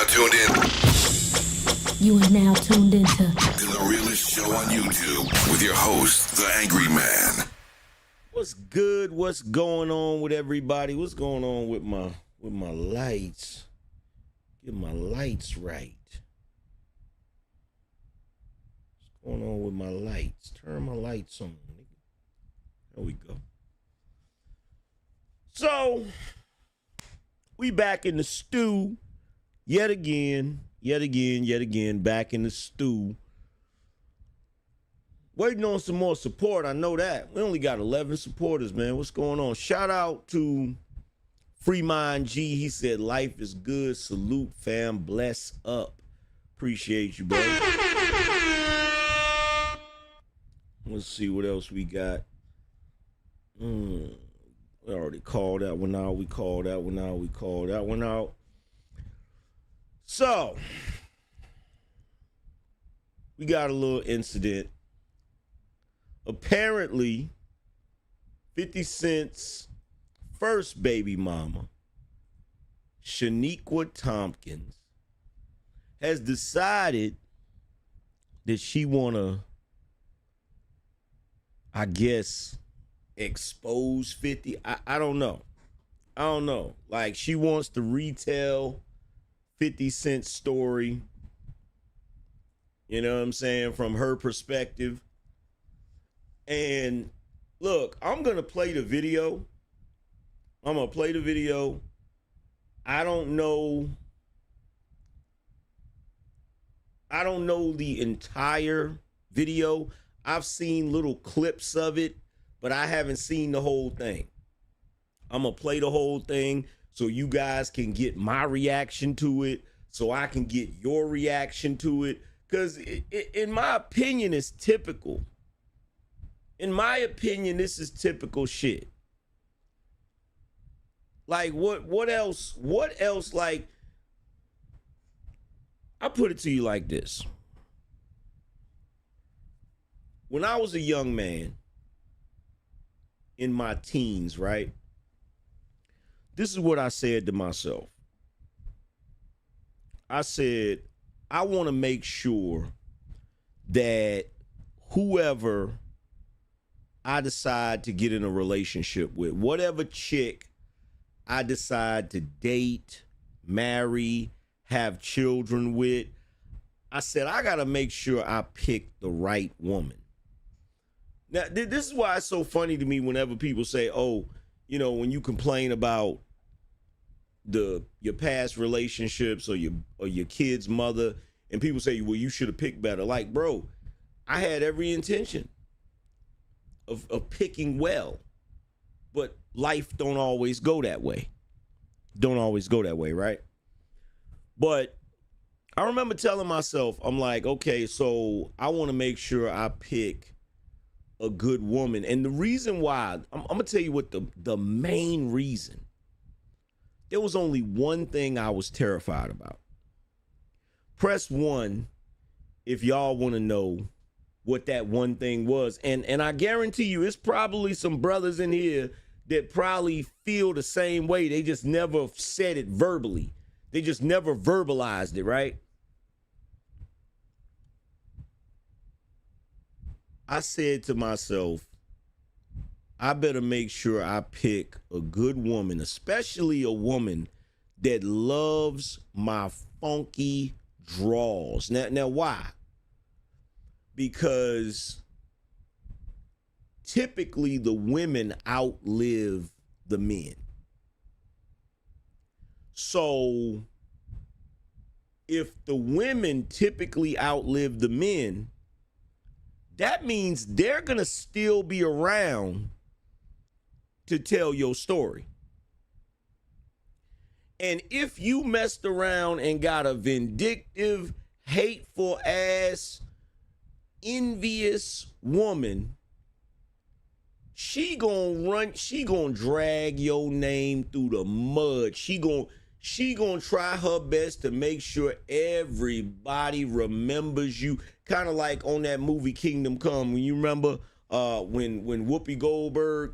now tuned in. You are now tuned into The realest show on YouTube with your host, the Angryman. What's good? What's going on with everybody? What's going on with my lights? Get my lights right. What's going on with my lights? Turn my lights on. There we go. So, we back in the stew yet again, back in the stew. Waiting on some more support, I know that. We only got 11 supporters, man. What's going on? Shout out to Free Mind G. He said, life is good. Salute, fam. Bless up. Appreciate you, bro. Let's see what else we got. We already called that one out. We called that one out. We called that one out. So, we got a little incident. Apparently, 50 Cent's first baby mama, Shaniqua Tompkins, has decided that she wanna, I guess, expose 50. I don't know. Like, she wants to retell 50 Cent's story, you know what I'm saying, from her perspective. And look, I'm going to play the video. I don't know the entire video. I've seen little clips of it, but I haven't seen the whole thing. I'm going to play the whole thing so you guys can get my reaction to it, so I can get your reaction to it. Because in my opinion, it's typical. In my opinion, this is typical shit. Like, what else, like, I put it to you like this. When I was a young man, in my teens, right? This is what I said to myself. I said, I want to make sure that whoever I decide to get in a relationship with, whatever chick I decide to date, marry, have children with, I said, I got to make sure I pick the right woman. Now, this is why it's so funny to me whenever people say, oh, you know, when you complain about your past relationships or your kid's mother, and people say, well, you should have picked better. Like, bro, I had every intention of picking well, but life don't always go that way. Right? But I remember telling myself, I'm like, okay, so I want to make sure I pick a good woman. And the reason why, I'm going to tell you what the main reason. There was only one thing I was terrified about. Press 1 if y'all want to know what that one thing was. And I guarantee you, it's probably some brothers in here that probably feel the same way. They just never said it verbally. They just never verbalized it, right? I said to myself, I better make sure I pick a good woman, especially a woman that loves my funky draws. Now why? Because typically the women outlive the men. So if the women typically outlive the men, that means they're going to still be around to tell your story. And if you messed around and got a vindictive, hateful ass, envious woman, she gonna drag your name through the mud. She gonna try her best to make sure everybody remembers you. Kind of like on that movie Kingdom Come, when you remember when Whoopi Goldberg,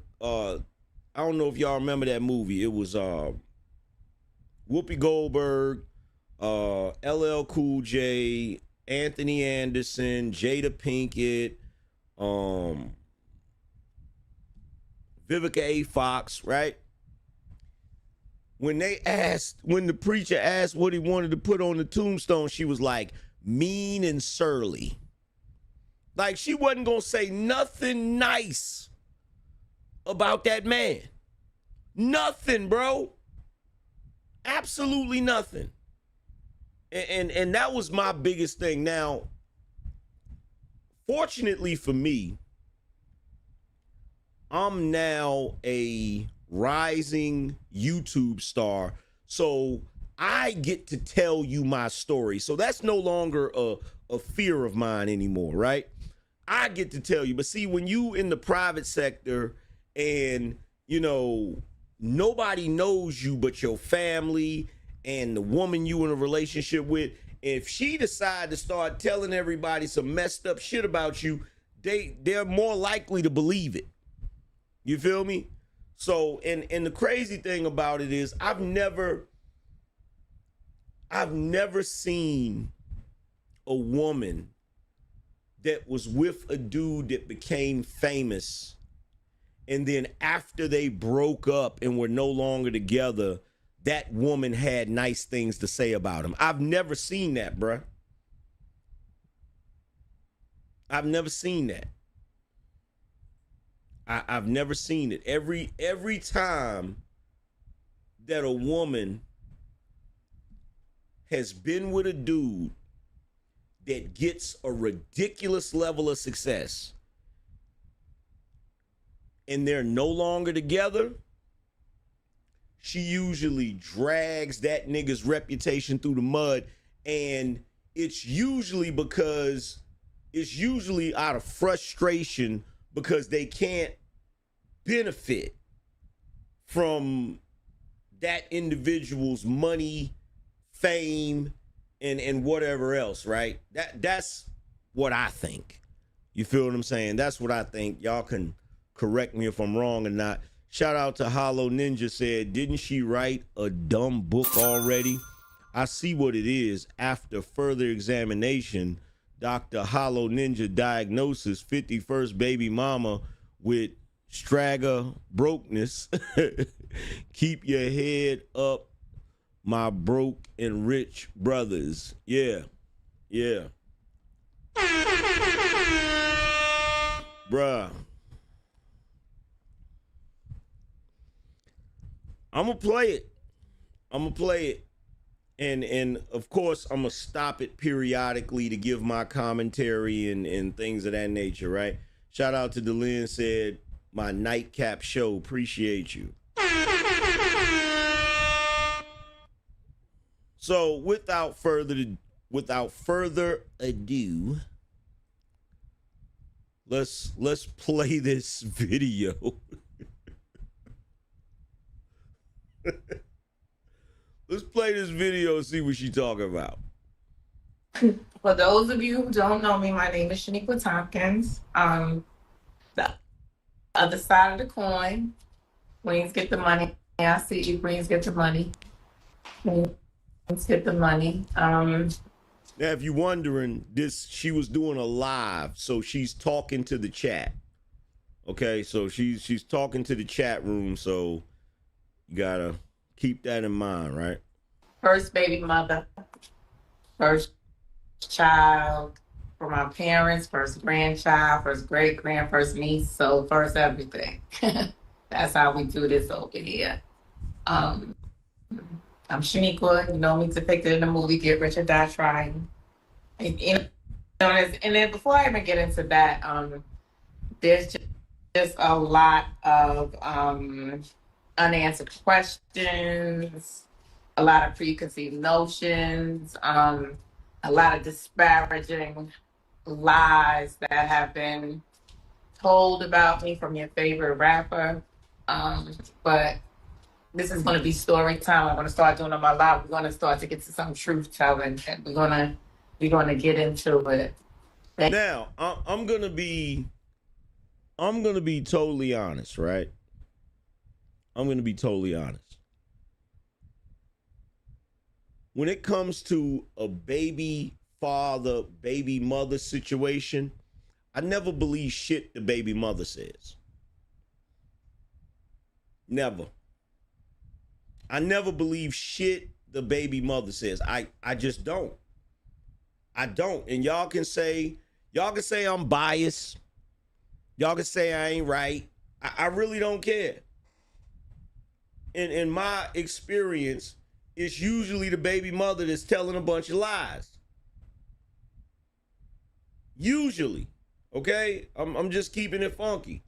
I don't know if y'all remember that movie. It was Whoopi Goldberg, LL Cool J, Anthony Anderson, Jada Pinkett, Vivica A. Fox, right? When the preacher asked what he wanted to put on the tombstone, she was like, mean and surly. Like, she wasn't going to say nothing nice about that man. Nothing, bro. Absolutely nothing. And that was my biggest thing. Now, fortunately for me, I'm now a rising YouTube star, so I get to tell you my story. So that's no longer a fear of mine anymore, right? I get to tell you. But see, when you in the private sector and, you know, nobody knows you but your family and the woman you in a relationship with, if she decide to start telling everybody some messed up shit about you, they're more likely to believe it. You feel me? So, and the crazy thing about it is I've never seen a woman that was with a dude that became famous, and then after they broke up and were no longer together, that woman had nice things to say about him. I've never seen that, bruh. I've never seen that. I've never seen it. Every time that a woman has been with a dude that gets a ridiculous level of success and they're no longer together, she usually drags that nigga's reputation through the mud. And it's usually out of frustration because they can't benefit from that individual's money, fame, and whatever else, right? That's what I think. You feel what I'm saying? That's what I think. Y'all can correct me if I'm wrong or not. Shout out to Hollow Ninja, said, didn't she write a dumb book already? I see what it is. After further examination, Dr. Hollow Ninja diagnosis 51st baby mama with stragger brokenness. Keep your head up, my broke and rich brothers. Yeah. Bruh. I'm gonna play it. And of course, I'm gonna stop it periodically to give my commentary and things of that nature, right? Shout out to Delin, said, my nightcap show, appreciate you. So without further ado, let's play this video. Let's play this video and see what she's talking about. For those of you who don't know me, my name is Shaniqua Tompkins. The other side of the coin, Queens get the money. I see you, Queens get the money. Queens get the money. Now, if you're wondering, she was doing a live, so she's talking to the chat. Okay, so she's talking to the chat room, so you gotta keep that in mind, right? First baby mother, first child for my parents, first grandchild, first great grand, first niece, so first everything. That's how we do this over here. I'm Shaniqua. You know me depicted in the movie Get Rich or Die Trying. And then before I even get into that, there's just a lot of unanswered questions, a lot of preconceived notions, a lot of disparaging lies that have been told about me from your favorite rapper. But this is going to be story time. I'm going to start doing on my live. We're going to start to get to some truth telling, and we're going to get into it. Now, I'm going to be totally honest, right? I'm going to be totally honest. when it comes to a baby father, baby mother situation, I never believe shit the baby mother says. Never. I never believe shit the baby mother says. I just don't. I don't. And y'all can say I'm biased. Y'all can say I ain't right. I really don't care. In my experience, it's usually the baby mother that's telling a bunch of lies. Usually. Okay? I'm just keeping it funky.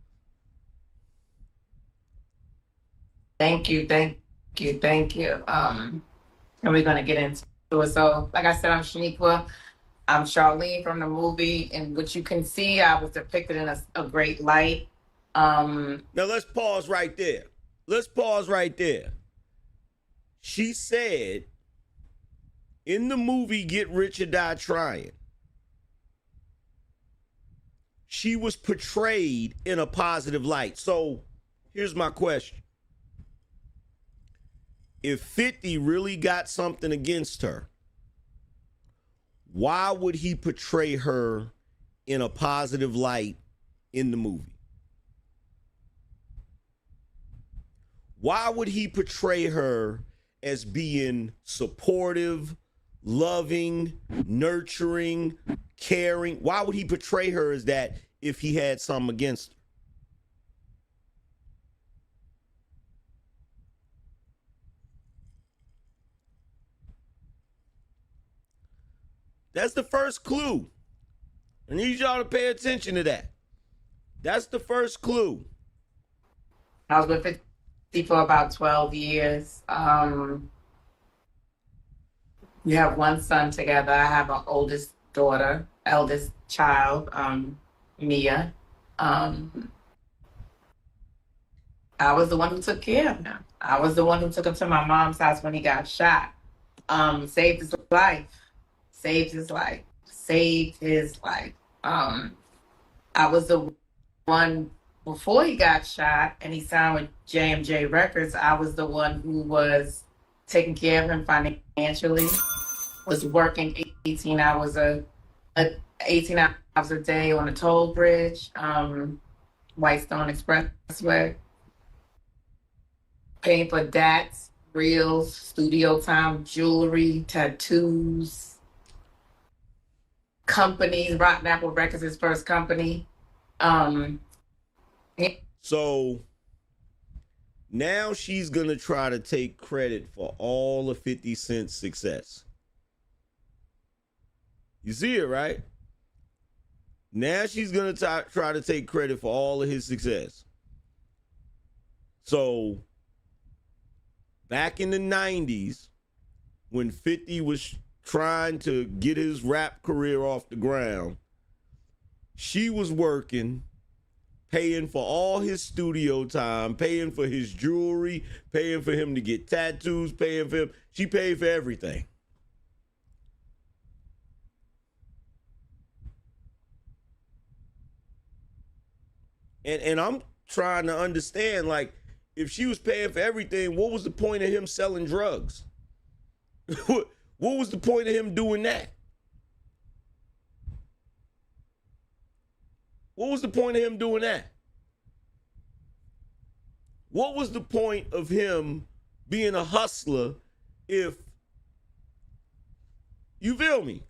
Thank you. And we're gonna get into it. So, like I said, I'm Shaniqua. I'm Charlene from the movie, and what you can see, I was depicted in a great light. Now let's pause right there. She said in the movie Get Rich or Die Trying, she was portrayed in a positive light. So here's my question. If 50 really got something against her, why would he portray her in a positive light in the movie? Why would he portray her as being supportive, loving, nurturing, caring? Why would he portray her as that if he had something against her? That's the first clue. I need y'all to pay attention to that. That's the first clue. I was with 50 for about 12 years. We have one son together. I have an oldest daughter, eldest child, Mia. I was the one who took care of him. I was the one who took him to my mom's house when he got shot. Saved his life. I was the one before he got shot and he signed with J&J Records. I was the one who was taking care of him financially, was working 18 hours a day on a toll bridge, Whitestone Expressway, paying for DATs, reels, studio time, jewelry, tattoos, companies. Rotten Apple Records, his first company. So now she's going to try to take credit for all of 50 Cent's success. You see it, right? Now she's going to try to take credit for all of his success. So back in the 90s, when 50 was trying to get his rap career off the ground, she was working, paying for all his studio time, paying for his jewelry, paying for him to get tattoos, paying for him. She paid for everything. And I'm trying to understand, like, if she was paying for everything, what was the point of him selling drugs? What was the point of him doing that? What was the point of him doing that? What was the point of him being a hustler if, you feel me?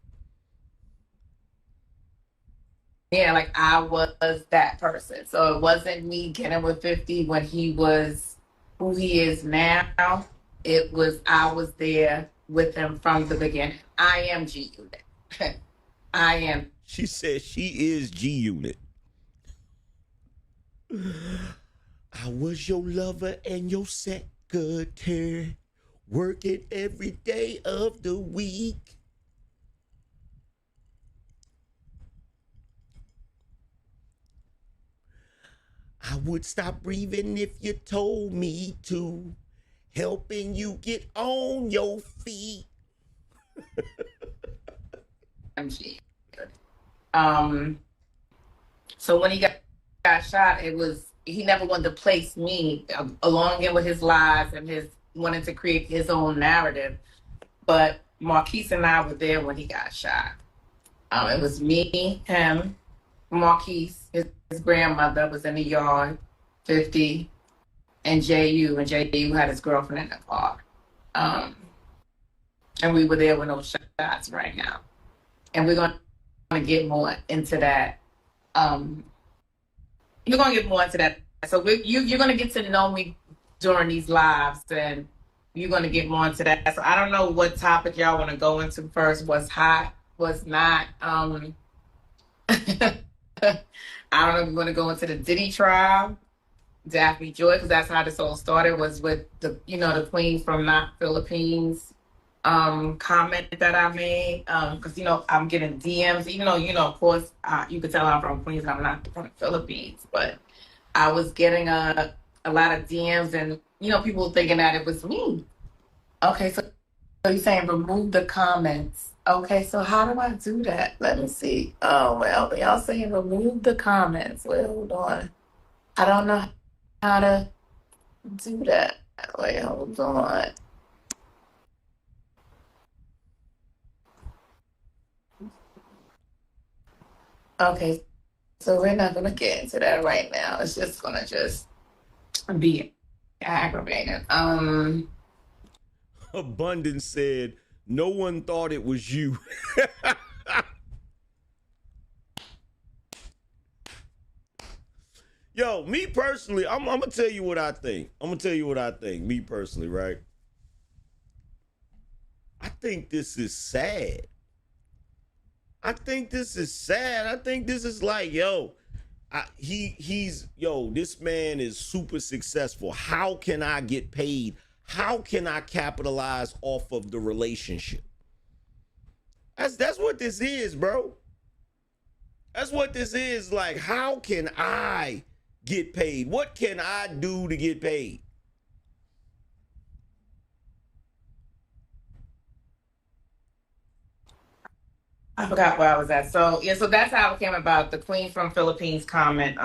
Yeah, like I was that person. So it wasn't me getting with 50 when he was who he is now. It was I was there with him from the beginning. I am G Unit. I am. She said she is G Unit. I was your lover and your secretary, working every day of the week. I would stop breathing if you told me to, helping you get on your feet. MG. So when he got shot, it was he never wanted to place me along in with his lies and his wanting to create his own narrative. But Marquise and I were there when he got shot. It was me, him, Marquise, his grandmother was in the yard, 50, and JU. And JU had his girlfriend in the car. Um, and we were there with no shots right now. And we're going to get more into that. We're going to get more into that. So you're going to get to know me during these lives, and you're going to get more into that. So I don't know what topic y'all want to go into first. What's hot, what's not. I don't know if we're going to go into the Diddy trial, Daphne Joy, because that's how this all started, was with the queen from not Philippines comment that I made. Because I'm getting DMs, even though, of course, you could tell I'm from Queens, I'm not from the Philippines, but I was getting a lot of DMs and people thinking that it was me. Okay, so you're saying remove the comments. Okay, so how do I do that? Let me see. Oh, well, y'all saying remove the comments. Well, hold on. I don't know how to do that. Wait, hold on. Okay, so we're not going to get into that right now. It's just going to be aggravating. Abundance said, no one thought it was you. Yo, me personally, I'm gonna tell you what I think. Me personally, right? I think this is sad. I think this is like, yo, this man is super successful. How can I get paid? How can I capitalize off of the relationship? That's what this is, bro. That's what this is. Like, how can I get paid? What can I do to get paid? I forgot where I was at. So that's how it came about. The Queen from Philippines comment.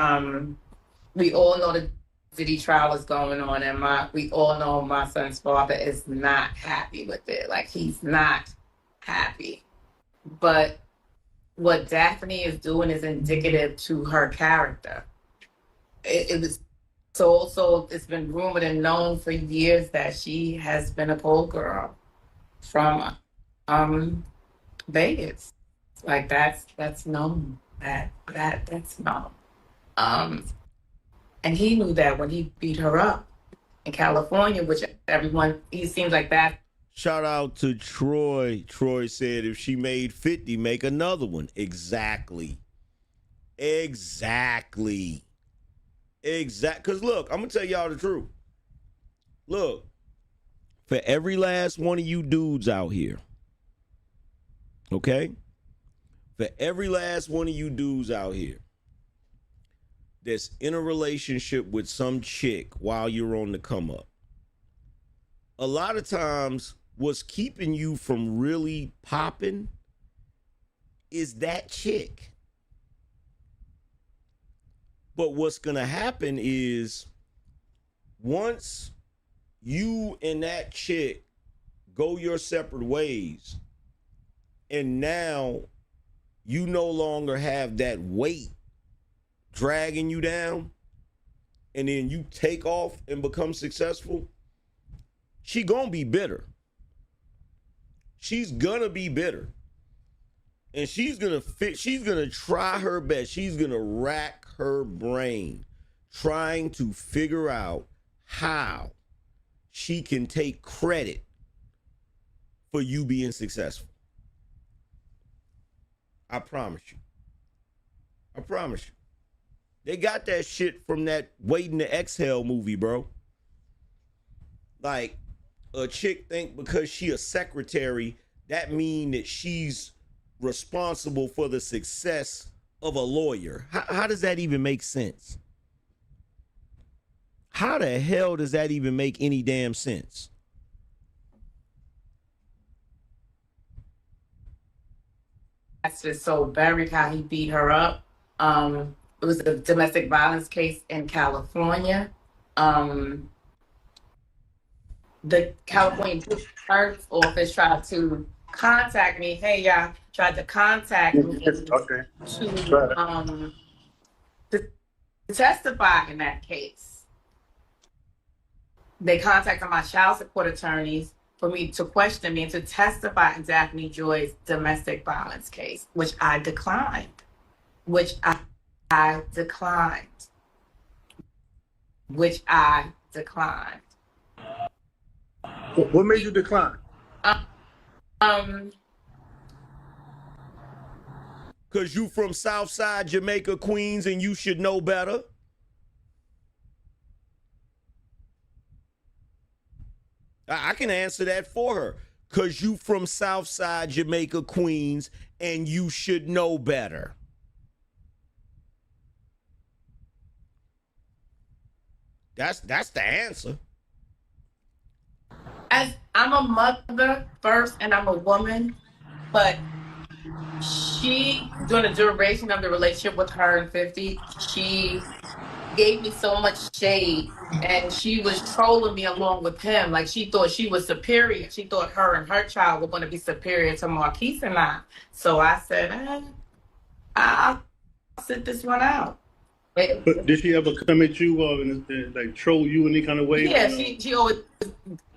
We all know the Diddy trial is going on, and we all know my son's father is not happy with it. Like, he's not happy. But what Daphne is doing is indicative to her character. It was so it's been rumored and known for years that she has been a pole girl from Vegas. Like, that's known. That's known. And he knew that when he beat her up in California, which he seems like that. Shout out to Troy. Troy said, if she made 50, make another one. Exactly. Because look, I'm going to tell y'all the truth. Look, for every last one of you dudes out here, okay? For every last one of you dudes out here that's in a relationship with some chick while you're on the come up, a lot of times what's keeping you from really popping is that chick. But what's going to happen is once you and that chick go your separate ways, and now you no longer have that weight dragging you down, and then you take off and become successful, she gonna be bitter. She's gonna be bitter. And she's gonna try her best. She's gonna rack her brain trying to figure out how she can take credit for you being successful. I promise you. They got that shit from that Waiting to Exhale movie, bro. Like, a chick think because she a secretary, that mean that she's responsible for the success of a lawyer. How does that even make sense? How the hell does that even make any damn sense? That's just so buried how he beat her up. It was a domestic violence case in California. the California District Attorney's Office tried to contact me. Hey, y'all, tried to contact me Okay. to Right. to testify in that case. They contacted my child support attorneys for me to question me and to testify in Daphne Joy's domestic violence case, which I declined. Which I declined. Which I declined. What made you decline? Um, Cause you from Southside Jamaica, Queens, and you should know better. I can answer that for her. Cause you from Southside Jamaica, Queens, and you should know better. That's the answer. as I'm a mother first and I'm a woman, but she, during the duration of the relationship with her and 50, she gave me so much shade and she was trolling me along with him. Like she thought she was superior. She thought her and her child were going to be superior to Marquise and I. So I said, I'll sit this one out. But did she ever come at you and like troll you in any kind of way? Yeah, she always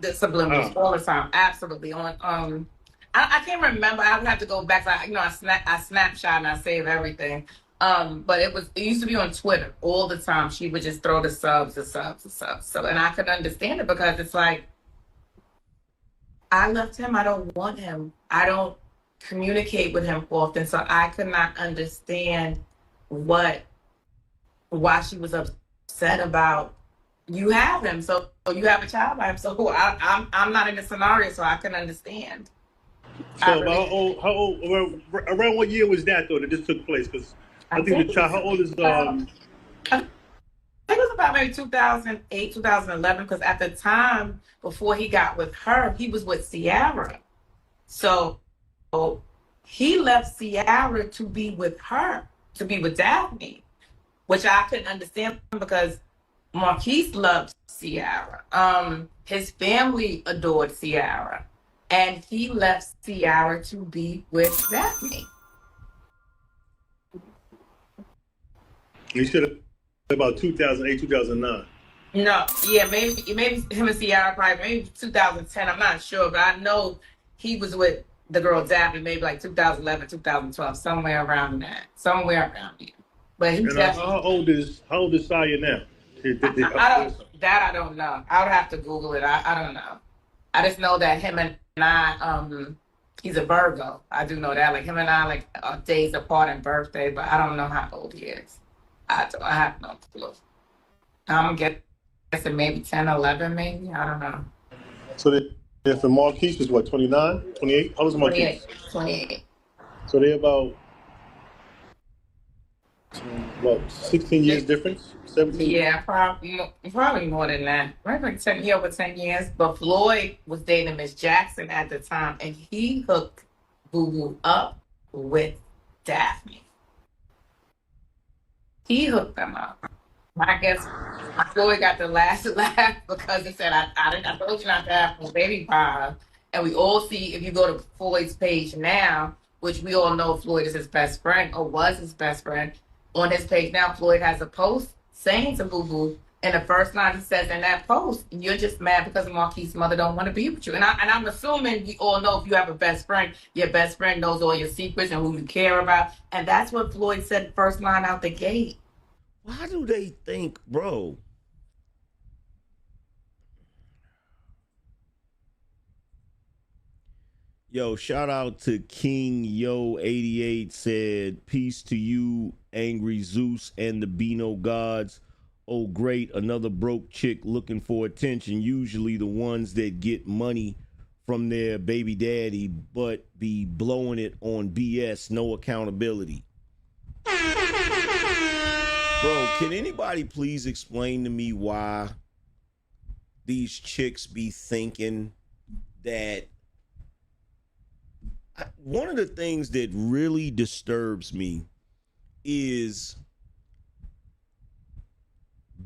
the subliminals all the time. Absolutely. On I can't remember. I would have to go back. I snapshot and I save everything. But it used to be on Twitter all the time. She would just throw the subs, the subs, the subs. So and I could understand it because it's like I left him. I don't want him. I don't communicate with him often. So I could not understand why she was upset about you have him, so you have a child by him. So I'm not in the scenario, so I can understand. So how old around what year was that though that this took place? Because I think the child, how old is I think it was about maybe 2008, 2011, because at the time before he got with her, he was with Ciara. So he left Ciara to be with her, to be with Daphne, which I couldn't understand because Marquise loved Ciara. His family adored Ciara. And he left Ciara to be with Daphne. you said about 2008, 2009. No, yeah, maybe him and Ciara probably maybe 2010. I'm not sure, but I know he was with the girl Daphne maybe like 2011, 2012, somewhere around that, somewhere around here. But he And definitely. how old is Saya now? I don't know. I would have to Google it. I don't know. I just know that him and I, he's a Virgo. I do know that. Like him and I, like are days apart in birthday, but I don't know how old he is. I have no clue. I'm guessing maybe 10, 11, maybe. I don't know. So if Marquise is what, 29, 28? How old is Marquise? 28. So they're about what, 16 years difference? 17? Yeah, probably more than that. Maybe like over 10 years. But Floyd was dating Miss Jackson at the time, and he hooked Boo Boo up with Daphne. He hooked them up. I guess Floyd got the last laugh because he said, I told you not to have a baby by. And we all see, if you go to Floyd's page now, which we all know Floyd is his best friend or was his best friend, on his page now, Floyd has a post saying to Boo Boo, and the first line he says in that post, you're just mad because Marquise's mother don't want to be with you. And I'm assuming we all know if you have a best friend, your best friend knows all your secrets and who you care about. And that's what Floyd said first line out the gate. Why do they think, bro? Yo, shout out to King Yo88 said, peace to you, Angry Zeus and the BINO gods. Oh, great, another broke chick looking for attention. Usually the ones that get money from their baby daddy, but be blowing it on BS, no accountability. Bro, can anybody please explain to me why these chicks be thinking that one of the things that really disturbs me is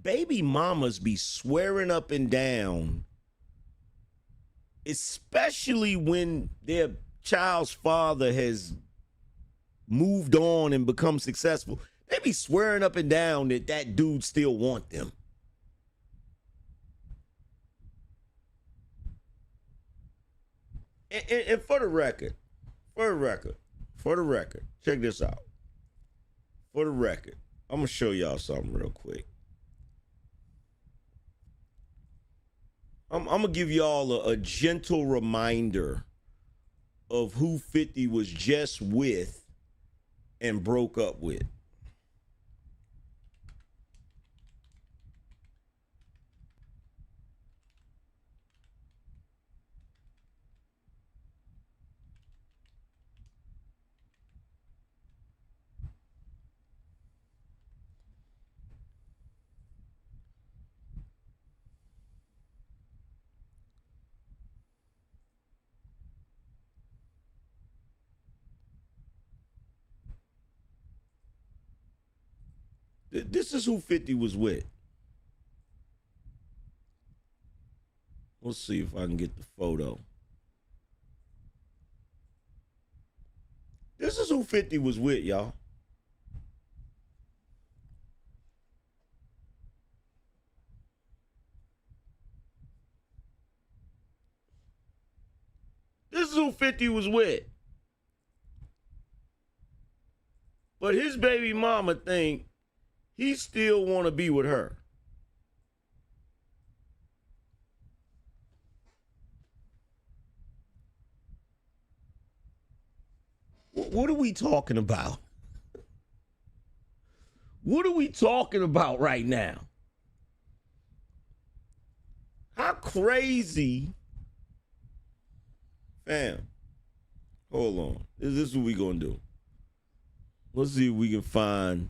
baby mamas be swearing up and down especially when their child's father has moved on and become successful, they be swearing up and down that that dude still want them. And for the record, check this out. For the record, I'm gonna show y'all something real quick. I'm gonna give y'all a gentle reminder of who 50 was just with and broke up with. This is who 50 was with. Let's see if I can get the photo. This is who 50 was with, y'all. This is who 50 was with. But his baby mama think he still want to be with her. What are we talking about? What are we talking about right now? How crazy? Fam, hold on. This is what we gonna do. Let's see if we can find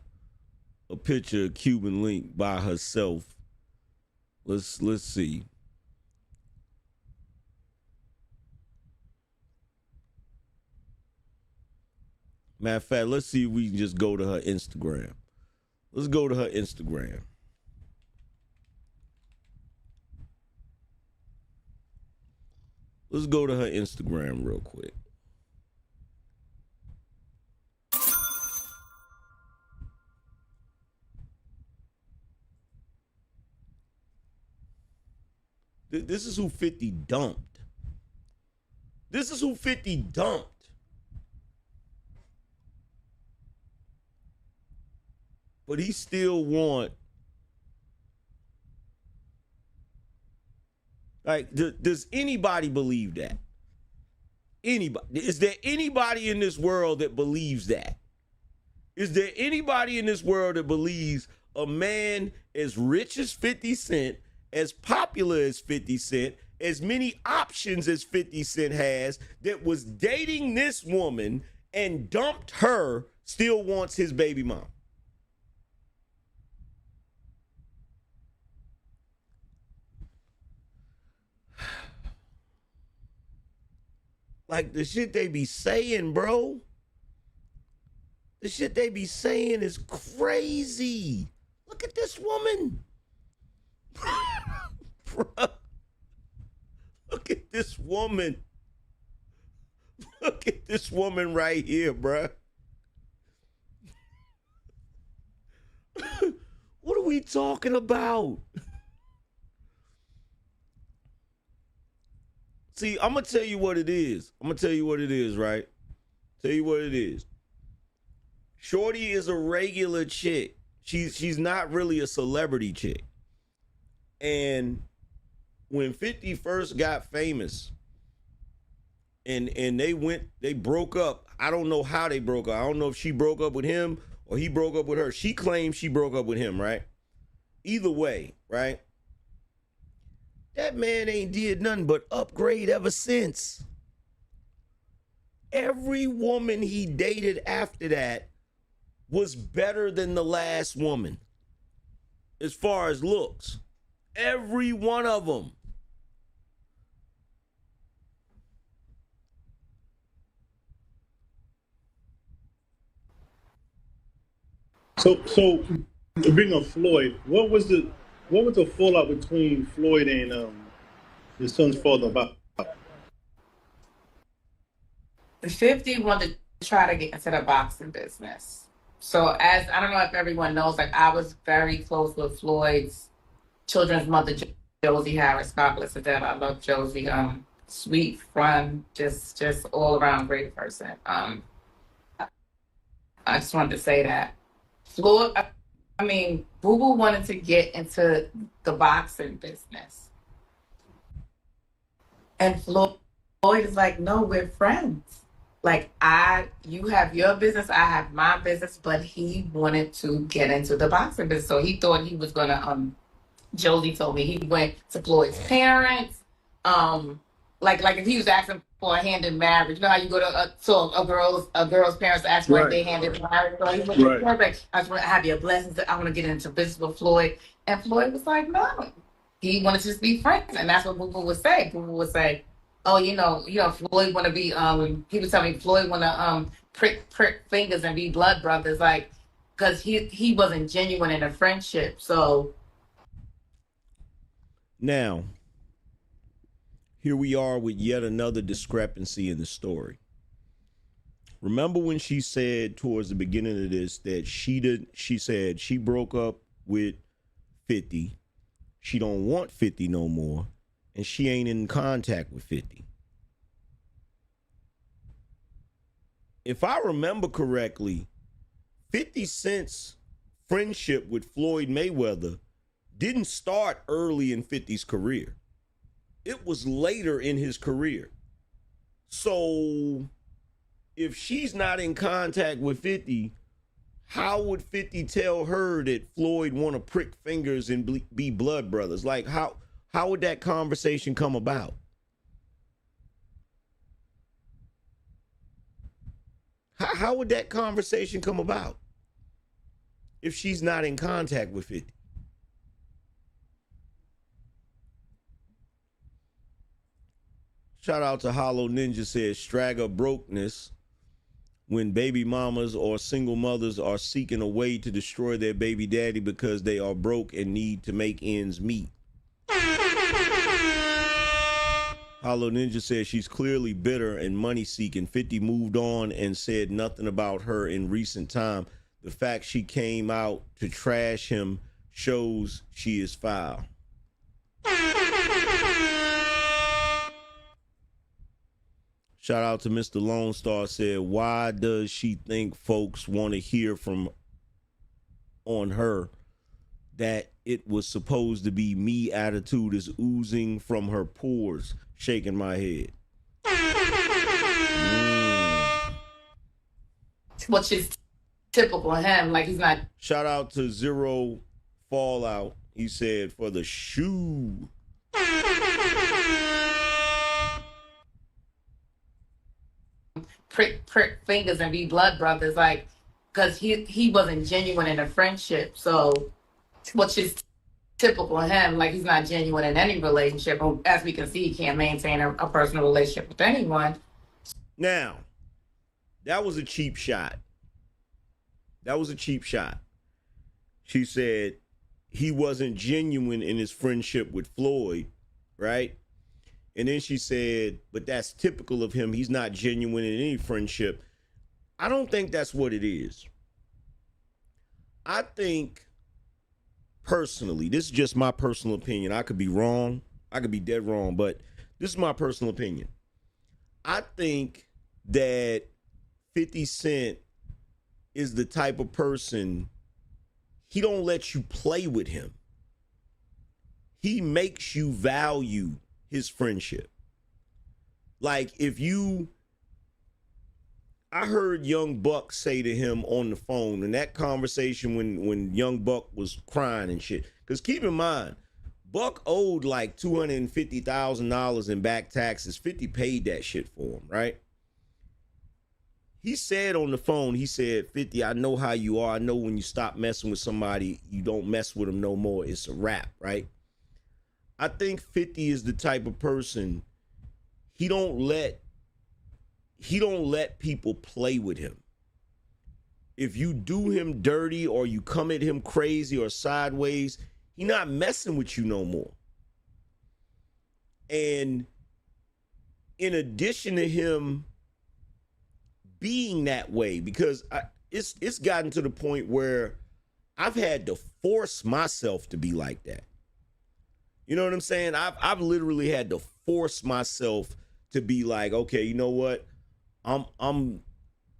a picture of Cuban Link by herself. Let's see. Matter of fact, let's see if we can just go to her Instagram. Let's go to her Instagram. Let's go to her Instagram real quick. This is who 50 dumped. This is who 50 dumped. But he still want. Like, does anybody believe that? Anybody? Is there anybody in this world that believes that? Is there anybody in this world that believes a man as rich as 50 Cent, as popular as 50 Cent, as many options as 50 Cent has, that was dating this woman and dumped her, still wants his baby mom? Like, the shit they be saying, bro. The shit they be saying is crazy. Look at this woman. Bruh. Look at this woman. Look at this woman right here, bruh. What are we talking about? See, I'm going to tell you what it is. I'm going to tell you what it is, right? Tell you what it is. Shorty is a regular chick. She's not really a celebrity chick. And when 50 first got famous and they broke up, I don't know how they broke up. I don't know if she broke up with him or he broke up with her. She claims she broke up with him, right? Either way, right? That man ain't did nothing but upgrade ever since. Every woman he dated after that was better than the last woman as far as looks. Every one of them. So being a Floyd, what was the fallout between Floyd and his son's father about? 50 wanted to try to get into the boxing business. So as I don't know if everyone knows, like I was very close with Floyd's children's mother, Josie Harris. God bless her dead. I love Josie. Sweet, fun, just all around great person. I just wanted to say that. Floyd, I mean, Boo Boo wanted to get into the boxing business. And Floyd is like, no, we're friends. Like you have your business, I have my business, but he wanted to get into the boxing business. So he thought he was gonna Josie told me he went to Floyd's parents. Like if he was asking for a hand in marriage, you know how you go to a girl's parents to ask for their hand in marriage. So he went to Floyd, like, I just want to have your blessings. I want to get into business with Floyd, and Floyd was like, no, he wanted to just be friends, and that's what Boo Boo would say. Boo Boo would say, oh, Floyd want to be. He was telling me Floyd want to prick fingers and be blood brothers, like, because he wasn't genuine in a friendship, so. Now, here we are with yet another discrepancy in the story. Remember when she said towards the beginning of this that she said she broke up with 50. She don't want 50 no more, and she ain't in contact with 50. If I remember correctly, 50 Cent's friendship with Floyd Mayweather didn't start early in 50's career. It was later in his career. So if she's not in contact with 50, how would 50 tell her that Floyd want to prick fingers and be blood brothers? Like, how would that conversation come about? How would that conversation come about if she's not in contact with 50? Shout out to Hollow Ninja says, stragger brokenness when baby mamas or single mothers are seeking a way to destroy their baby daddy because they are broke and need to make ends meet. Hollow Ninja says she's clearly bitter and money seeking. 50 moved on and said nothing about her in recent time. The fact she came out to trash him shows she is foul. Shout out to Mr. Lone Star said, why does she think folks want to hear from on her that it was supposed to be me attitude is oozing from her pores, shaking my head. Which is typical of him, like he's not. Shout out to Zero Fallout. He said, for the shoe. Prick fingers and be blood brothers, like, because he wasn't genuine in a friendship. So, which is typical of him, like he's not genuine in any relationship. As we can see, he can't maintain a personal relationship with anyone. Now, that was a cheap shot. That was a cheap shot. She said he wasn't genuine in his friendship with Floyd, right? And then she said, but that's typical of him. He's not genuine in any friendship. I don't think that's what it is. I think, personally, this is just my personal opinion. I could be wrong. I could be dead wrong, but this is my personal opinion. I think that 50 Cent is the type of person, he don't let you play with him. He makes you value his friendship. Like I heard Young Buck say to him on the phone in that conversation when Young Buck was crying and shit. Because keep in mind, Buck owed like $250,000 in back taxes. 50 paid that shit for him, right? He said on the phone, he said, 50, I know how you are. I know when you stop messing with somebody, you don't mess with them no more. It's a wrap, right? I think 50 is the type of person, he don't let people play with him. If you do him dirty or you come at him crazy or sideways, he not messing with you no more. And in addition to him being that way because it's gotten to the point where I've had to force myself to be like that. You know what I'm saying? I've literally had to force myself to be like, okay, you know what? I'm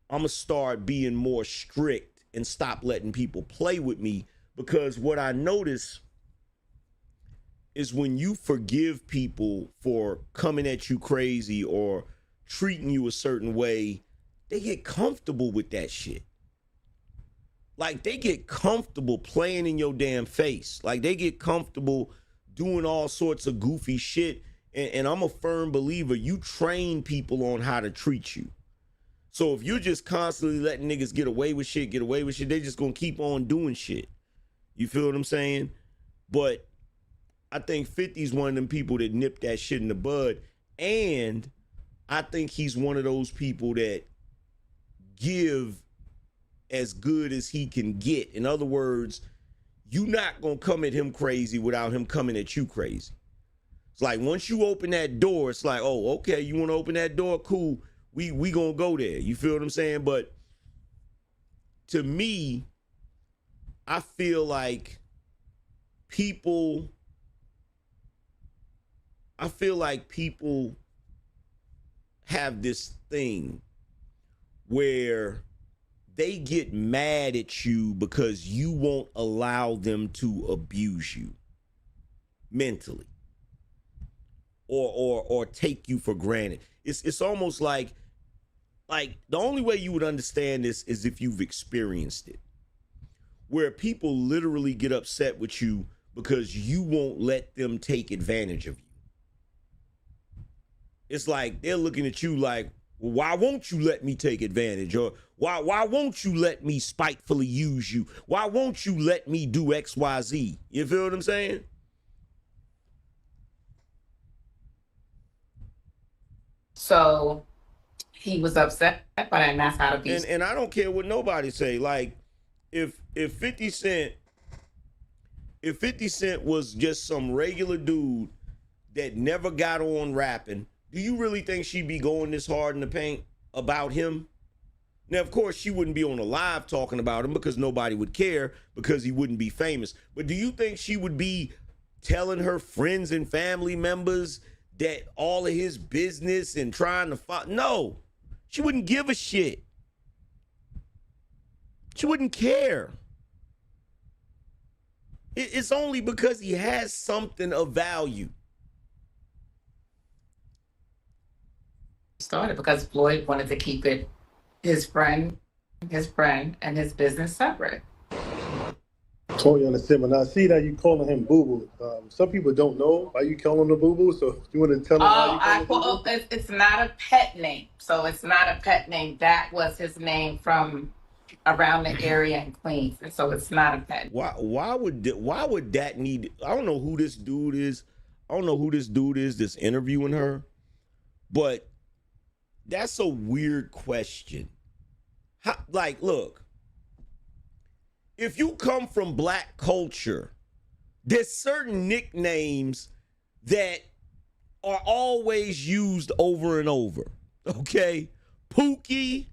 gonna start being more strict and stop letting people play with me, because what I notice is when you forgive people for coming at you crazy or treating you a certain way, they get comfortable with that shit. Like, they get comfortable playing in your damn face. Like, they get comfortable doing all sorts of goofy shit. And I'm a firm believer, you train people on how to treat you. So if you're just constantly letting niggas get away with shit, they just gonna keep on doing shit. You feel what I'm saying? But I think 50's one of them people that nip that shit in the bud. And I think he's one of those people that give as good as he can get. In other words, you not gonna come at him crazy without him coming at you crazy. It's like once you open that door, it's like, oh, okay, you wanna open that door? Cool. We gonna go there. You feel what I'm saying? But to me, I feel like people have this thing where they get mad at you because you won't allow them to abuse you mentally or take you for granted. It's almost like the only way you would understand this is if you've experienced it, where people literally get upset with you because you won't let them take advantage of you. It's like they're looking at you like, well, why won't you let me take advantage? Or why won't you let me spitefully use you? Why won't you let me do X, Y, Z? You feel what I'm saying? So he was upset by that, and that's how to be. And I don't care what nobody say. Like, if 50 Cent was just some regular dude that never got on rapping, do you really think she'd be going this hard in the paint about him? Now, of course, she wouldn't be on a live talking about him because nobody would care because he wouldn't be famous. But do you think she would be telling her friends and family members that all of his business and trying to find? No, she wouldn't give a shit. She wouldn't care. It's only because he has something of value. Started because Floyd wanted to keep it his friend, and his business separate. Totally understand. But I see that you calling him Boo Boo. Some people don't know why you calling him Boo Boo. So you want to tell them why you calling him Boo Boo? It's not a pet name. So it's not a pet name. That was his name from around the area in Queens, and so it's not a pet. Why would that need? I don't know who this dude is. I don't know who this dude is that's interviewing her, but that's a weird question. Like, look, if you come from black culture, there's certain nicknames that are always used over and over. Okay, Pookie,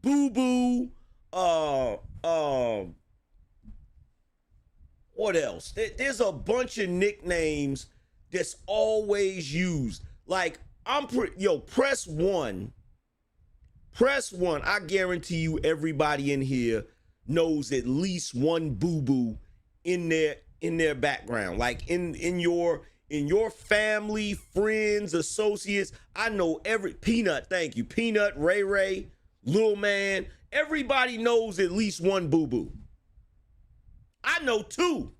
Boo Boo. What else? There's a bunch of nicknames that's always used. Like, press one. I guarantee you everybody in here knows at least one Boo Boo in their background. Like in your family, friends, associates. I know every Peanut, thank you. Peanut, Ray, Lil Man. Everybody knows at least one Boo Boo. I know two.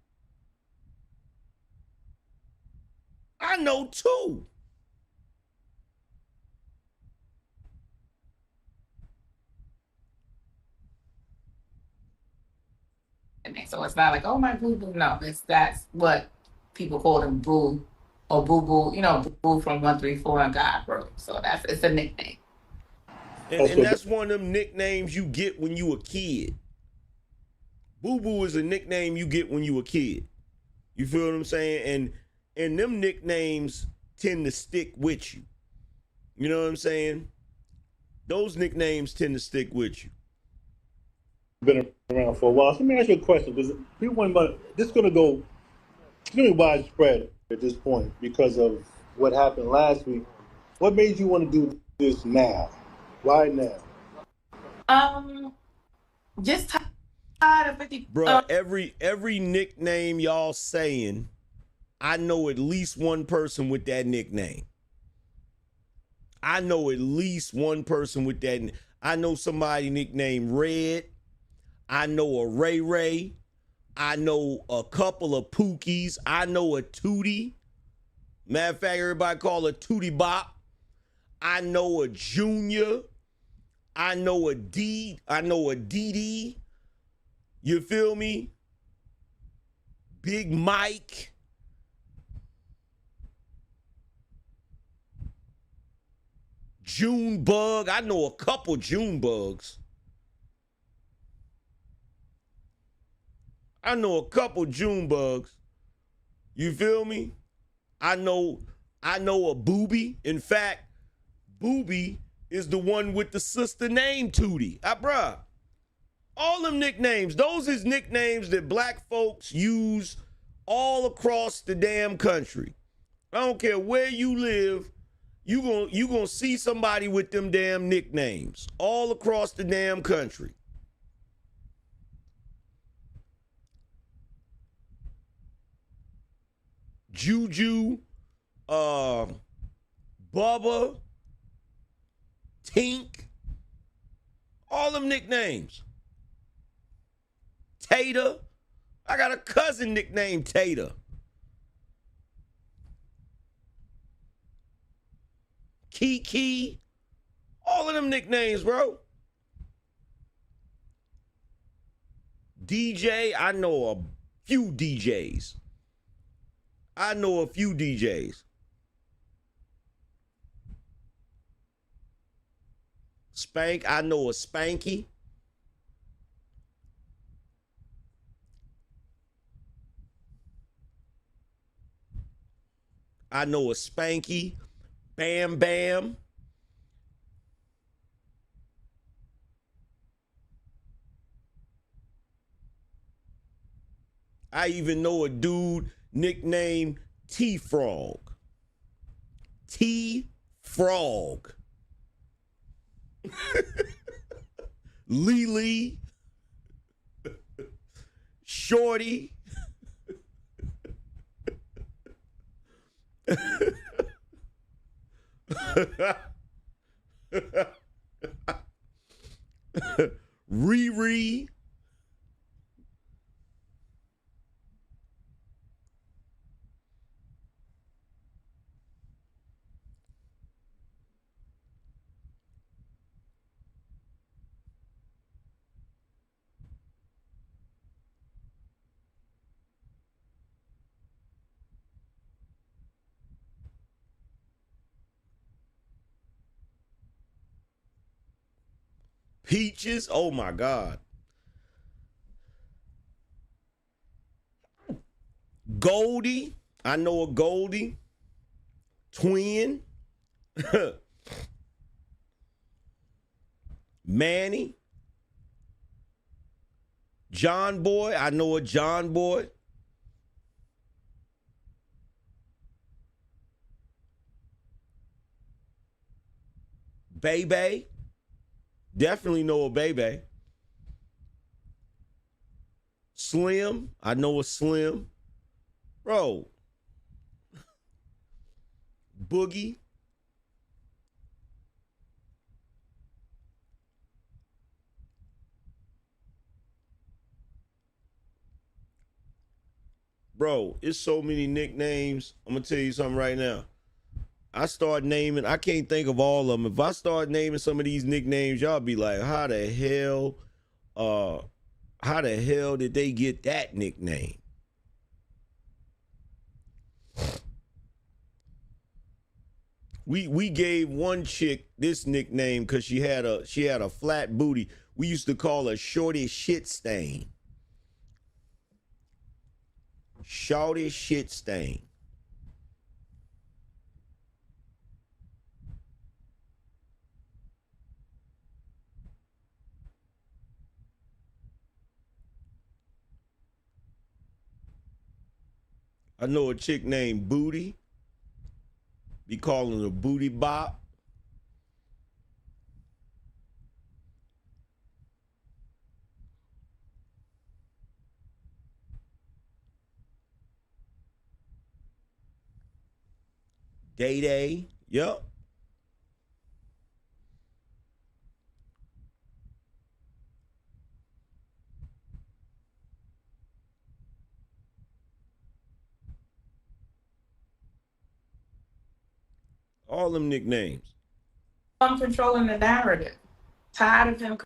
So it's not like, oh, my Boo Boo. No, that's what people call him, Boo or Boo Boo. You know, Boo from 134 and God Bro. So it's a nickname. And that's one of them nicknames you get when you a kid. Boo Boo is a nickname you get when you a kid. You feel what I'm saying? And them nicknames tend to stick with you. You know what I'm saying? Those nicknames tend to stick with you. Been around for a while. So let me ask you a question, because people want about this is going to be widespread at this point because of what happened last week. What made you want to do this now? Why now? Just tired of 50. Bruh, every nickname y'all saying, I know at least one person with that nickname. I know at least one person with that. I know somebody nicknamed Red. I know a Ray Ray. I know a couple of Pookies. I know a Tootie. Matter of fact, everybody call her Tootie Bop. I know a Junior. I know a D. I know a DD. You feel me? Big Mike. June Bug. I know a couple June Bugs. I know a couple June Bugs. You feel me? I know a Booby. In fact, Booby is the one with the sister named Tootie. Bruh. All them nicknames, those is nicknames that black folks use all across the damn country. I don't care where you live, you gonna see somebody with them damn nicknames all across the damn country. Juju, Bubba, Tink, all them nicknames. Tater. I got a cousin nicknamed Tater. Kiki. All of them nicknames, bro. DJ, I know a few DJs. Spank, I know a Spanky. I know a Spanky. Bam Bam. I even know a dude nicknamed T-Frog. T-Frog. Lily. Shorty. Riri. Peaches. Oh my God. Goldie. I know a Goldie. Twin. Manny. John Boy. I know a John Boy. Bebe. Definitely know a Bebe. Slim. I know a Slim. Bro. Boogie. Bro, it's so many nicknames. I'm going to tell you something right now. I start naming, I can't think of all of them. If I start naming some of these nicknames, y'all be like, how the hell did they get that nickname? We gave one chick this nickname because she had a flat booty. We used to call her Shorty Shit Stain. Shorty Shit Stain. I know a chick named Booty. Be calling her Booty Bop. Day Day. Yep. All them nicknames. I'm controlling the narrative. Tired of him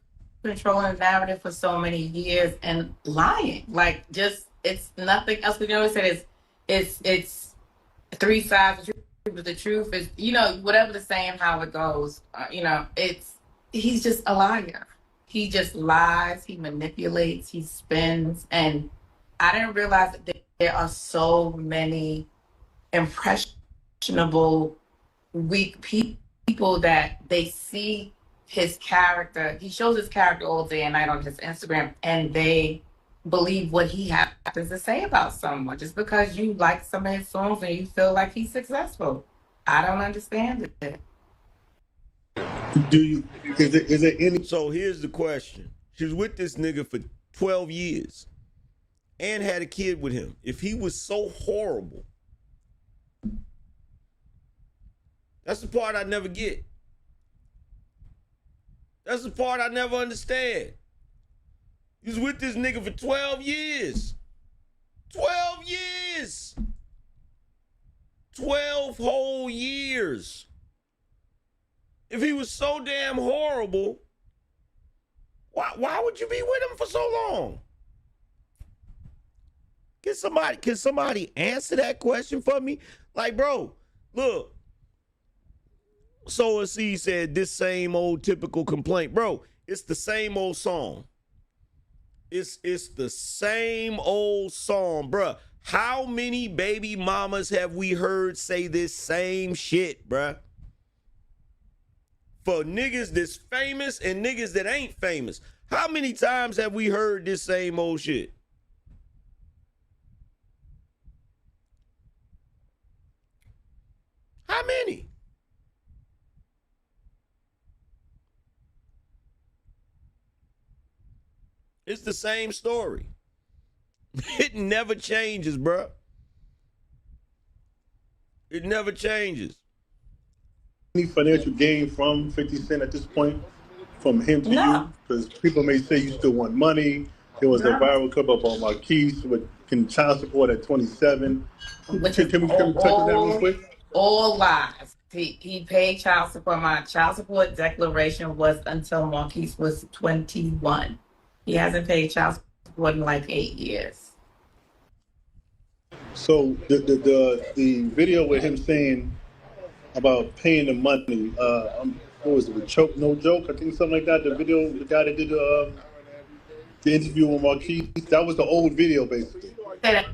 controlling the narrative for so many years and lying. Like, just it's nothing else. We always say it's three sides of the truth. But the truth is, whatever the saying, how it goes. He's just a liar. He just lies. He manipulates. He spins. And I didn't realize that there are so many impressionable, weak people that they see his character. He shows his character all day and night on his Instagram, and they believe what he happens to say about someone just because you like some of his songs and you feel like he's successful. I don't understand it. Do you? Is there any? So here's the question. She was with this nigga for 12 years and had a kid with him. If he was so horrible, that's the part I never get. That's the part I never understand. He was with this nigga for 12 years. 12 years. 12 whole years. If he was so damn horrible, why would you be with him for so long? Can somebody answer that question for me? Like, bro, look. So C said this same old typical complaint. Bro, it's the same old song. It's the same old song, bruh. How many baby mamas have we heard say this same shit, bruh? For niggas that's famous and niggas that ain't famous. How many times have we heard this same old shit? How many? It's the same story. It never changes, bruh. It never changes. Any financial gain from 50 Cent at this point, from him to No. you? Because people may say you still want money. There was a viral clip up on Marquise with child support at 27. Which Can we touch on that real quick? all lies. He paid child support. My child support declaration was until Marquise was 21. He hasn't paid child support in like 8 years. So the video with him saying about paying the money, what was it, with Choke No Joke? I think something like that. The video, the guy that did the interview with Marquise, that was the old video basically. Say that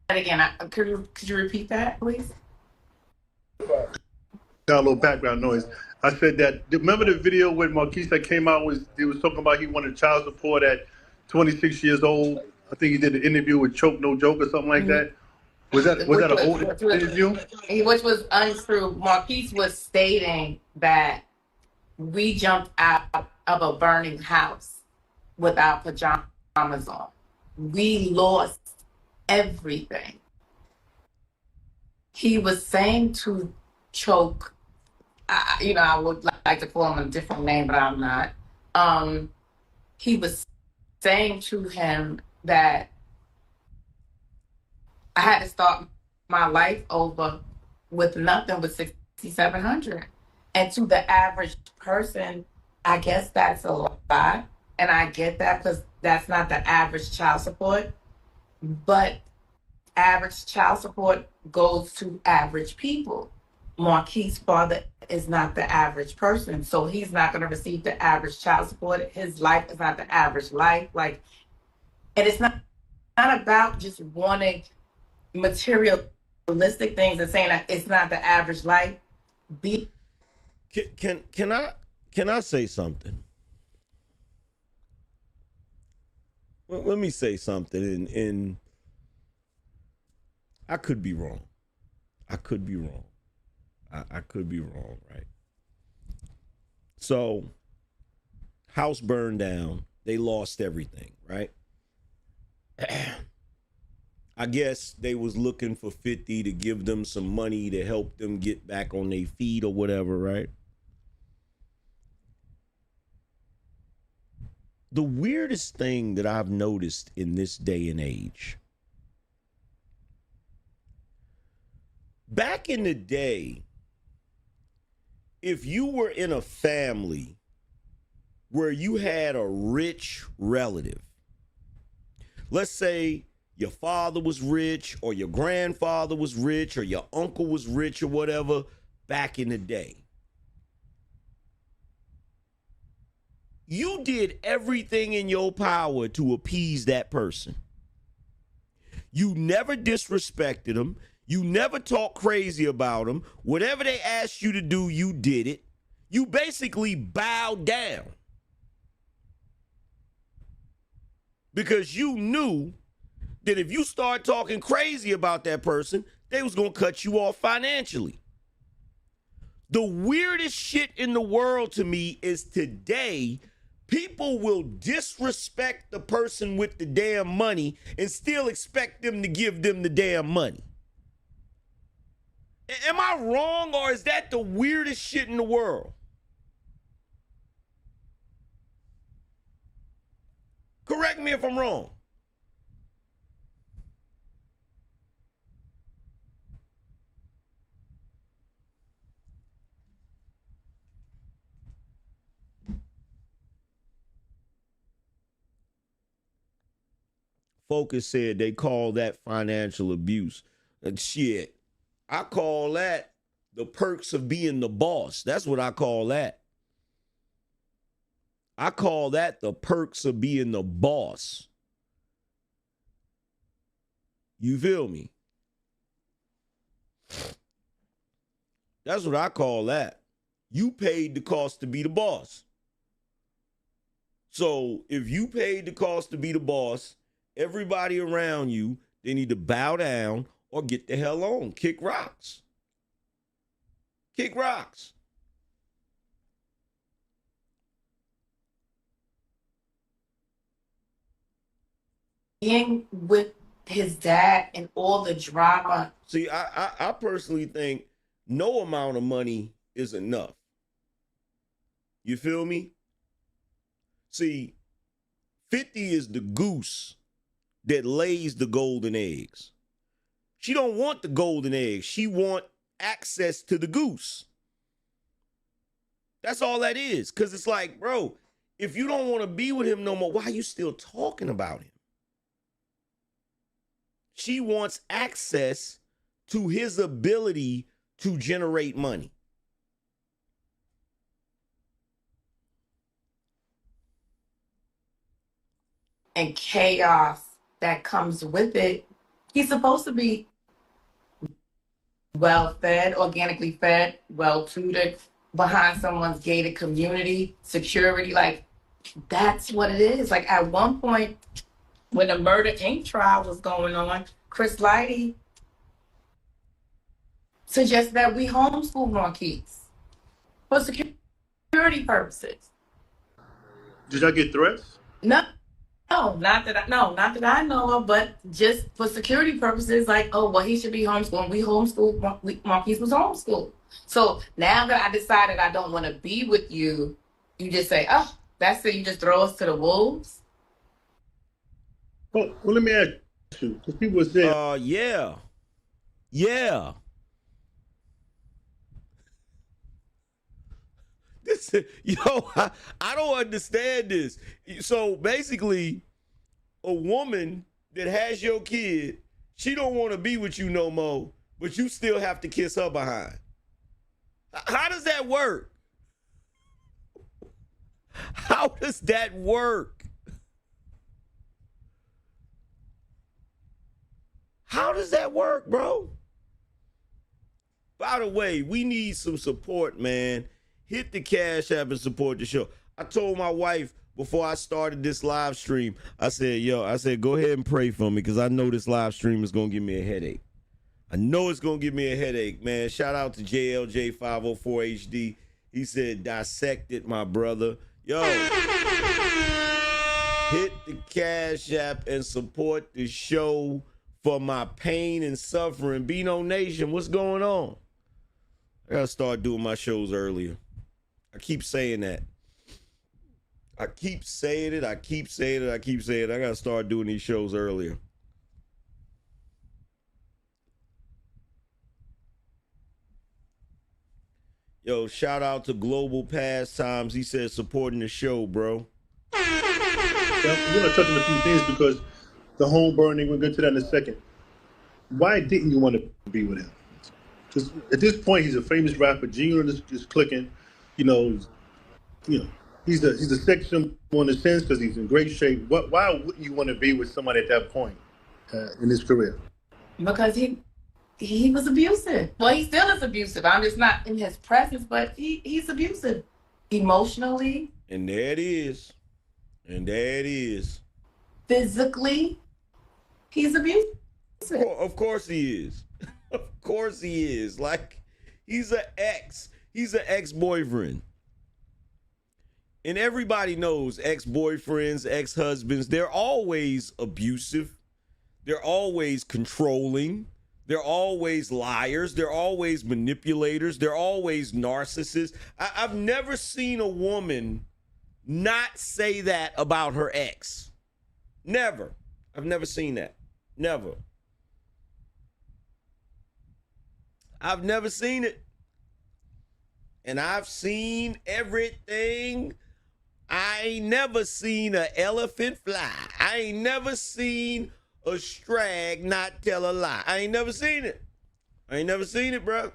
again. Could you repeat that, please? Got a little background noise. I said that. Remember the video with Marquise that came out? He was talking about he wanted child support at 26 years old. I think he did an interview with Choke No Joke or something like that. Was that an old interview? Which was untrue. Marquise was stating that we jumped out of a burning house with our pajamas on. We lost everything. He was saying to Choke, I would like to call him a different name, but I'm not. He was saying to him that I had to start my life over with nothing with $6,700. And to the average person, I guess that's a lot. And I get that because that's not the average child support. But average child support goes to average people. Marquise's father is not the average person, so he's not going to receive the average child support. His life is not the average life. And it's not about just wanting materialistic things and saying that it's not the average life. Can I say something? Well, let me say something, and I could be wrong. I could be wrong. I could be wrong, right? So, house burned down. They lost everything, right? I guess they was looking for 50 to give them some money to help them get back on their feet or whatever, right? The weirdest thing that I've noticed in this day and age, back in the day, if you were in a family where you had a rich relative, let's say your father was rich or your grandfather was rich or your uncle was rich or whatever back in the day, you did everything in your power to appease that person. You never disrespected them. You never talked crazy about them. Whatever they asked you to do, you did it. You basically bowed down. Because you knew that if you start talking crazy about that person, they was going to cut you off financially. The weirdest shit in the world to me is today, people will disrespect the person with the damn money and still expect them to give them the damn money. Am I wrong, or is that the weirdest shit in the world? Correct me if I'm wrong. Focus said they call that financial abuse. And shit, I call that the perks of being the boss. That's what I call that. I call that the perks of being the boss. You feel me? That's what I call that. You paid the cost to be the boss. So if you paid the cost to be the boss, everybody around you, they need to bow down or get the hell on. Kick rocks. Kick rocks. Being with his dad and all the drama. See, I personally think no amount of money is enough. You feel me? See, 50 is the goose that lays the golden eggs. She don't want the golden eggs. She want access to the goose. That's all that is. Because it's like, bro, if you don't want to be with him no more, why are you still talking about him? She wants access to his ability to generate money. And chaos that comes with it. He's supposed to be well fed, organically fed, well tutored, behind someone's gated community, security. Like, that's what it is. Like, at one point, when the Murder Inc. trial was going on, Chris Lighty suggested that we homeschool Marquise for security purposes. Did y'all get threats? No, not that I know of, but just for security purposes, like, oh, well, he should be homeschooled. We homeschooled, Marquise was homeschooled. So now that I decided I don't want to be with you, you just say, oh, that's it, you just throw us to the wolves? Well, let me ask you, because people are saying, Yeah. This, I don't understand this. So basically, a woman that has your kid, she don't want to be with you no more, but you still have to kiss her behind. How does that work? How does that work? How does that work, bro? By the way, we need some support, man. Hit the Cash App and support the show. I told my wife before I started this live stream, I said, go ahead and pray for me because I know this live stream is going to give me a headache. I know it's gonna give me a headache, man. Shout out to JLJ504HD. He said, dissect it, my brother. Yo, hit the Cash App and support the show for my pain and suffering. BINO Nation, what's going on? I gotta start doing my shows earlier. I keep saying that. I keep saying it. I gotta start doing these shows earlier. Yo, shout out to Global Pastimes. He said supporting the show, bro. Yeah, we're going to touch on a few things because the home burning, we'll get to that in a second. Why didn't you want to be with him? Because at this point, he's a famous rapper. Genuine is clicking. You know, he's a sex symbol in a sense because he's in great shape. Why wouldn't you want to be with somebody at that point in his career? Because he was abusive. Well, he still is abusive. I'm just not in his presence, but he's abusive emotionally. And there it is. Physically, he's abusive. Of course he is. Of course he is. Like, he's an ex-boyfriend. And everybody knows ex-boyfriends, ex-husbands, they're always abusive. They're always controlling. They're always liars. They're always manipulators. They're always narcissists. I've never seen a woman not say that about her ex. Never. I've never seen that. Never. I've never seen it. And I've seen everything. I ain't never seen an elephant fly. I ain't never seen a strag not tell a lie. I ain't never seen it. Bro.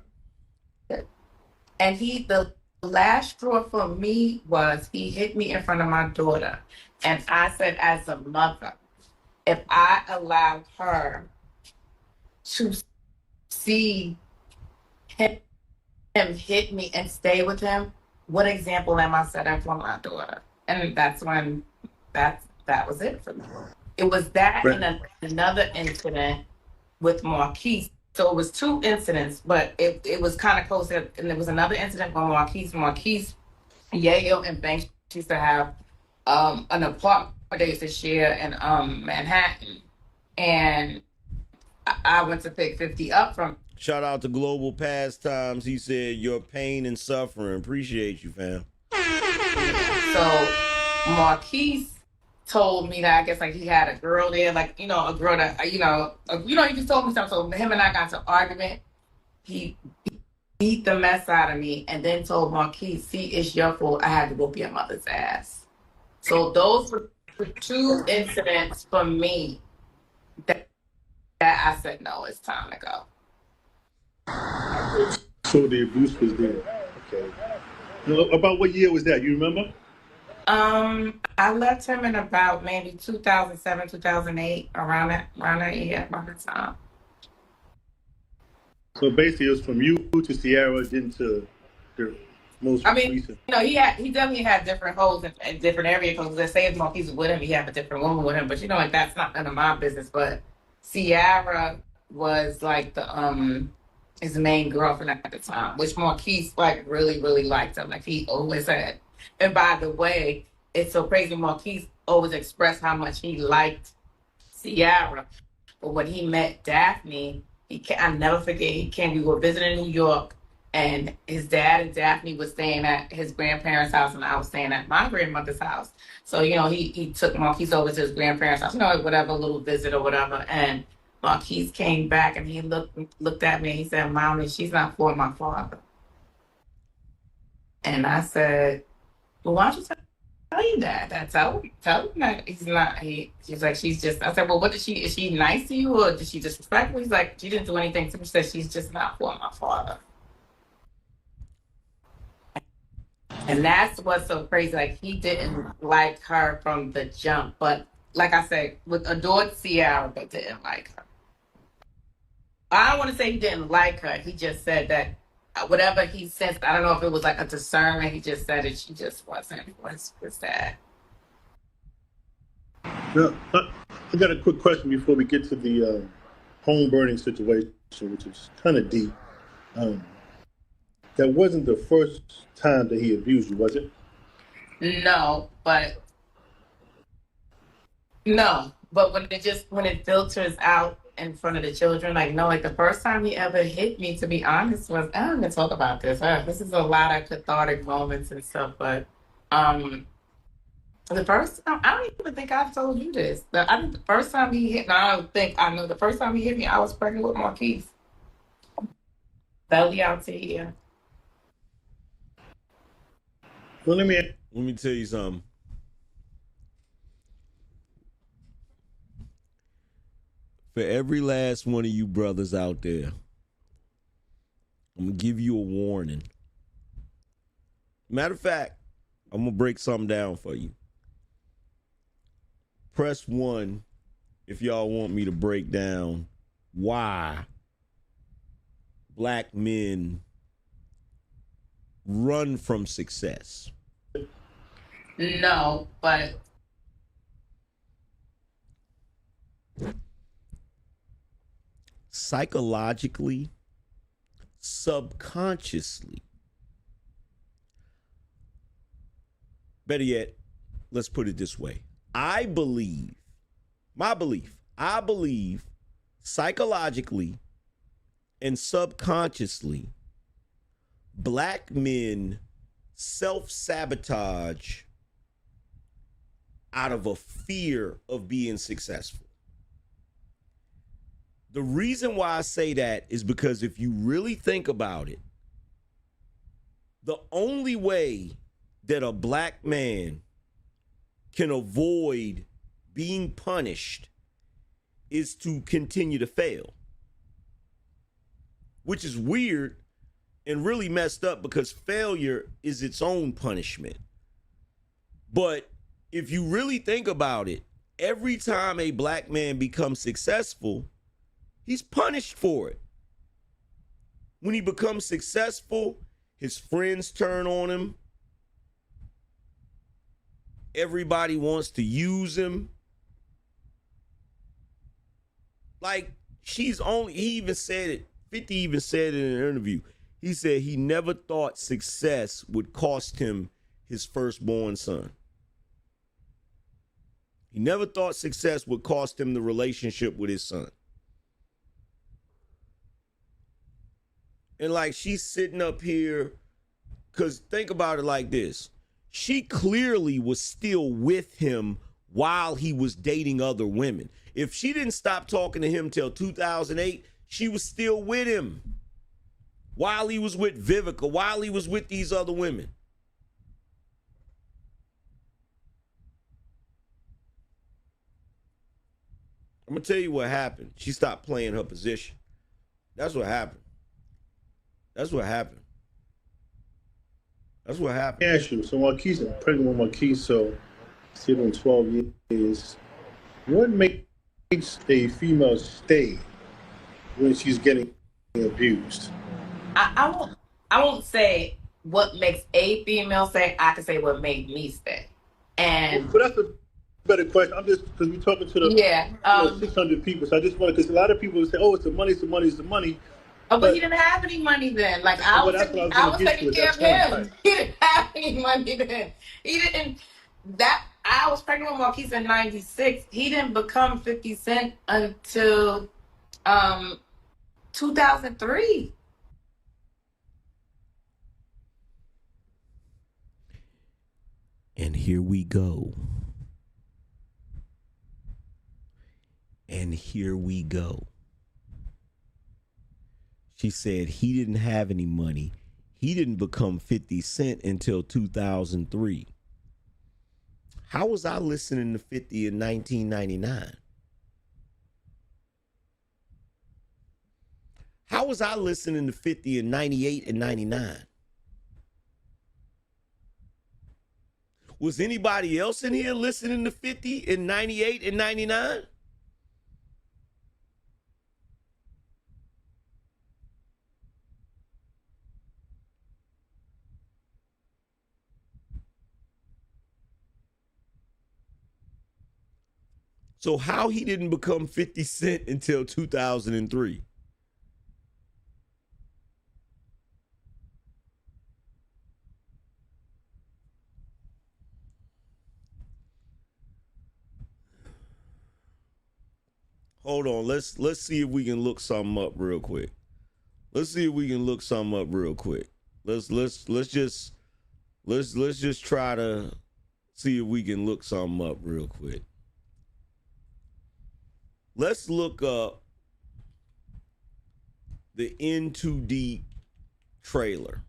And the last straw for me was he hit me in front of my daughter. And I said, as a mother, if I allowed her to see him hit me and stay with him, what example am I setting for my daughter? And that's when that was it for me. It was that and another incident with Marquise. So it was two incidents, but it was kind of close. And there was another incident with Marquise. Yayo, and Banks used to have an apartment they used to share in Manhattan. And I went to pick 50 up from. Shout out to Global Pastimes. He said, your pain and suffering. Appreciate you, fam. So Marquise told me that I guess like he had a girl there, like, a girl that, he just told me something. So him and I got into an argument. He beat the mess out of me and then told Marquise, see, it's your fault. I had to whoop your mother's ass. So those were two incidents for me that I said, no, it's time to go. So the abuse was there. Okay. About what year was that? You remember? I left him in about maybe 2007, 2008, around that year, about the time. So basically, it was from you to Sierra, then to the most recent. He definitely had different holes in different areas. Because let's say if Marquise was with him, he had a different woman with him. But that's not none of my business. But Sierra was like his main girlfriend at the time, which Marquise like really, really liked him. Like he always had. And by the way, it's so crazy. Marquise always expressed how much he liked Sierra. But when he met Daphne, I never forget, we were visiting New York, and his dad and Daphne was staying at his grandparents' house, and I was staying at my grandmother's house. So, he took Marquise over to his grandparents' house, whatever, a little visit or whatever. And Marquise came back, and he looked at me, and he said, Mommy, she's not for my father. And I said, well, why don't you tell you that? Tell him that he's not. She's like, she's just. I said, well, is she nice to you or did she disrespect me? He's like, she didn't do anything to me. She said, she's just not for my father. And that's what's so crazy. Like, he didn't like her from the jump, but like I said, adored Sierra, but didn't like her. I don't want to say he didn't like her. He just said that whatever he said, I don't know if it was like a discernment. He just said it. She just wasn't. Was that? Now, I got a quick question before we get to the home burning situation, which is kind of deep. Um, that wasn't the first time that he abused you, was it? No, but no, but when it filters out in front of the children, like no, like the first time he ever hit me, to be honest, was I'm gonna talk about this. This is a lot of cathartic moments and stuff, but um, the first time I don't even think I've told you this. The first time he hit me, I don't think I know. The first time he hit me, I was pregnant with Marquise, belly out to here. Well, let me. Let me tell you something. For every last one of you brothers out there, I'm going to give you a warning. Matter of fact, I'm going to break something down for you. Press 1 if y'all want me to break down why black men run from success. No, but psychologically, subconsciously, better yet, let's put it this way. I believe psychologically and subconsciously, black men self-sabotage out of a fear of being successful. The reason why I say that is because if you really think about it, the only way that a black man can avoid being punished is to continue to fail, which is weird and really messed up because failure is its own punishment. But if you really think about it, every time a black man becomes successful, he's punished for it. When he becomes successful, his friends turn on him. Everybody wants to use him. Like, he even said it, 50 even said it in an interview. He said he never thought success would cost him his firstborn son. He never thought success would cost him the relationship with his son. And like, she's sitting up here, because think about it like this. She clearly was still with him while he was dating other women. If she didn't stop talking to him till 2008, she was still with him while he was with Vivica, while he was with these other women. I'm going to tell you what happened. She stopped playing her position. That's what happened. That's what happened. That's what happened. Let me ask you. So Marquise, I'm pregnant with Marquise, so still in 12 years. What makes a female stay when she's getting abused? I won't say what makes a female stay. I can say what made me stay. And But that's a better question. I'm just because we're talking to yeah, 600 people, so I just want to, because a lot of people say, "Oh, it's the money, it's the money, it's the money." but he didn't have any money then. Like But that's what I was I going was to get to taking at care that of point. him. Right? He didn't have any money then. He didn't. That I was pregnant with Marquise in '96. He didn't become 50 Cent until 2003. And here we go. And here we go. She said he didn't have any money. He didn't become 50 Cent until 2003. How was I listening to 50 in 1999? How was I listening to 50 in 98 and 99? Was anybody else in here listening to 50 in 98 and 99? So how he didn't become 50 Cent until 2003? Hold on, let's see if we can look something up real quick. Let's see if we can look something up real quick. Let's just try to see if we can look something up real quick. Let's look up the In Too Deep trailer.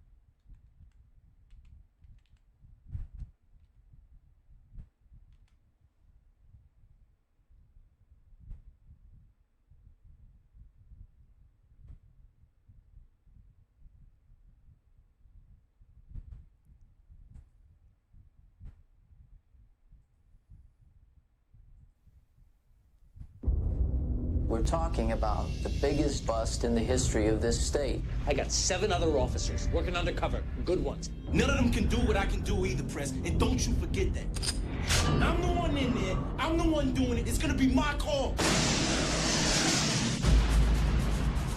We're talking about the biggest bust in the history of this state. I got 7 other officers working undercover, good ones. None of them can do what I can do either, Press, and don't you forget that. I'm the one in there, I'm the one doing it, it's gonna be my call.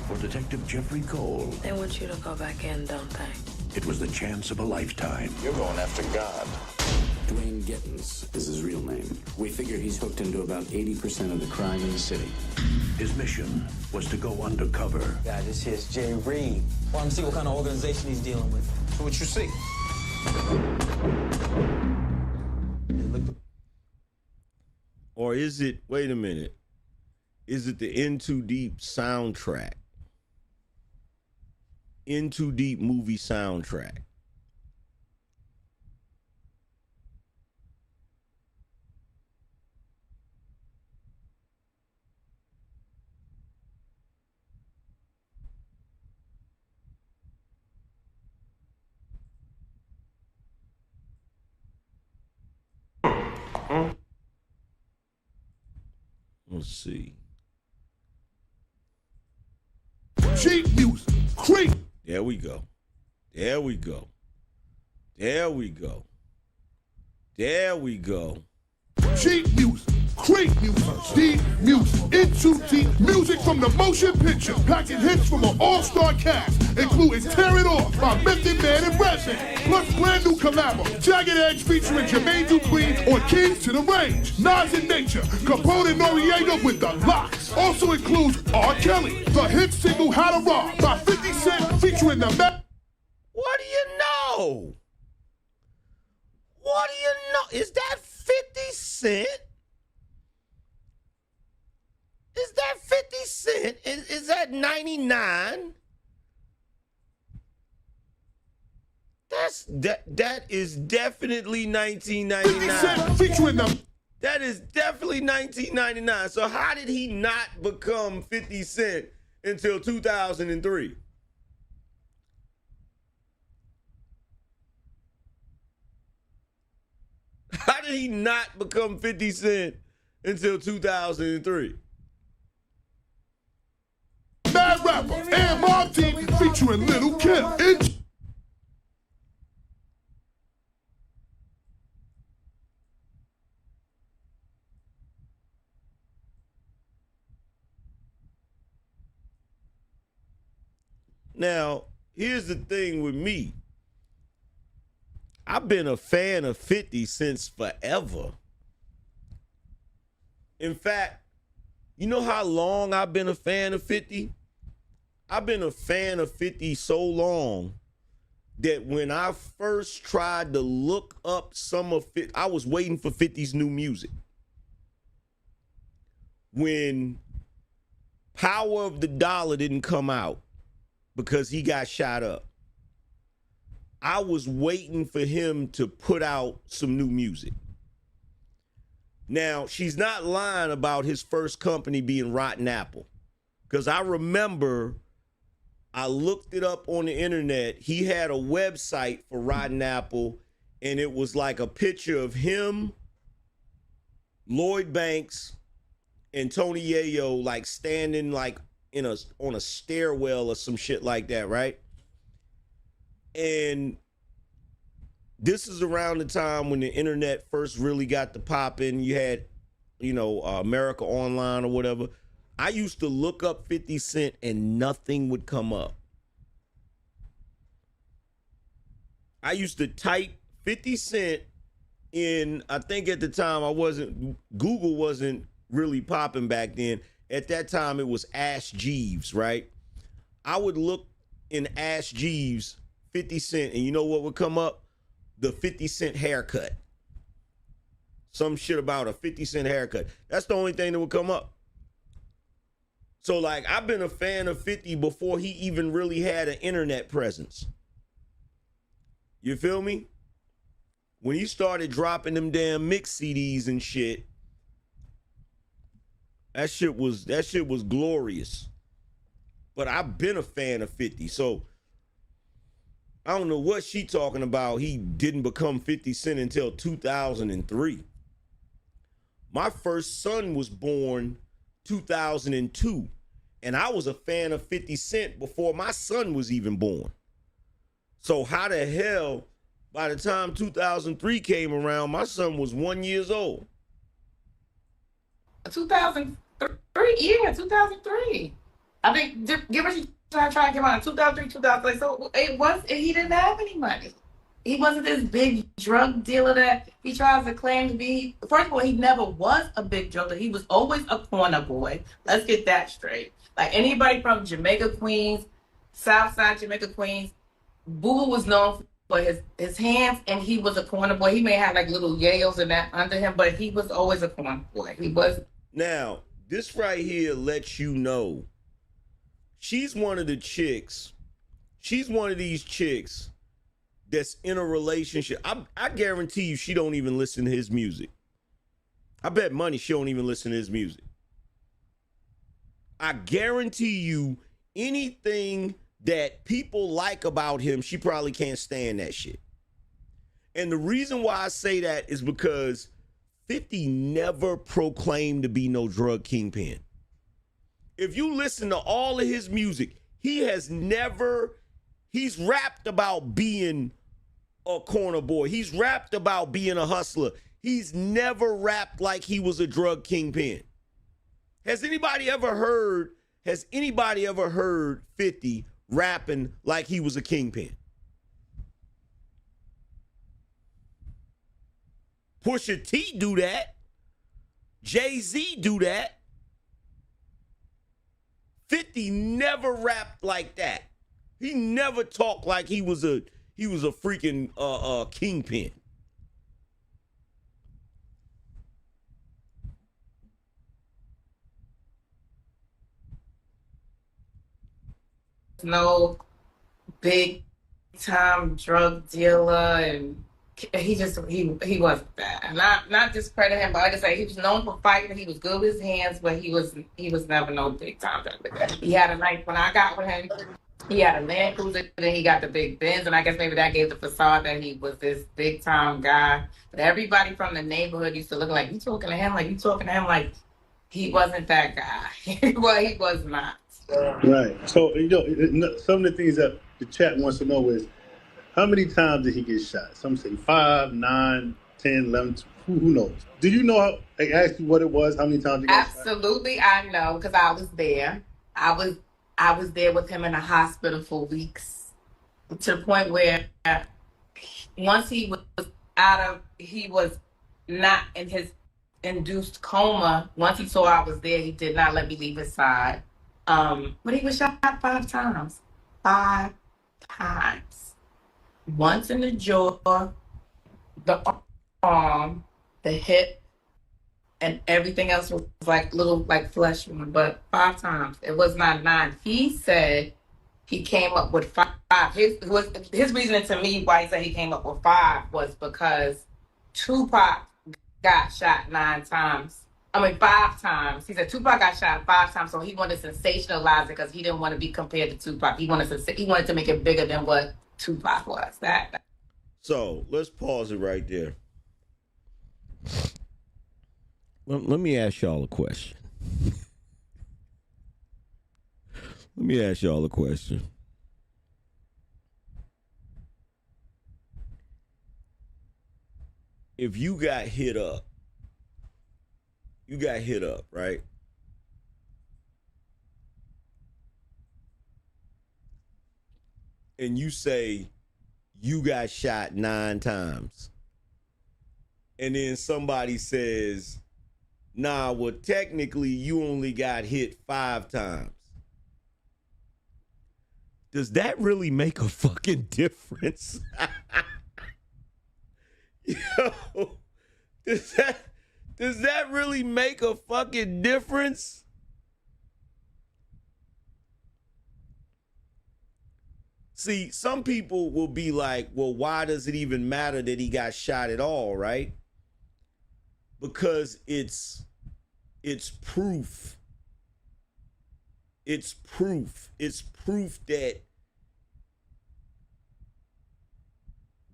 For Detective Jeffrey Cole, They want you to go back in, don't they? it was the chance of a lifetime. You're going after God. Dwayne Gittins is his real name. We figure he's hooked into about 80% of the crime in the city. His mission was to go undercover. Yeah, this here's Jay Reed. Want to see what kind of organization he's dealing with. So what you see? Or is it, wait a minute, is it the In Too Deep soundtrack? In Too Deep movie soundtrack. Let's see. Cheap music. Creep. There we go. There we go. There we go. There we go. Cheap music. Creep music. Deep music. Into deep music from the motion picture. Packing hits from an all-star cast, including Tear It Off by Method Man and Redman. Plus brand new collabo, Jagged Edge featuring Jermaine Dupri on Kings to the Range. Nas and Nature, Capone and Noriega with the Locks. Also includes R. Kelly, the hit single How to Rob by 50 Cent featuring the What do you know? What do you know? Is that 50 Cent? Is that 50 Cent? Is that 99? That is definitely 1999. featuring the That is definitely 1999. So how did he not become 50 Cent until 2003? How did he not become 50 Cent until 2003? Bad Rapper and Martin featuring Little Kim. Now, here's the thing with me. I've been a fan of 50 since forever. In fact, you know how long I've been a fan of 50? I've been a fan of 50 so long that when I first tried to look up some of it, I was waiting for 50's new music. When Power of the Dollar didn't come out because he got shot up, I was waiting for him to put out some new music. Now, she's not lying about his first company being Rotten Apple, because I remember I looked it up on the internet. He had a website for Rotten Apple, and it was like a picture of him, Lloyd Banks, and Tony Yayo like standing like on a stairwell or some shit like that, right? And this is around the time when the internet first really got to popping. You had America Online or whatever, I used to look up 50 Cent and nothing would come up. I used to type 50 Cent in, I think at the time Google wasn't really popping back then. At that time it was Ask Jeeves, right? I would look in Ask Jeeves 50 Cent and you know what would come up? The 50 Cent haircut. Some shit about a 50 Cent haircut. That's the only thing that would come up. So like I've been a fan of 50 before he even really had an internet presence. You feel me? When he started dropping them damn mix CDs and shit, that shit was glorious. But I've been a fan of 50. So I don't know what she talking about. He didn't become 50 Cent until 2003. My first son was born 2002. And I was a fan of 50 Cent before my son was even born. So how the hell, by the time 2003 came around, my son was 1 year old. 2003, yeah, 2003. I think give us try to get on 2003, 2003. So he didn't have any money. He wasn't this big drug dealer that he tries to claim to be. First of all, he never was a big drug dealer. He was always a corner boy. Let's get that straight. Like anybody from Jamaica, Queens, Southside Jamaica, Queens, Boo was known for his hands, and he was a corner boy. He may have like little yales and that under him, but he was always a corner boy. He was. Now, this right here lets you know she's one of the chicks. She's one of these chicks that's in a relationship. I guarantee you she don't even listen to his music. I bet money she don't even listen to his music. I guarantee you anything that people like about him, she probably can't stand that shit. And the reason why I say that is because 50 never proclaimed to be no drug kingpin. If you listen to all of his music, he's rapped about being a corner boy. He's rapped about being a hustler. He's never rapped like he was a drug kingpin. Has anybody ever heard 50 rapping like he was a kingpin? Pusha T do that. Jay-Z do that. 50 never rapped like that. He never talked like he was a freaking kingpin. No big time drug dealer, and he wasn't that. Not discredit him, but like I say, he was known for fighting. He was good with his hands, but he was never no big time drug dealer. He had a nice when I got with him. He had a Land Cruiser, then he got the big Benz, and I guess maybe that gave the facade that he was this big time guy. But everybody from the neighborhood used to look like you talking to him like he wasn't that guy. Well, he was not. Right. So some of the things that the chat wants to know is how many times did he get shot? Some say 5, 9, 10, 11. Who knows? Do you know how? I asked you what it was. How many times he got shot? Absolutely, I know because I was there. I was there with him in the hospital for weeks, to the point where once he was not in his induced coma. Once he saw I was there, he did not let me leave his side. But he was shot 5 times. 5 times. Once in the jaw, the arm, the hip, and everything else was like little flesh wound, but 5 times. It was not 9. He said he came up with 5. His reasoning to me why he said he came up with 5 was because Tupac got shot 5 times. He said Tupac got shot 5 times, so he wanted to sensationalize it because he didn't want to be compared to Tupac. He wanted to make it bigger than what Tupac was. So let's pause it right there. Let me ask y'all a question. If you got hit up you got hit up, right? And you say you got shot 9 times. And then somebody says, nah, well, technically you only got hit 5 times. Does that really make a fucking difference? Yo, does that really make a fucking difference? See, some people will be like, well, why does it even matter that he got shot at all, right? Because it's proof. It's proof. It's proof that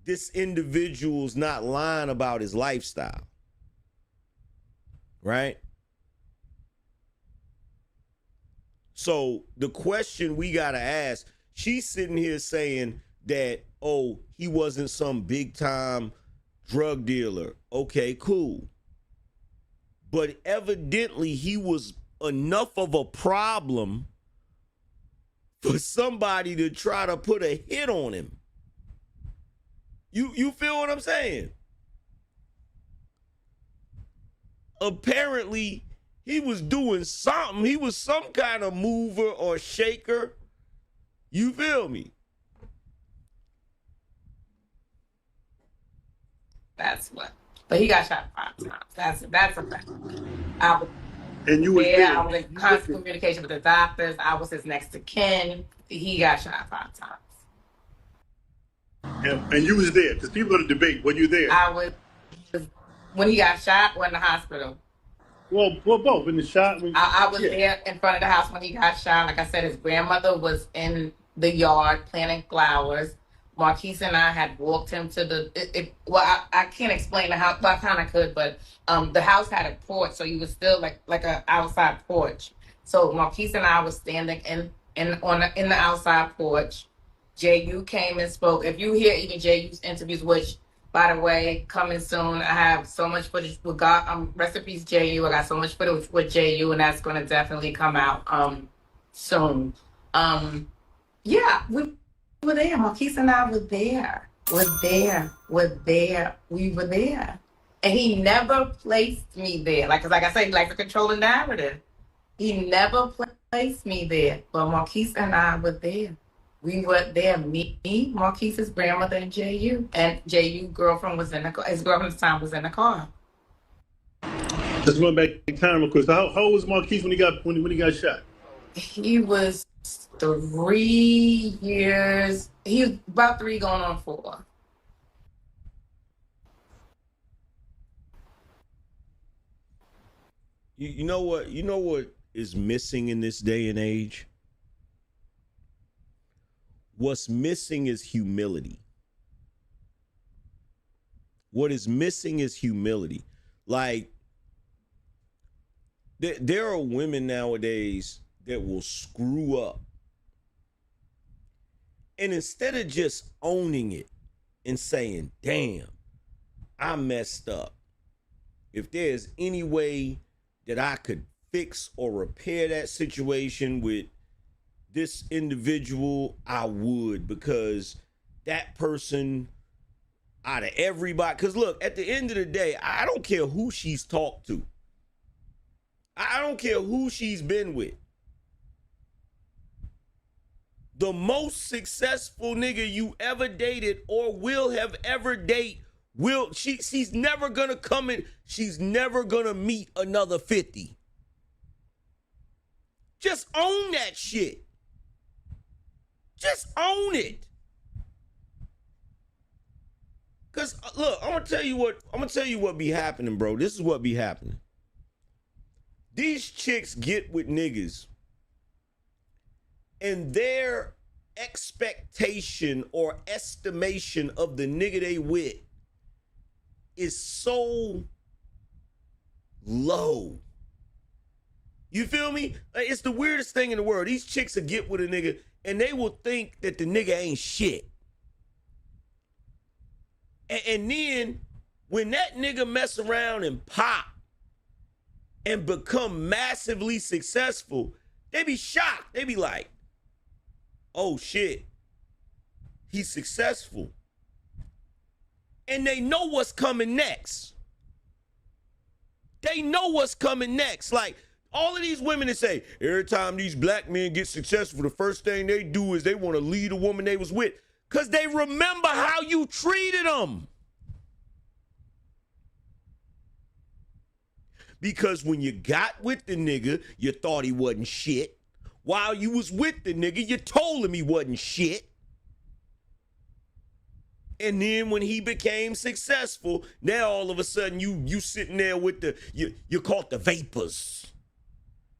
this individual's not lying about his lifestyle. Right? So the question we got to ask, she's sitting here saying that, oh, he wasn't some big time drug dealer. Okay, cool. But evidently he was enough of a problem for somebody to try to put a hit on him. You feel what I'm saying? Apparently, he was doing something. He was some kind of mover or shaker. You feel me? That's what. But he got shot 5 times. That's a fact. And you was there. I was in constant communication with the doctors. I was his next of kin. He got shot 5 times. And you was there, because people are going to debate. Were you there? I was, when he got shot or in the hospital? Well, both. In the shot? I was there in front of the house when he got shot. Like I said, his grandmother was in the yard planting flowers. Marquise and I had walked him to the, I can't explain the house, well, I kind of could, but the house had a porch, so he was still like an outside porch. So Marquise and I was standing in the outside porch. JU came and spoke. If you hear even JU's interviews, which, by the way, coming soon, I have so much footage with God. Rest in peace, JU. I got so much footage with JU, and that's going to definitely come out soon. Yeah, we were there. Marquise and I were there. We were there. And he never placed me there. Like I said, he likes to control the narrative. He never placed me there. But Marquise and I were there. We were there, me, Marquise's grandmother, and JU. And JU girlfriend was in the car. His girlfriend at the time was in the car. Just going back in time real quick. So how old was Marquise when he got shot? He was 3 years. He was about 3 going on 4. You know what? You know what is missing in this day and age? What's missing is humility. What is missing is humility. Like, there are women nowadays that will screw up. And instead of just owning it and saying, damn, I messed up. If there's any way that I could fix or repair that situation with this individual, I would, because that person out of everybody, because look, at the end of the day, I don't care who she's talked to. I don't care who she's been with. The most successful nigga you ever dated or will have ever date, she's never gonna come in, she's never gonna meet another 50. Just own that shit. Just own it. Cause look, I'm gonna tell you what be happening, bro. This is what be happening. These chicks get with niggas and their expectation or estimation of the nigga they with is so low. You feel me? It's the weirdest thing in the world. These chicks will get with a nigga and they will think that the nigga ain't shit. And then when that nigga mess around and pop, and become massively successful, they be shocked. They be like, oh shit, he's successful. And they know what's coming next. They know what's coming next. Like, all of these women that say, every time these black men get successful, the first thing they do is they want to leave the woman they was with. Because they remember how you treated them. Because when you got with the nigga, you thought he wasn't shit. While you was with the nigga, you told him he wasn't shit. And then when he became successful, now all of a sudden you sitting there with you caught the vapors.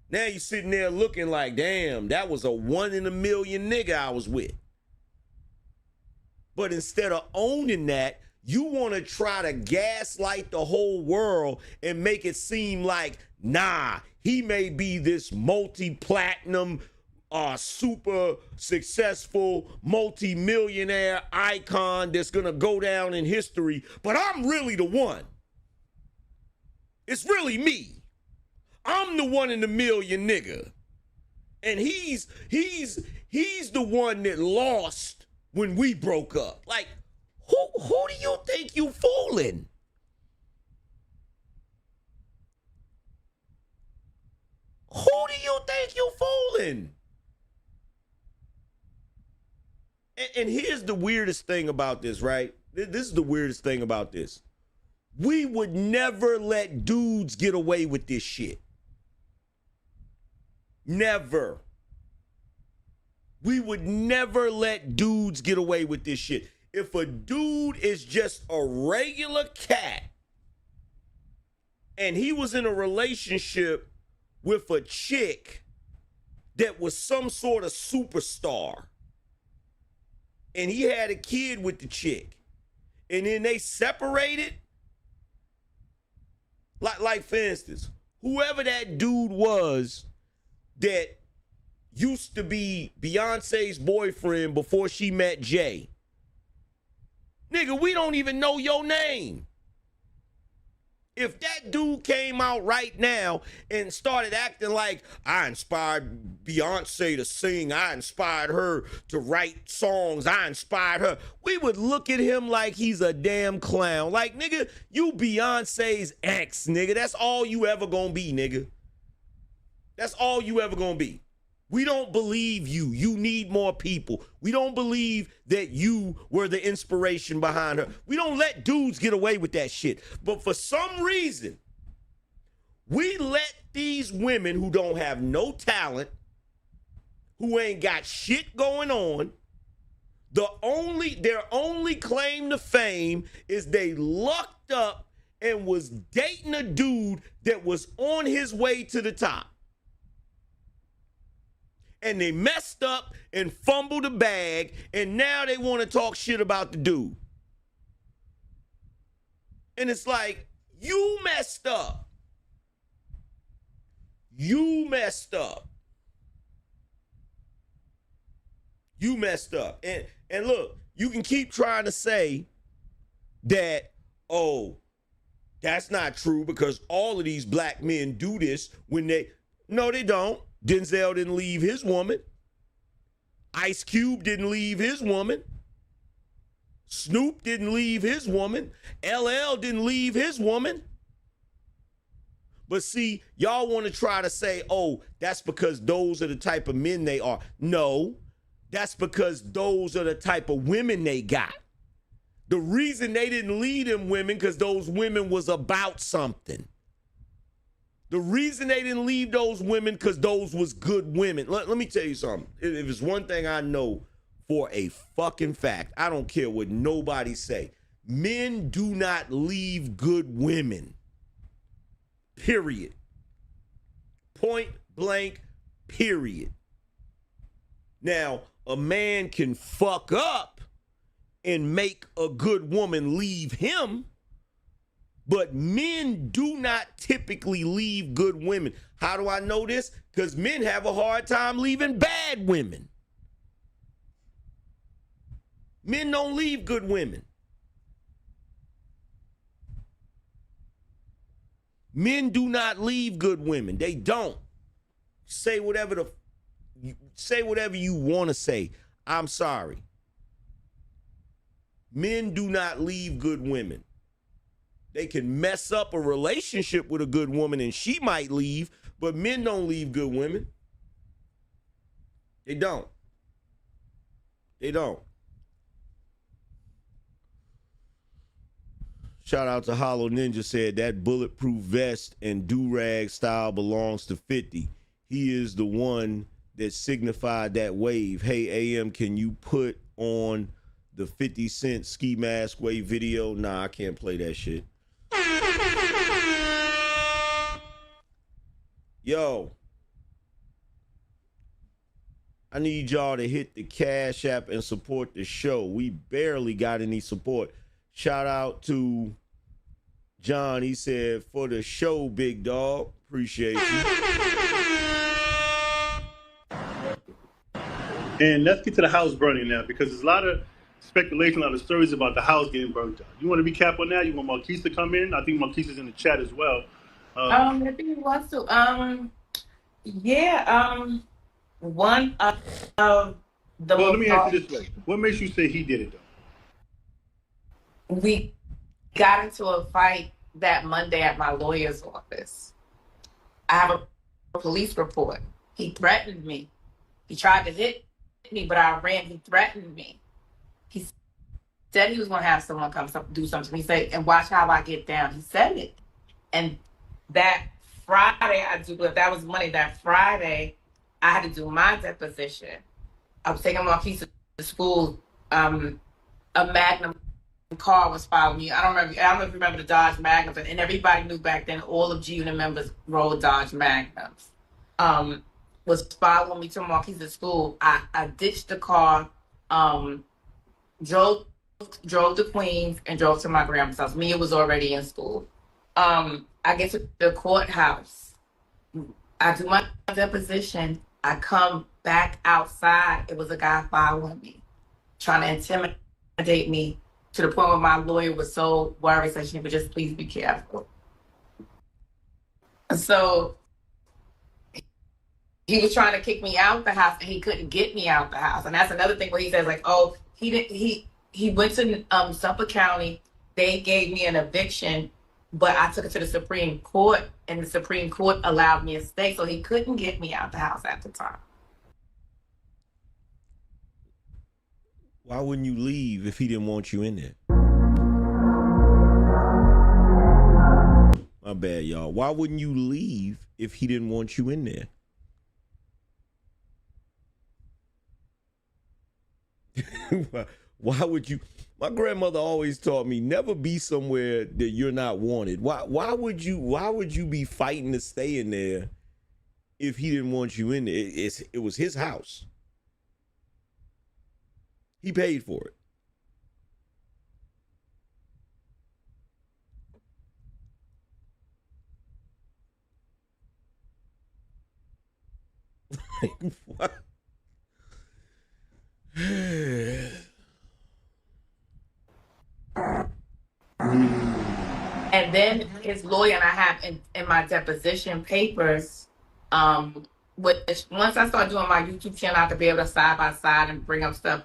Now you sitting there looking like, damn, that was a 1 in a million nigga I was with. But instead of owning that, you want to try to gaslight the whole world and make it seem like, nah, he may be this multi-platinum, super successful, multi-millionaire icon that's going to go down in history, but I'm really the one. It's really me. I'm the 1 in a million nigga. And he's the one that lost when we broke up. Like, who do you think you fooling? Who do you think you fooling? And here's the weirdest thing about this, right? This is the weirdest thing about this. We would never let dudes get away with this shit. Never. We would never let dudes get away with this shit. If a dude is just a regular cat and he was in a relationship with a chick that was some sort of superstar and he had a kid with the chick and then they separated, like for instance, whoever that dude was that used to be Beyonce's boyfriend before she met Jay. Nigga, we don't even know your name. If that dude came out right now and started acting like, I inspired Beyonce to sing, I inspired her to write songs, I inspired her, we would look at him like he's a damn clown. Like, nigga, you Beyonce's ex, nigga. That's all you ever gonna be, nigga. That's all you ever gonna be. We don't believe you. You need more people. We don't believe that you were the inspiration behind her. We don't let dudes get away with that shit. But for some reason, we let these women who don't have no talent, who ain't got shit going on, their only claim to fame is they lucked up and was dating a dude that was on his way to the top. And they messed up and fumbled the bag, and now they want to talk shit about the dude. And it's like, you messed up. You messed up. You messed up. And look, you can keep trying to say that, oh, that's not true because all of these black men do this when no, they don't. Denzel didn't leave his woman. Ice Cube didn't leave his woman. Snoop didn't leave his woman. LL didn't leave his woman. But see, y'all want to try to say, oh, that's because those are the type of men they are. No, that's because those are the type of women they got. The reason they didn't leave them women because those women was about something. The reason they didn't leave those women because those was good women. Let me tell you something. If it's one thing I know for a fucking fact, I don't care what nobody say. Men do not leave good women. Period. Point blank, period. Now, a man can fuck up and make a good woman leave him. But men do not typically leave good women. How do I know this? Because men have a hard time leaving bad women. Men don't leave good women. Men do not leave good women. They don't. Say whatever you want to say. I'm sorry. Men do not leave good women. They can mess up a relationship with a good woman and she might leave, but men don't leave good women. They don't. They don't. Shout out to Hollow Ninja, said that bulletproof vest and do-rag style belongs to 50. He is the one that signified that wave. Hey, AM, can you put on the 50 Cent ski mask wave video? Nah, I can't play that shit. Yo, I need y'all to hit the Cash App and support the show. We barely got any support. Shout out to John. He said, for the show, big dog. Appreciate you. And let's get to the house burning now, because there's a lot of speculation, a lot of stories about the house getting burned down. You want to recap on that? You want Marquise to come in? I think Marquise is in the chat as well. If he wants to, one of the. Well, let me ask you this way: what makes you say he did it, though? We got into a fight that Monday at my lawyer's office. I have a police report. He threatened me. He tried to hit me, but I ran. He threatened me. He said he was going to have someone come do something. He said, and watch how I get down. He said it. And that Friday, if that was Monday, that Friday, I had to do my deposition. I was taking Marquise to school. A Magnum car was following me. I don't know if you remember the Dodge Magnums, and everybody knew back then all of G-Unit members rode Dodge Magnums. Was following me to Marquise's school. I ditched the car, drove to Queens, and drove to my grandma's house. Mia was already in school. I get to the courthouse. I do my deposition. I come back outside. It was a guy following me, trying to intimidate me, to the point where my lawyer was so worried that she would just please be careful. So he was trying to kick me out the house, and he couldn't get me out the house. And that's another thing where he says, like, oh, he went to Suffolk County. They gave me an eviction, but I took it to the Supreme Court, and the Supreme Court allowed me to stay, so he couldn't get me out the house at the time. Why wouldn't you leave if he didn't want you in there? My bad, y'all. Why wouldn't you leave if he didn't want you in there? Why would you? My grandmother always taught me never be somewhere that you're not wanted. Why would you be fighting to stay in there if he didn't want you in there? It was his house. He paid for it. What? And then his lawyer, and I have in my deposition papers, which once I start doing my YouTube channel, I have to be able to side by side and bring up stuff.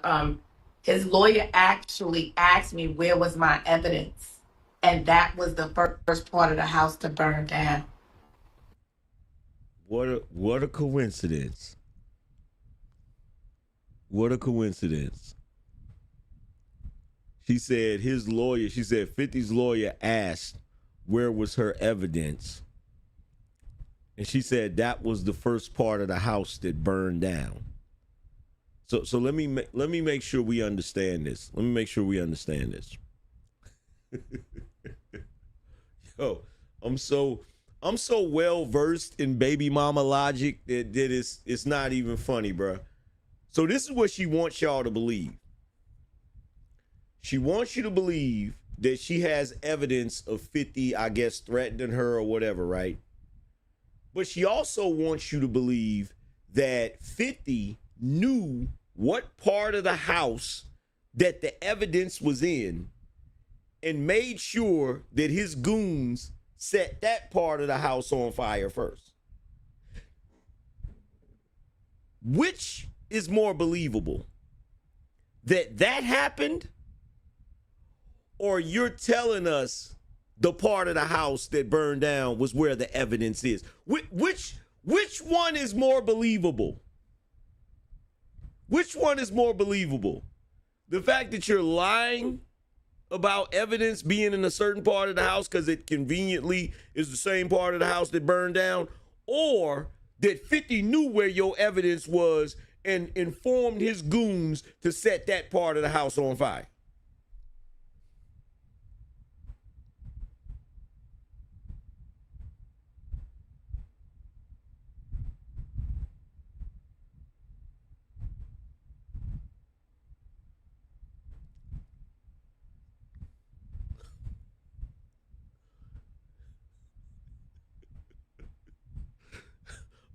His lawyer actually asked me where was my evidence, and that was the first part of the house to burn down. What a coincidence. What a coincidence. She said 50's lawyer asked where was her evidence. And she said that was the first part of the house that burned down. So let me make sure we understand this. Yo, I'm so well versed in baby mama logic that it's not even funny, bro. So this is what she wants y'all to believe. She wants you to believe that she has evidence of 50, I guess, threatening her or whatever, right? But she also wants you to believe that 50 knew what part of the house that the evidence was in and made sure that his goons set that part of the house on fire first. Which is more believable? That happened, or you're telling us the part of the house that burned down was where the evidence is? Which one is more believable? Which one is more believable? The fact that you're lying about evidence being in a certain part of the house because it conveniently is the same part of the house that burned down, or that 50 knew where your evidence was and informed his goons to set that part of the house on fire?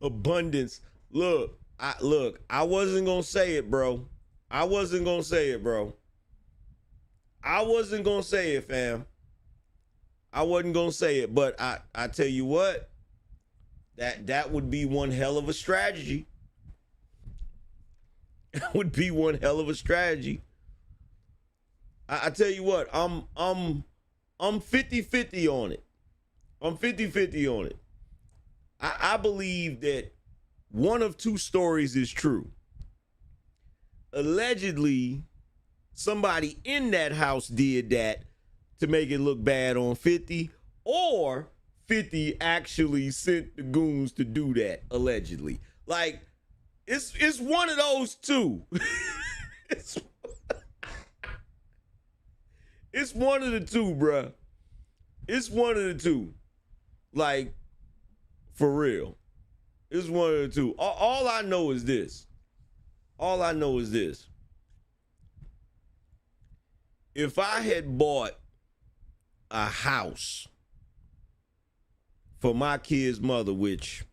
Abundance. Look, I wasn't gonna say it, bro. I wasn't gonna say it, bro. I wasn't gonna say it, fam. I wasn't gonna say it, but I tell you what, that would be one hell of a strategy. That would be one hell of a strategy. I tell you what, I'm 50-50 on it. I'm 50-50 on it. I believe that one of two stories is true. Allegedly, somebody in that house did that to make it look bad on 50, or 50 actually sent the goons to do that, allegedly. Like, it's one of those two. It's one of the two, bruh. It's one of the two. Like, for real. It's one of the two. All I know is this. All I know is this. If I had bought a house for my kid's mother, which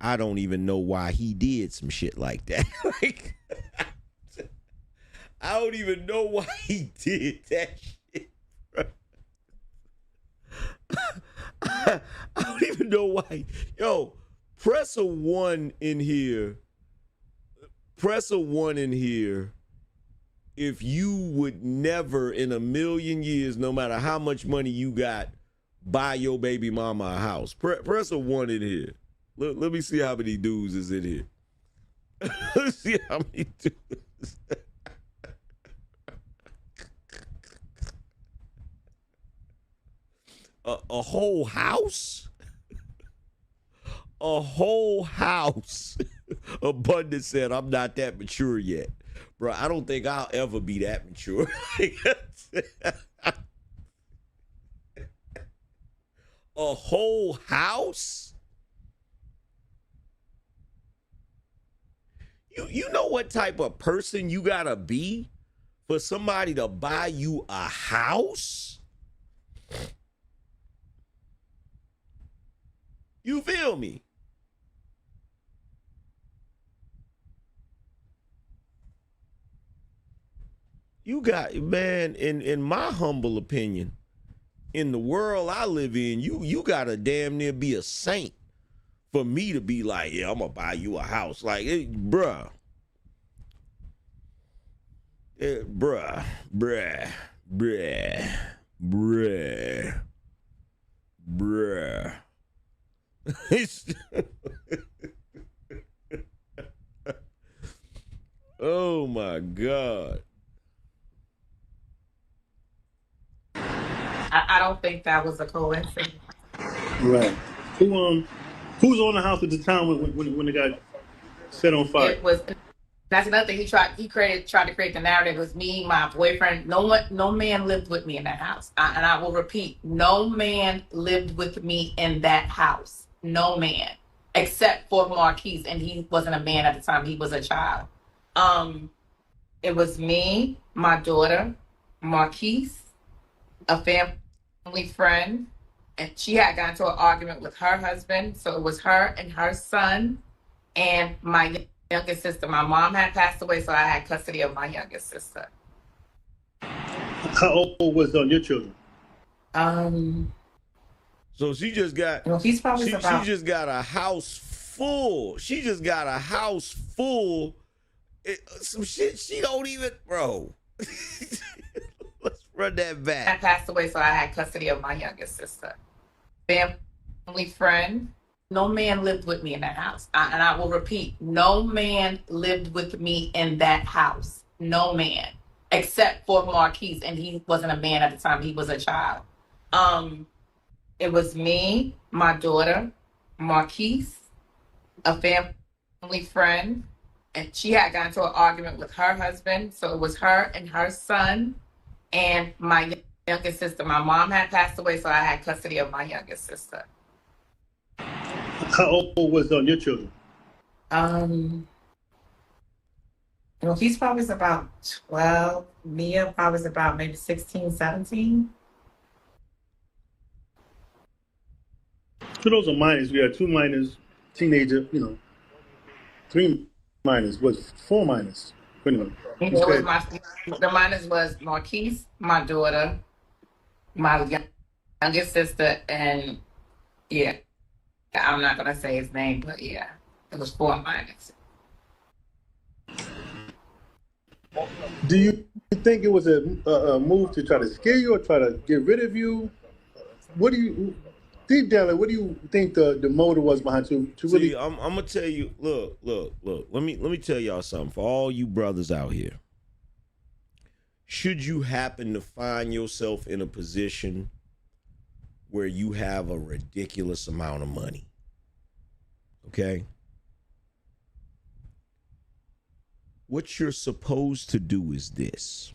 I don't even know why he did some shit like that. Like, I don't even know why he did that shit, bro. I don't even know why. Yo, press a 1 in here. Press a 1 in here if you would never in a million years, no matter how much money you got, buy your baby mama a house. Press a 1 in here. Let me see how many dudes is in here. Let's see how many dudes. A whole house? A whole house. Abundance said, I'm not that mature yet. Bro, I don't think I'll ever be that mature. A whole house? You know what type of person you gotta be for somebody to buy you a house? You feel me? You got, man, in my humble opinion, in the world I live in, you gotta damn near be a saint for me to be like, yeah, I'm gonna buy you a house. Like, bruh. Bruh. Oh my God. I don't think that was a coincidence. Right. Who's on the house at the time when it got set on fire? It was. That's another thing. He tried to create the narrative. It was me, my boyfriend. No man lived with me in that house. And I will repeat, no man lived with me in that house. No man, except for Marquise, and he wasn't a man at the time. He was a child. It was me, my daughter, Marquise, a family friend, and she had gotten into an argument with her husband. So it was her and her son and my youngest sister. My mom had passed away, so I had custody of my youngest sister. How old was your children? So she just got He's probably she about just got a house full. She just got a house full. Some shit she don't even, bro. Let's run that I back. passed away, so I had custody of my youngest sister. Family friend. No man lived with me in that house. And I will repeat, no man lived with me in that house. No man. Except for Marquise, and he wasn't a man at the time. He was a child. It was me, my daughter, Marquise, a family friend, and she had gotten into an argument with her husband. So it was her and her son and my youngest sister. My mom had passed away, so I had custody of my youngest sister. How old was your children? He's probably about 12. Mia probably about maybe 16, 17. So those are minors. We had 2 minors, teenager, 3 minors. Was 4 minors. Pretty much. The minors was Marquise, my daughter, my youngest sister, and yeah, I'm not gonna say his name, but yeah, it was 4 minors. Do you think it was a move to try to scare you or try to get rid of you? What do you, deep down, what do you think the motive was behind to really? See, I'm gonna tell you. Look. Let me tell y'all something. For all you brothers out here, should you happen to find yourself in a position where you have a ridiculous amount of money, okay? What you're supposed to do is this.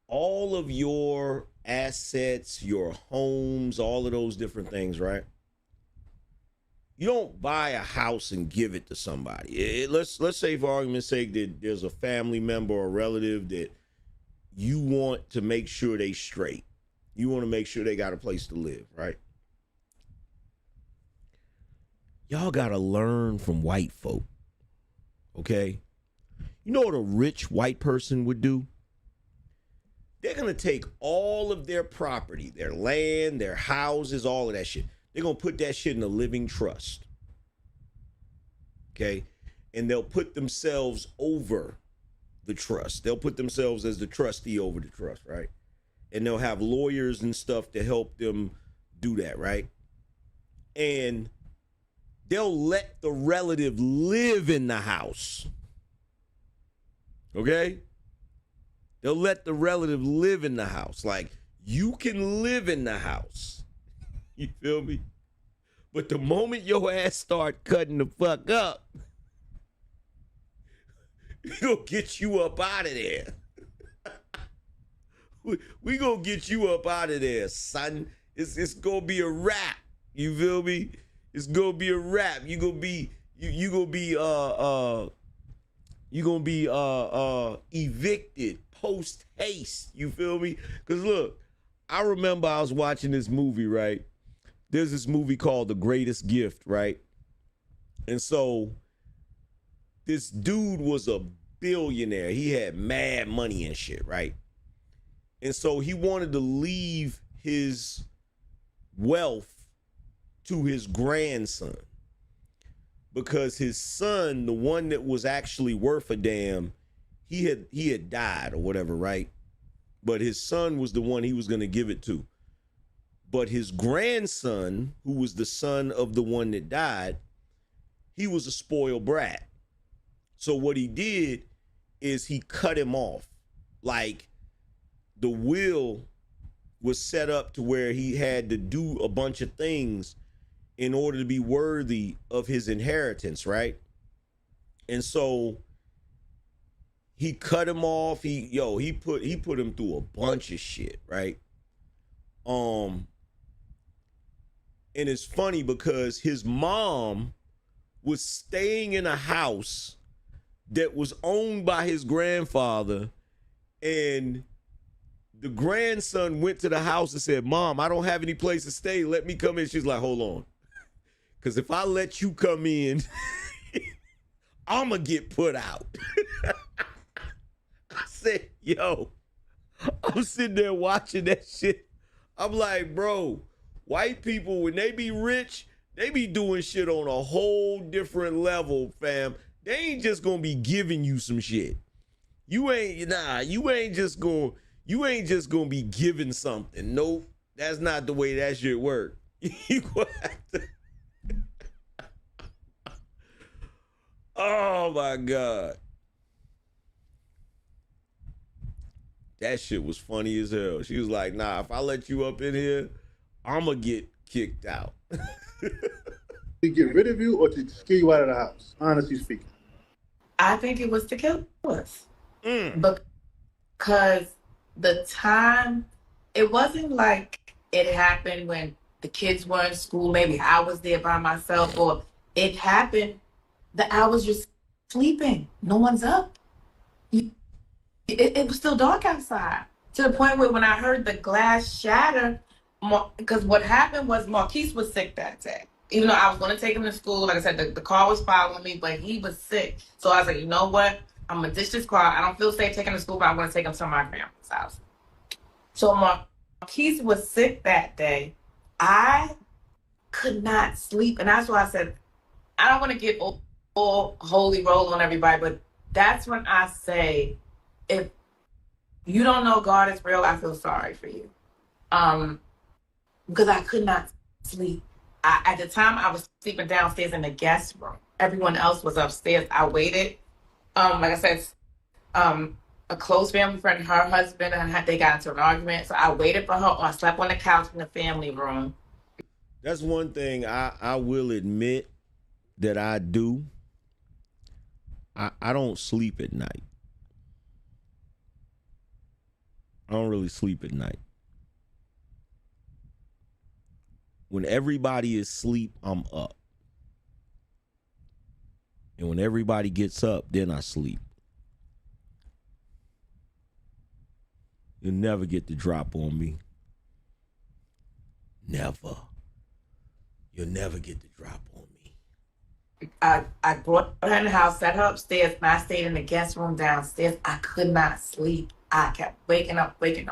All of your assets, your homes, all of those different things, right? You don't buy a house and give it to somebody. Let's say, for argument's sake, that there's a family member or relative that you want to make sure they straight. You want to make sure they got a place to live, right? Y'all got to learn from white folk, okay? You know what a rich white person would do? They're going to take all of their property, their land, their houses, all of that shit. They're going to put that shit in a living trust, okay? And they'll put themselves over the trust. They'll put themselves as the trustee over the trust, right? And they'll have lawyers and stuff to help them do that, right? And they'll let the relative live in the house, okay? They'll let the relative live in the house. Like, you can live in the house. You feel me? But the moment your ass start cutting the fuck up, we'll get you up out of there. We gonna get you up out of there, son. It's gonna be a wrap. You feel me? It's gonna be a wrap. You gonna be evicted post haste. You feel me? Cause look, I remember I was watching this movie, right? There's this movie called The Greatest Gift, right? And so this dude was a billionaire. He had mad money and shit, right? And so he wanted to leave his wealth to his grandson because his son, the one that was actually worth a damn, he had died or whatever, right? But his son was the one he was going to give it to. But his grandson, who was the son of the one that died, he was a spoiled brat. So what he did is he cut him off. Like, the will was set up to where he had to do a bunch of things in order to be worthy of his inheritance, right? And so he cut him off. He put him through a bunch of shit, right? And it's funny because his mom was staying in a house that was owned by his grandfather, and the grandson went to the house and said, "Mom, I don't have any place to stay. Let me come in." She's like, "Hold on. Because if I let you come in, I'm going to get put out." I said, yo, I'm sitting there watching that shit. I'm like, bro, white people, when they be rich, they be doing shit on a whole different level, fam. They ain't just gonna be giving you some shit. You ain't just gonna be given something. Nope. That's not the way that shit work. You gonna have to. Oh my God. That shit was funny as hell. She was like, nah, if I let you up in here, I'ma get kicked out. To get rid of you or to scare you out of the house, honestly speaking? I think it was to kill us. Because the time, it wasn't like it happened when the kids were in school. Maybe I was there by myself, or it happened that I was just sleeping. No one's up. It was still dark outside, to the point where when I heard the glass shatter, because what happened was Marquise was sick that day. Even though I was going to take him to school, like I said, the car was following me, but he was sick. So I was like, you know what? I'm going to ditch this car. I don't feel safe taking him to school, but I'm going to take him to my grandma's house. So Marquise was sick that day. I could not sleep. And that's why I said, I don't want to get all holy roll on everybody, but that's when I say, if you don't know God is real, I feel sorry for you. Because I could not sleep. At the time, I was sleeping downstairs in the guest room. Everyone else was upstairs. I waited. Like I said, a close family friend, her husband, and they got into an argument. So I waited for her, or I slept on the couch in the family room. That's one thing I will admit that I do. I don't sleep at night. I don't really sleep at night. When everybody is asleep, I'm up. And when everybody gets up, then I sleep. You'll never get the drop on me. Never. You'll never get the drop on me. I brought her in the house, set her upstairs, and I stayed in the guest room downstairs. I could not sleep. I kept waking up. And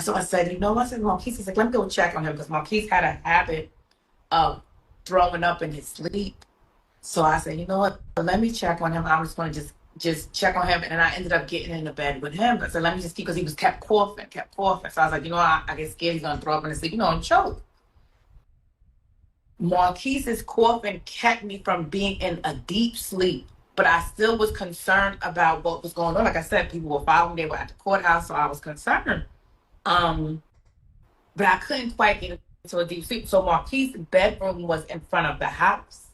so I said, Marquise is like, let me go check on him, because Marquise had a habit of throwing up in his sleep. So I said, you know what? Let me check on him. I'm just going to just check on him. And I ended up getting into bed with him. I said, let me just keep, because he was kept coughing. So I was like, you know what? I get scared he's going to throw up in his sleep, and choke. Marquise's coughing kept me from being in a deep sleep. But I still was concerned about what was going on. Like I said, people were following me. They were at the courthouse, so I was concerned. But I couldn't quite get into a deep sleep. So Marquise's bedroom was in front of the house.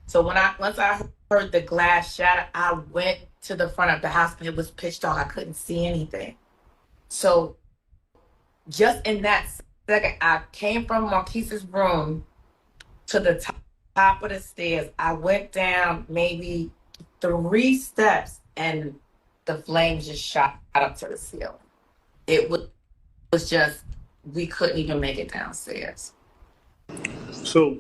So once I heard the glass shatter, I went to the front of the house, and it was pitch dark. I couldn't see anything. So just in that second, I came from Marquise's room to the top of the stairs. I went down maybe 3 steps, and the flames just shot up to the ceiling. It was just, we couldn't even make it downstairs. So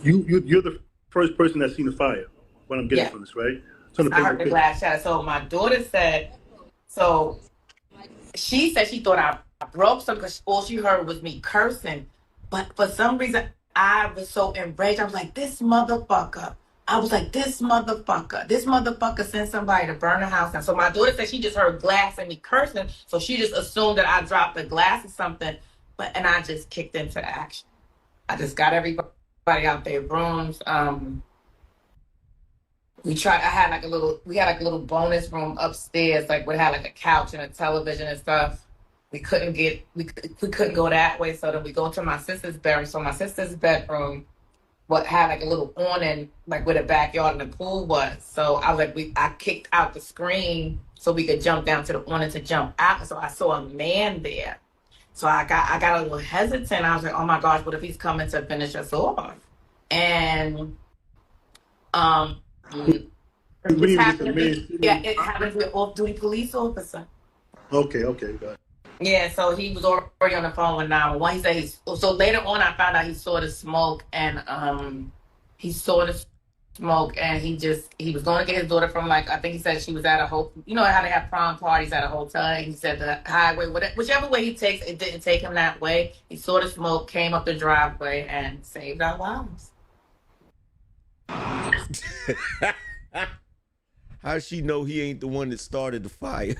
you're the first person that's seen the fire, what I'm getting from this, right? So I heard the glass shatter. So my daughter said, she said she thought I broke something, because all she heard was me cursing. But for some reason, I was so enraged. I was like, this motherfucker sent somebody to burn the house down. So my daughter said she just heard glass and me cursing, so she just assumed that I dropped the glass or something. And I just kicked into action. I just got everybody out their rooms. We had like a little bonus room upstairs, like we had like a couch and a television and stuff. We couldn't go that way, so then we go to my sister's bedroom. So my sister's bedroom had like a little awning, like where the backyard and the pool was. So I kicked out the screen so we could jump down to the awning to jump out. So I saw a man there. So I got a little hesitant. I was like, oh my gosh, what if he's coming to finish us off? And it happened with off-duty police officer. Okay, got it. Yeah, so he was already on the phone with 911. He said so later on I found out he saw the smoke, and he saw the smoke, and he was going to get his daughter from, like, I think he said she was at a hotel. You know how they have prom parties at a hotel, and he said the highway, whichever way he takes, it didn't take him that way. He saw the smoke, came up the driveway, and saved our lives. How's she know he ain't the one that started the fire?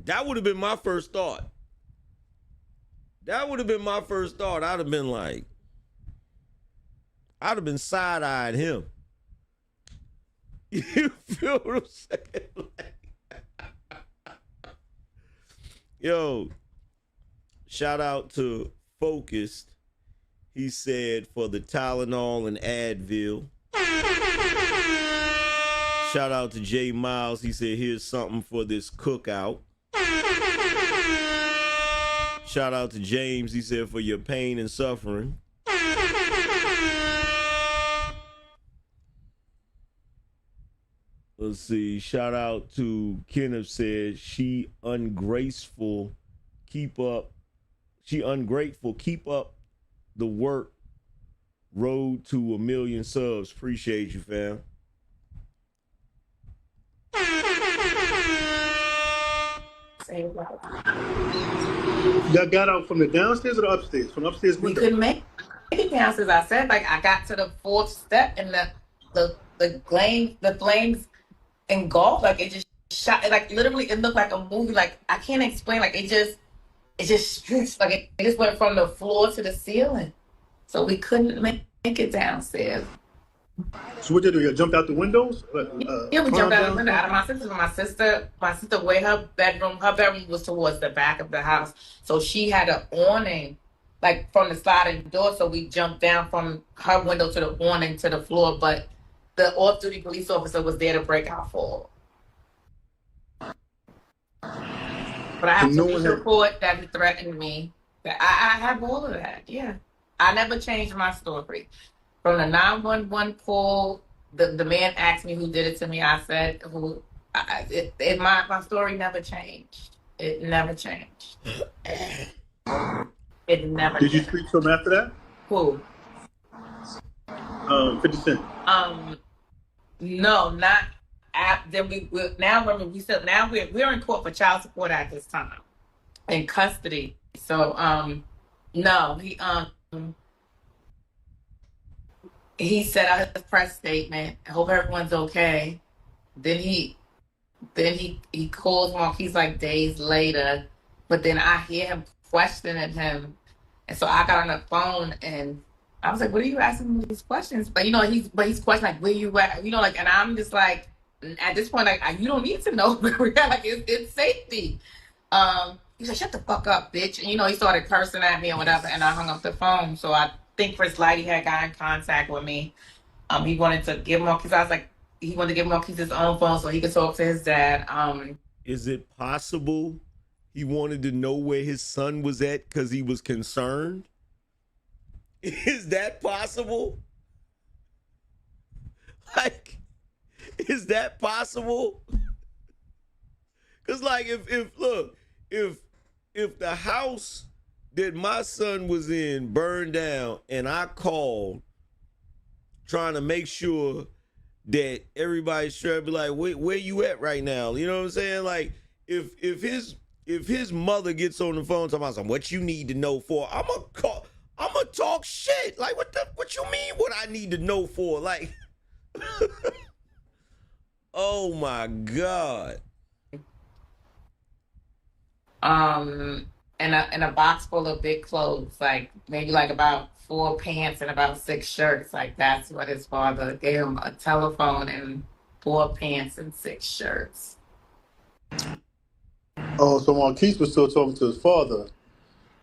That would have been my first thought. That would have been my first thought. I'd have been like, I'd have been side-eyeing him. You feel what I'm saying? Yo, shout out to Focused. He said for the Tylenol and Advil. Shout out to Jay Miles. He said, here's something for this cookout. Shout out to James. He said, for your pain and suffering. Let's see. Shout out to Kenneth said, she ungrateful. Keep up the work. Road to 1 million subs. Appreciate you, fam. Y'all got out from the downstairs or the upstairs? From upstairs window? We couldn't make it downstairs. I said, like, I got to the 4th step, and the flames engulfed, like, it just shot, like, literally it looked like a movie. Like, I can't explain, like, it just like, it just went from the floor to the ceiling, so we couldn't make it downstairs. So what did you do? You jumped out the windows? Yeah, we jumped out the window out of my sister. My sister, where her bedroom was towards the back of the house, so she had an awning, like, from the sliding door, so we jumped down from her window to the awning to the floor, but the off-duty police officer was there to break our fall. But I have to report that he threatened me. I have all of that, yeah. I never changed my story. From the 911 call, the man asked me who did it to me. I said, my story never changed. It never changed. It never Did you speak to him after that? Who? 50 Cent. No, not after. Then we're in court for child support at this time, in custody. So no, he set out his press statement. I hope everyone's okay. Then he calls Marquise like days later, but then I hear him questioning him, and so I got on the phone and I was like, "What are you asking me these questions?" But he's questioning like, "Where you at?" Like, and I'm just like, at this point, like, you don't need to know where we're at. Like, it's safety. He's like, "Shut the fuck up, bitch!" And he started cursing at me or whatever, and I hung up the phone. So I think Chris Lighty had got in contact with me. He wanted to give Marquise. I was like, he wanted to give Marquise his own phone so he could talk to his dad. Is it possible he wanted to know where his son was at because he was concerned? Is that possible? Like, is that possible? Because, like, if the house that my son was in burned down and I called trying to make sure that everybody's sure, be like, where you at right now? You know what I'm saying? Like, if his mother gets on the phone talking about something, what you need to know for, I'm gonna talk shit. Like, what you mean what I need to know for? Like, oh my God. In a box full of big clothes, like maybe like about 4 pants and about 6 shirts. Like, that's what his father gave him: a telephone and 4 pants and 6 shirts. Oh, so Marquise was still talking to his father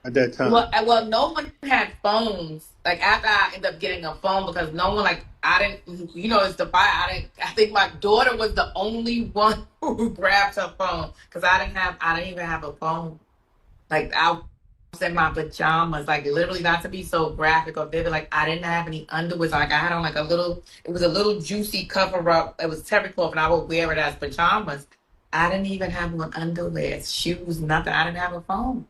at that time. Well, no one had phones. Like, after I ended up getting a phone, because no one, like, I didn't, it's the buy. I think my daughter was the only one who grabbed her phone, because I didn't even have a phone. Like, in my pajamas, like literally, not to be so graphic or vivid. Like I didn't have any underwear. Like I had on like a little. It was a little juicy cover up. It was terry cloth, and I would wear it as pajamas. I didn't even have on underwear, shoes, nothing. I didn't have a phone.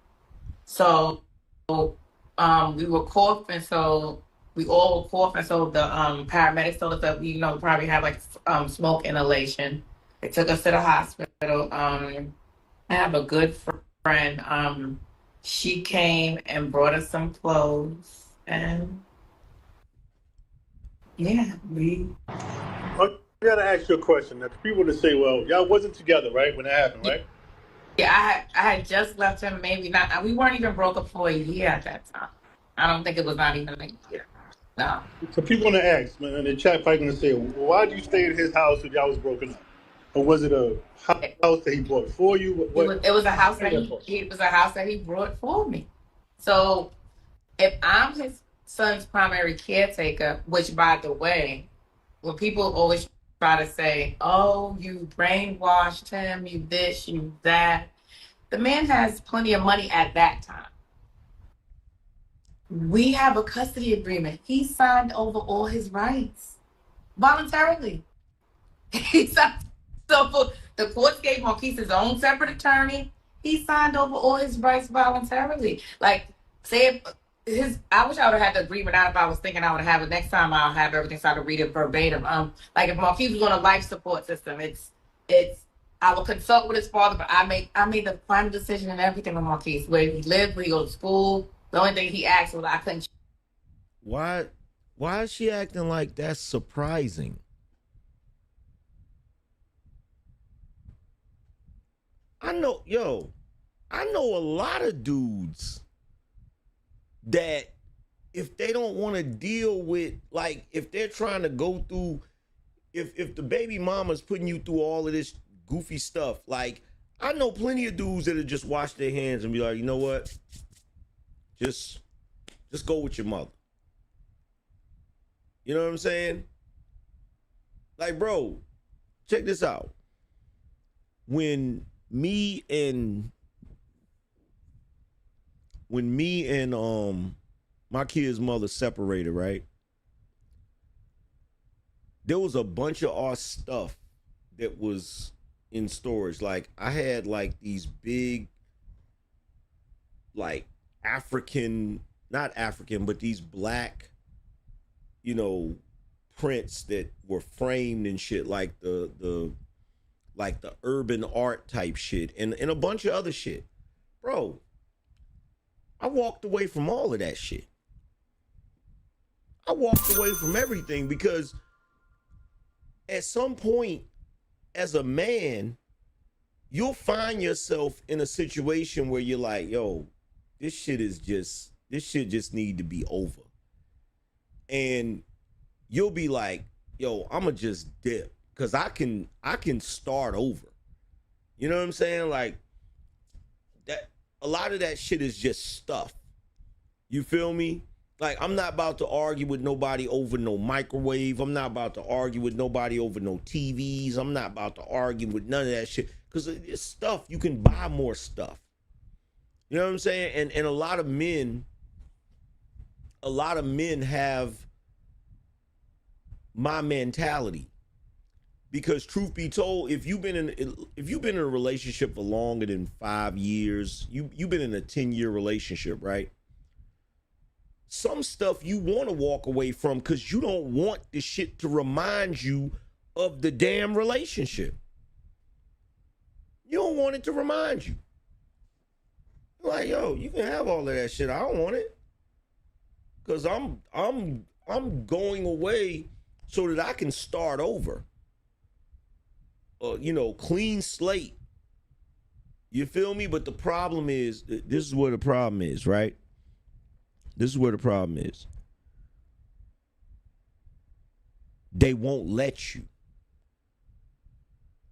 So, we were coughing. So we all were coughing. So the paramedics told us that we, probably have like smoke inhalation. They took us to the hospital. I have a good friend. She came and brought us some clothes, and yeah, I gotta ask you a question. Now, people to say, well, y'all wasn't together, right, when it happened, right? yeah. I had just left him. Maybe not. We weren't even broke up for a year at that time. I don't think it was not even a year. No. So people gonna ask, man, and the chat probably gonna say, well, why did you stay at his house if y'all was broken up? Or was it a house that he bought for you? It was a house that it was a house that he brought for me. So if I'm his son's primary caretaker, which by the way, when people always try to say, "Oh, you brainwashed him, you this, you that," the man has plenty of money at that time. We have a custody agreement. He signed over all his rights voluntarily. He signed so the courts gave Marquise his own separate attorney. He signed over all his rights voluntarily. Like, say I wish I would have had the agreement out if I was thinking I would have it. Next time I'll have everything so I can read it verbatim. Like if Marquise was on a life support system, it's I would consult with his father, but I made the final decision and everything with Marquise, where he lived, where he goes to school. The only thing he asked was I couldn't. Why is she acting like that's surprising? I know a lot of dudes that if they don't want to deal with, like, if they're trying to go through, if the baby mama's putting you through all of this goofy stuff, like, I know plenty of dudes that'll just wash their hands and be like, you know what? Just go with your mother. You know what I'm saying? Like, bro, check this out. When me and my kid's mother separated, right? There was a bunch of our stuff that was in storage. Like I had like these big, like not African, but these black, prints that were framed and shit, like the urban art type shit and a bunch of other shit. Bro, I walked away from all of that shit. I walked away from everything because at some point as a man, you'll find yourself in a situation where you're like, yo, this shit just need to be over. And you'll be like, yo, I'ma just dip because I can start over. You know what I'm saying? Like that, a lot of that shit is just stuff. You feel me? Like, I'm not about to argue with nobody over no microwave. I'm not about to argue with nobody over no TVs. I'm not about to argue with none of that shit because it's stuff. You can buy more stuff. You know what I'm saying? And a lot of men have my mentality. Because truth be told, if you've been in a relationship for longer than 5 years, you've been in a 10-year relationship, right? Some stuff you want to walk away from because you don't want the shit to remind you of the damn relationship. You don't want it to remind you. You're like, yo, you can have all of that shit. I don't want it. Because I'm going away so that I can start over. Clean slate. You feel me? But the problem is, this is where the problem is, right? This is where the problem is. They won't let you.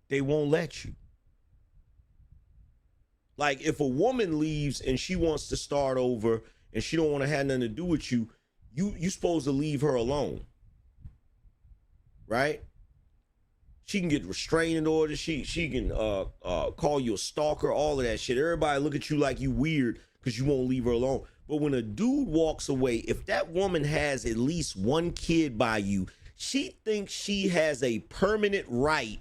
They won't let you. Like, if a woman leaves and she wants to start over and she don't want to have nothing to do with you, you supposed to leave her alone. Right? She can get restraining orders. She can call you a stalker, all of that shit. Everybody look at you like you weird because you won't leave her alone. But when a dude walks away, if that woman has at least one kid by you, she thinks she has a permanent right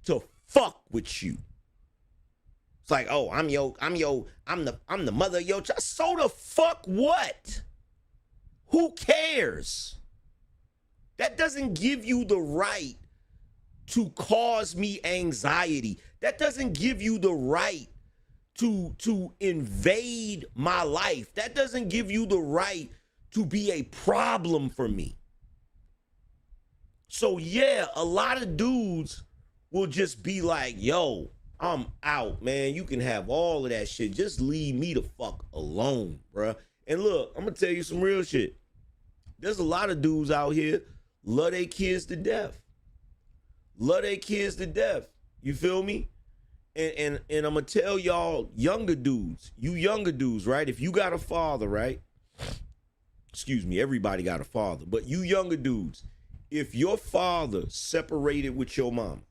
to fuck with you. It's like, oh, I'm the mother of your child. So the fuck what? Who cares? That doesn't give you the right to cause me anxiety. That doesn't give you the right to invade my life. That doesn't give you the right to be a problem for me. So yeah, a lot of dudes will just be like, yo, I'm out, man. You can have all of that shit. Just leave me the fuck alone, bruh. And look, I'm gonna tell you some real shit. There's a lot of dudes out here love their kids to death. Love their kids to death. You feel me? And I'm gonna tell y'all younger dudes, you younger dudes, right? If you got a father, right? Excuse me, everybody got a father, but you younger dudes, if your father separated with your mom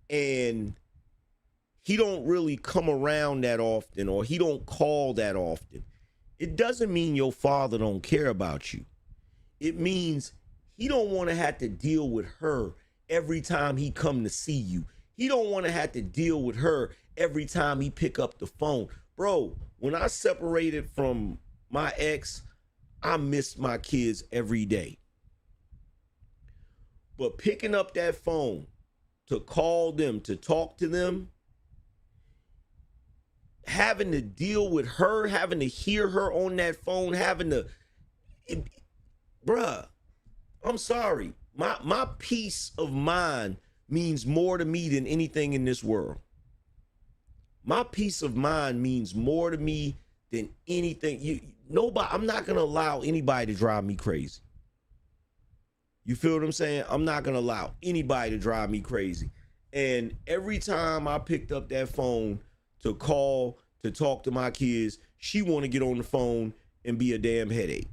and he don't really come around that often or he don't call that often, it doesn't mean your father don't care about you. It means he don't want to have to deal with her every time he come to see you. He don't want to have to deal with her every time he pick up the phone. Bro, when I separated from my ex, I missed my kids every day. But picking up that phone to call them, to talk to them, having to deal with her, having to hear her on that phone, bruh, I'm sorry. My peace of mind means more to me than anything in this world. My peace of mind means more to me than anything. I'm not gonna allow anybody to drive me crazy. You feel what I'm saying? I'm not gonna allow anybody to drive me crazy. And every time I picked up that phone to call, to talk to my kids, she want to get on the phone and be a damn headache.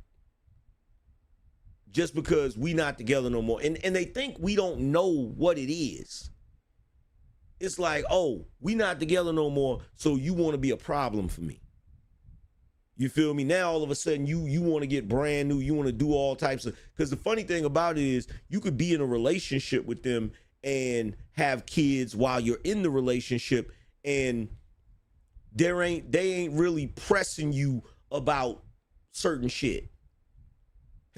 Just because we not together no more. And they think we don't know what it is. It's like, oh, we not together no more, so you want to be a problem for me. You feel me? Now all of a sudden you want to get brand new, you want to do all types of, because the funny thing about it is you could be in a relationship with them and have kids while you're in the relationship, and they ain't really pressing you about certain shit.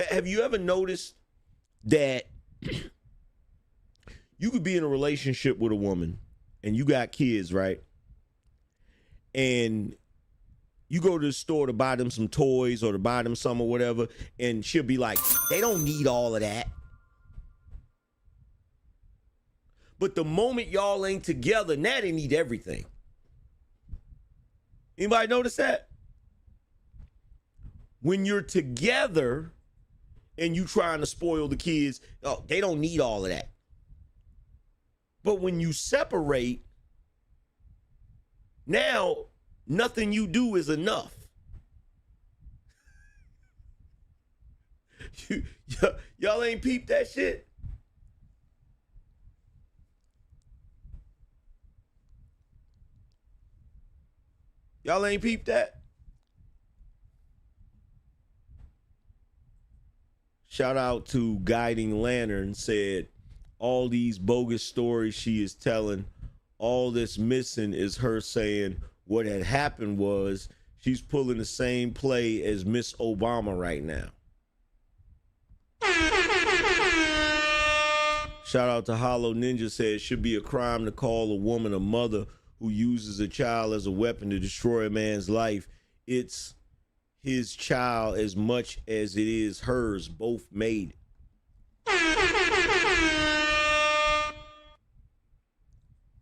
Have you ever noticed that you could be in a relationship with a woman and you got kids, right? And you go to the store to buy them some toys or to buy them some or whatever, and she'll be like, they don't need all of that. But the moment y'all ain't together, now they need everything. Anybody notice that? When you're together and you trying to spoil the kids, oh, they don't need all of that. But when you separate, now nothing you do is enough. Y'all ain't peeped that shit? Y'all ain't peeped that? Shout out to Guiding Lantern, said all these bogus stories she is telling, all this missing is her saying what had happened was she's pulling the same play as Miss Obama right now. Shout out to Hollow Ninja, said it should be a crime to call a woman a mother who uses a child as a weapon to destroy a man's life. It's his child as much as it is hers. Both made it.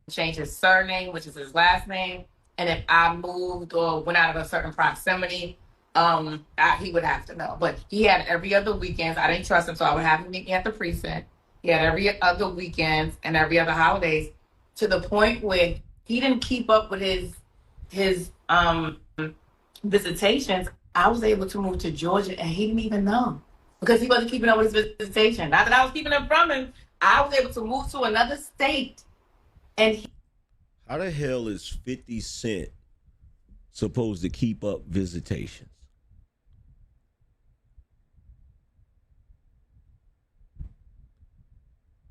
Change his surname, which is his last name, and if I moved or went out of a certain proximity, he would have to know. But he had every other weekend. I didn't trust him, so I would have him meet me at the precinct. He had every other weekends and every other holidays, to the point where he didn't keep up with his visitations. I was able to move to Georgia, and he didn't even know, because he wasn't keeping up with his visitation. Not that I was keeping up from him. I was able to move to another state. And how the hell is 50 Cent supposed to keep up visitations.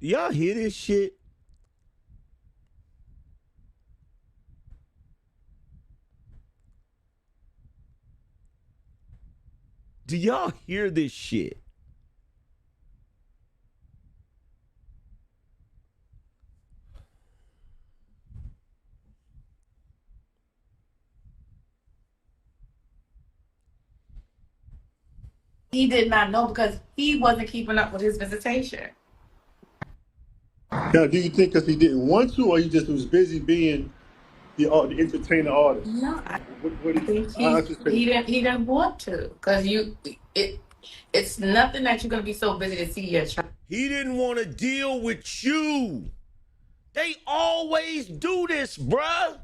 Y'all hear this shit? Do y'all hear this shit? He did not know because he wasn't keeping up with his visitation. Now, do you think because he didn't want to, or he just was busy being the entertainer artist? No, I What think I just he didn't want to because it's nothing that you're gonna be so busy to see your child. He didn't want to deal with you. They always do this, bruh.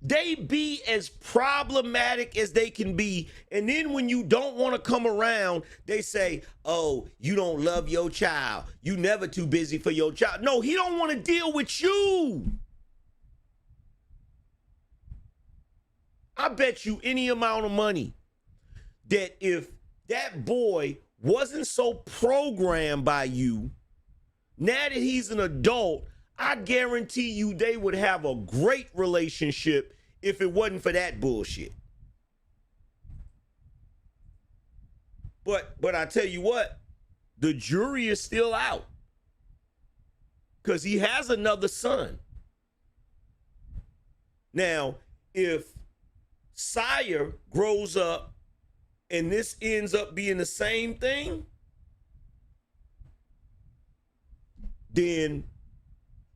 They be as problematic as they can be. And then when you don't want to come around, they say, oh, you don't love your child. You never too busy for your child. No, he don't want to deal with you. I bet you any amount of money that if that boy wasn't so programmed by you, now that he's an adult, I guarantee you they would have a great relationship if it wasn't for that bullshit. But I tell you what, the jury is still out because he has another son. Now, if Sire grows up and this ends up being the same thing, then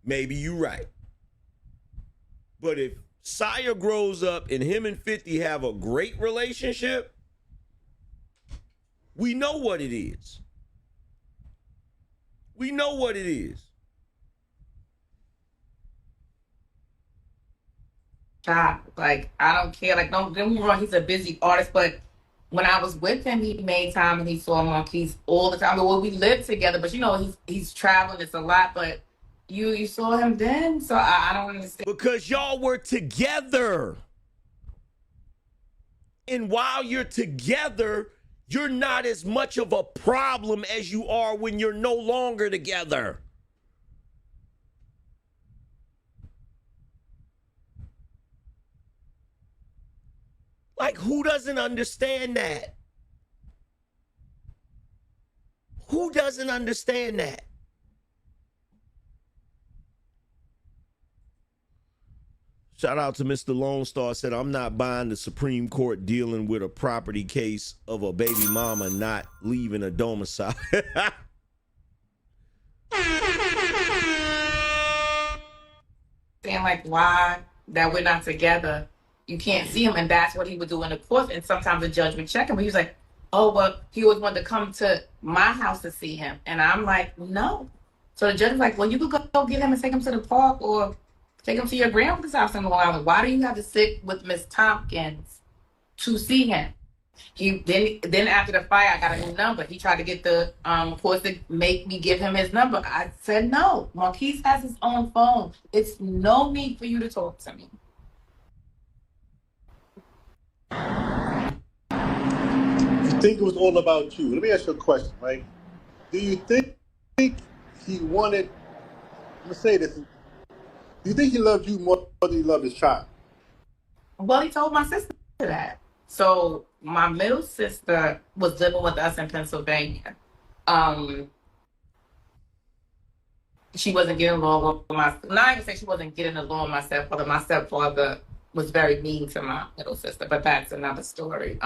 maybe you're right. But if Sire grows up and him and 50 have a great relationship, we know what it is. We know what it is. Like, I don't care. Like, don't get me wrong, he's a busy artist, but when I was with him, he made time and he saw Marquise all the time. Well, we lived together, but you know, he's traveling, it's a lot, but you saw him then? So I don't understand. Because y'all were together. And while you're together, you're not as much of a problem as you are when you're no longer together. Like, who doesn't understand that? Who doesn't understand that? Shout out to Mr. Lone Star, said, I'm not buying the Supreme Court dealing with a property case of a baby mama not leaving a domicile. Saying like, why that we're not together, you can't see him, and that's what he would do in the court. And sometimes the judge would check him, but he was like, oh, well, he always wanted to come to my house to see him. And I'm like, no. So the judge was like, well, you could go get him and take him to the park or take him to your grandmother's house in Long Island. Why do you have to sit with Miss Tompkins to see him? He then after the fire, I got a new number. He tried to get the course to make me give him his number. I said no. Marquise has his own phone. It's no need for you to talk to me. You think it was all about you? Let me ask you a question, right? Do you think he wanted? I'm gonna say this. Do you think he loved you more than he loved his child? Well, he told my sister that. So my middle sister was living with us in Pennsylvania. She wasn't getting along with my. Not even say she wasn't getting along with my stepfather. My stepfather was very mean to my middle sister, but that's another story.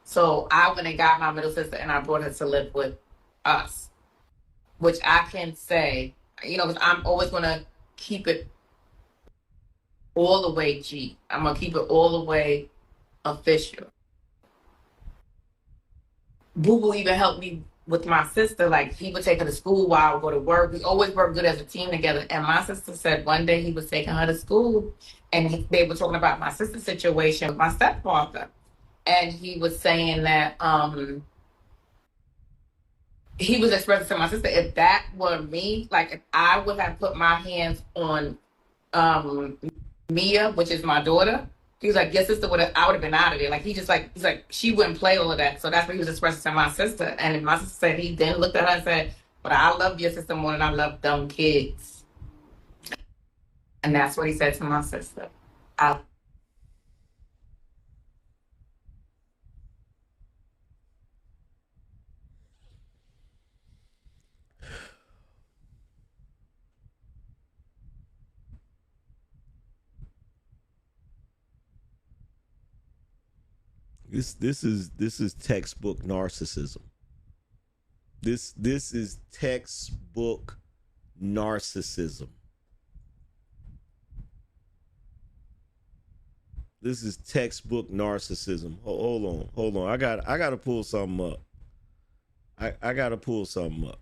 So I went and got my middle sister and I brought her to live with us, which I can say, you know, 'cause I'm always gonna keep it all the way G. I'm gonna keep it all the way official. Boo Boo even helped me with my sister. Like, he would take her to school while I would go to work. We always worked good as a team together. And my sister said one day he was taking her to school and they were talking about my sister's situation with my stepfather. And he was saying that he was expressing to my sister, if that were me, like if I would have put my hands on um Mia, which is my daughter. He was like, your sister I would have been out of there. Like he's like, she wouldn't play all of that. So that's what he was expressing to my sister. And my sister said he then looked at her and said, but I love your sister more than I love dumb kids. And that's what he said to my sister. This is textbook narcissism. This is textbook narcissism. This is textbook narcissism. Hold on. I gotta pull something up. I gotta pull something up.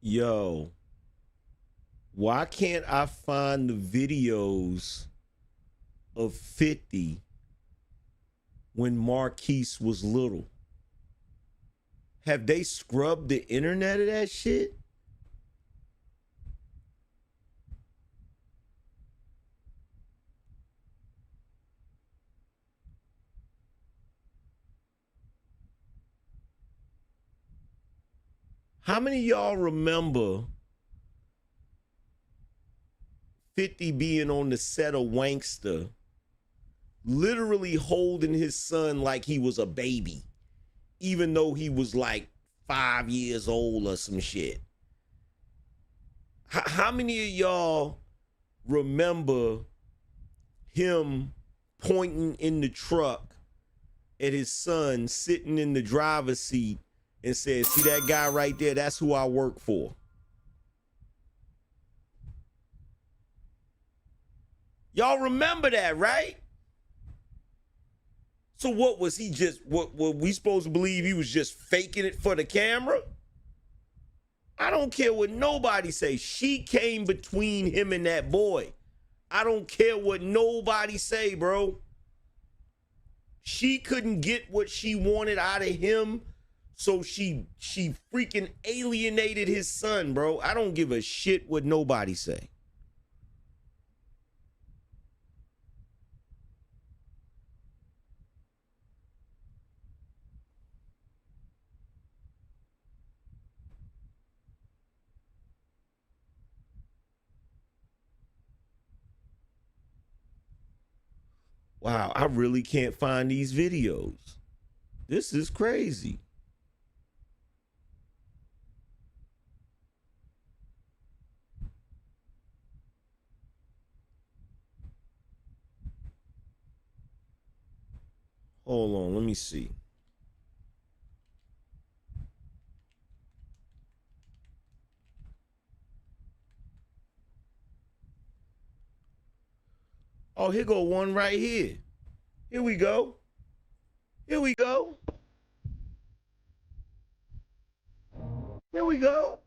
Yo, why can't I find the videos of 50 when Marquise was little? Have they scrubbed the internet of that shit? How many of y'all remember 50 being on the set of Wankster, literally holding his son like he was a baby, even though he was like 5 years old or some shit? How many of y'all remember him pointing in the truck at his son sitting in the driver's seat and said, see that guy right there? That's who I work for. Y'all remember that, right? So what was he just, what we supposed to believe he was just faking it for the camera? I don't care what nobody say. She came between him and that boy. I don't care what nobody say, bro. She couldn't get what she wanted out of him, so she freaking alienated his son, bro. I don't give a shit what nobody say. Wow, I really can't find these videos. This is crazy. Hold on, let me see. Oh, here go one right here. Here we go. Here we go. Here we go.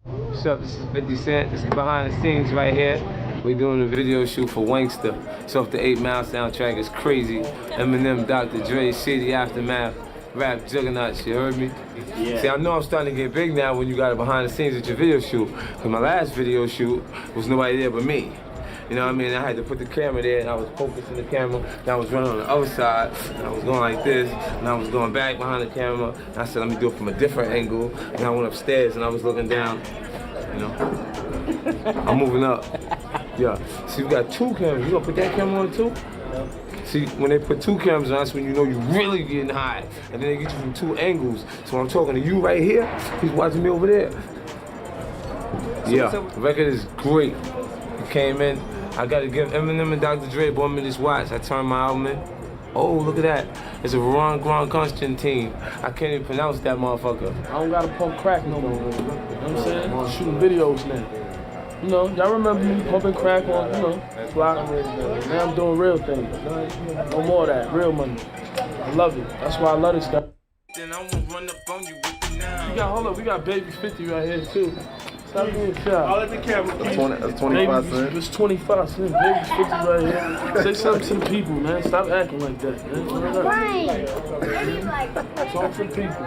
What's up? This is 50 Cent. This is behind the scenes right here. We're doing a video shoot for Wankster. So if the 8 Mile soundtrack is crazy, Eminem, Dr. Dre, Shady Aftermath. rap juggernauts, you heard me? Yeah. See, I know I'm starting to get big now when you got it behind the scenes at your video shoot. Cause my last video shoot was nobody there but me. You know what I mean? I had to put the camera there and I was focusing the camera and I was running on the other side and I was going like this and I was going back behind the camera and I said, let me do it from a different angle, and I went upstairs and I was looking down, you know? I'm moving up. Yeah. See, we got 2 cameras. You gonna put that camera on too? Yeah. See, when they put 2 cameras on, that's when you know you're really getting high. And then they get you from 2 angles. So I'm talking to you right here, he's watching me over there. Yeah, the record is great. He came in. I gotta give Eminem and Dr. Dre bought me this watch. I turned my album in. Oh, look at that. It's a Ron Constantine. I can't even pronounce that motherfucker. I don't gotta pump crack no more. You know what I'm saying? I'm shooting videos now. You know, y'all remember me pumping crack on, you know, block. Now I'm doing real things. No more of that. Real money. I love it. That's why I love this stuff. Then I won't run up on you with it now. Hold up, we got Baby 50 right here too. Stop being shy. I'll let the camera. That's 25 cents. It's 25 cents. Baby 50 right here. Say something to the people, man. Stop acting like that, man. Right. Talk to the people.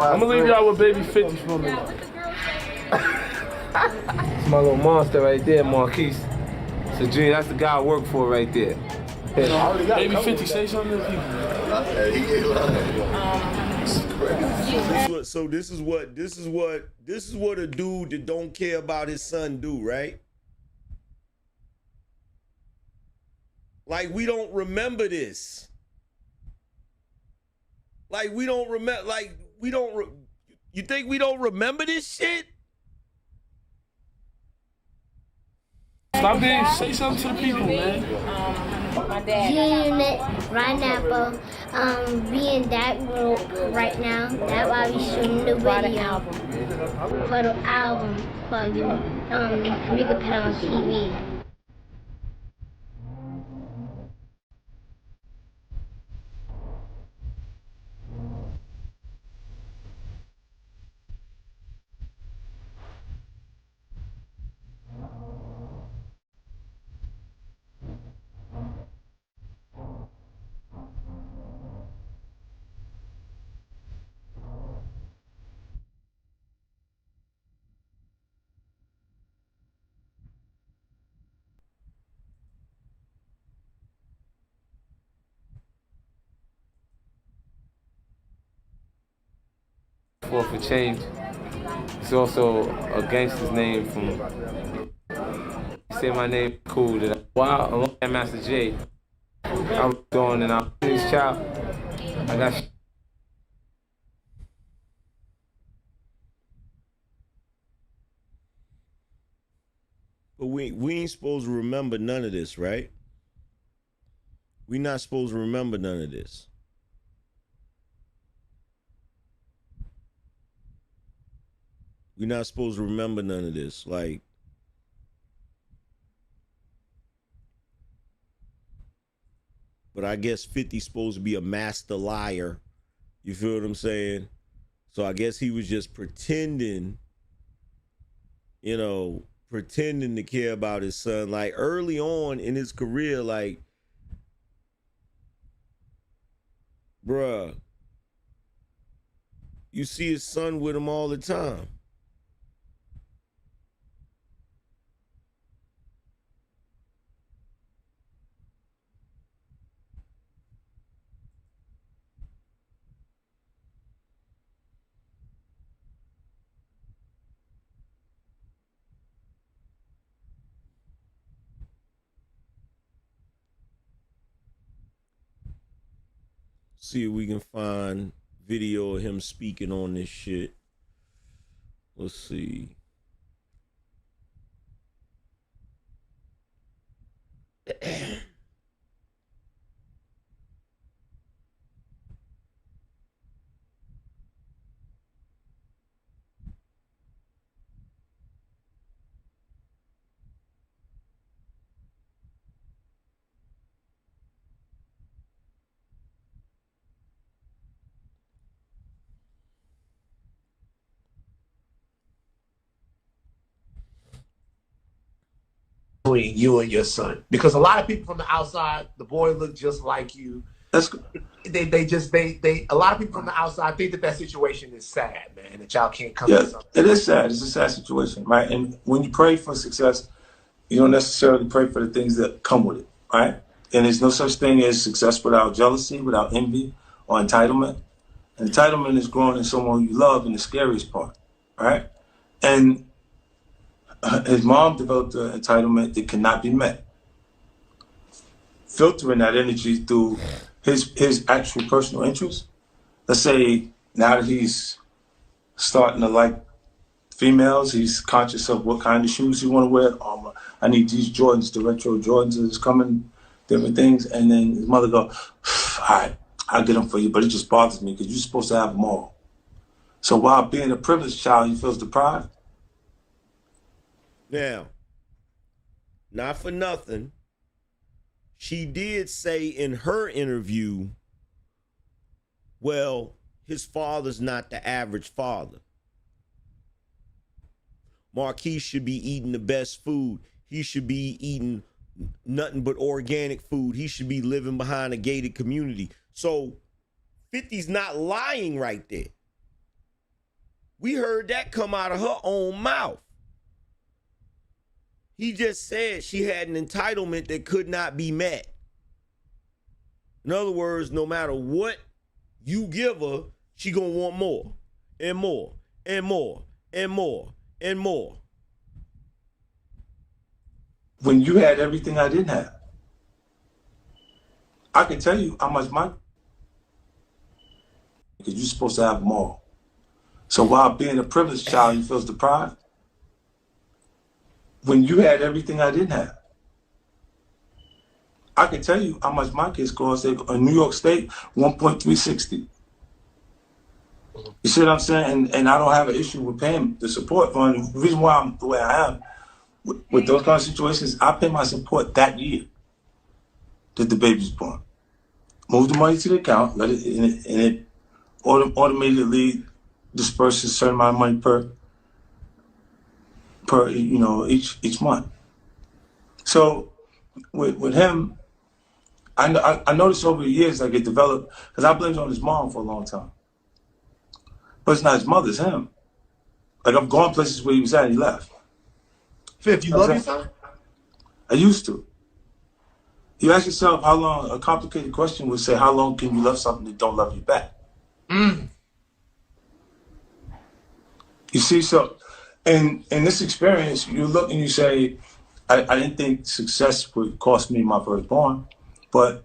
I'm gonna leave y'all with Baby 50 for me. It's my little monster right there, Marquise. So, Junior, that's the guy I work for right there. Yeah. Baby 50, say something to the people. So this is what a dude that don't care about his son do, right? Like, we don't remember this. Like, we don't remember. Like, we don't. You think we don't remember this shit? Stop being. Say something to the people, man. My dad. Unit right now, but we in that group right now. That's why we shooting the video for the album, for we could put on TV. For change. It's also a gangster's name from. Say my name, cool. That wow, Master J. I was doing and I'm his child. I got. But we ain't supposed to remember none of this, right? We not supposed to remember none of this. We're not supposed to remember none of this. Like, but I guess 50's supposed to be a master liar. You feel what I'm saying? So I guess he was just pretending, you know, pretending to care about his son. Like, early on in his career, like, bruh, you see his son with him all the time. See if we can find video of him speaking on this shit. Let's see. Between you and your son, because a lot of people from the outside, the boy looked just like you. a lot of people from the outside think that situation is sad, man, that y'all can't come Yeah, to something. it is sad. It's a sad situation, right? And when you pray for success, you don't necessarily pray for the things that come with it, right? And there's no such thing as success without jealousy, without envy, or entitlement. And entitlement is growing in someone you love in the scariest part, right? And his mom developed an entitlement that cannot be met. Filtering that energy through his actual personal interests. Let's say now that he's starting to like females, he's conscious of what kind of shoes he want to wear. I need these Jordans, the retro Jordans is coming, different things. And then his mother go, all right, I'll get them for you, but it just bothers me because you're supposed to have them all. So while being a privileged child, he feels deprived. Now, not for nothing, she did say in her interview, well, his father's not the average father. Marquise should be eating the best food. He should be eating nothing but organic food. He should be living behind a gated community. So 50's not lying right there. We heard that come out of her own mouth. He just said she had an entitlement that could not be met. In other words, no matter what you give her, she gonna want more and more and more and more and more. When you had everything I didn't have, I can tell you how much my, because you're supposed to have them all. So while being a privileged child, he feels deprived. When you had everything I didn't have, I can tell you how much my kids cost. In New York State, 1.360. You see what I'm saying? And I don't have an issue with paying the support fund. The reason why I'm the way I am, with those kind of situations, I pay my support that year that the baby's born. Move the money to the account, let it, and it automatically disperses a certain amount of money per each month. So with him, I noticed over the years like it developed, because I blamed it on his mom for a long time. But it's not his mother, it's him. Like I've gone places where he was at and he left. Fifth, you love your son? I used to. You ask yourself how long, a complicated question would say, how long can you love something that don't love you back? You see, so in this experience, you look and you say, I didn't think success would cost me my firstborn, but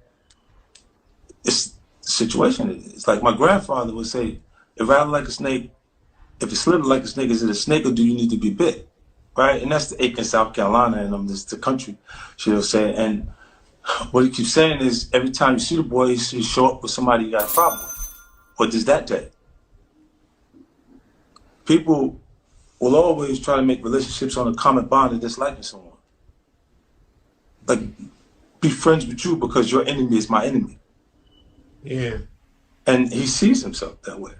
it's the situation. It's like my grandfather would say, it rattled like a snake. If it slithered like a snake, is it a snake or do you need to be bit? Right? And that's the Aiken, South Carolina, and this the country, she'll say. And what he keeps saying is every time you see the boy, he show up with somebody you got a problem with. What does that take? People will always try to make relationships on a common bond of disliking someone. Like, be friends with you because your enemy is my enemy. Yeah. And he sees himself that way.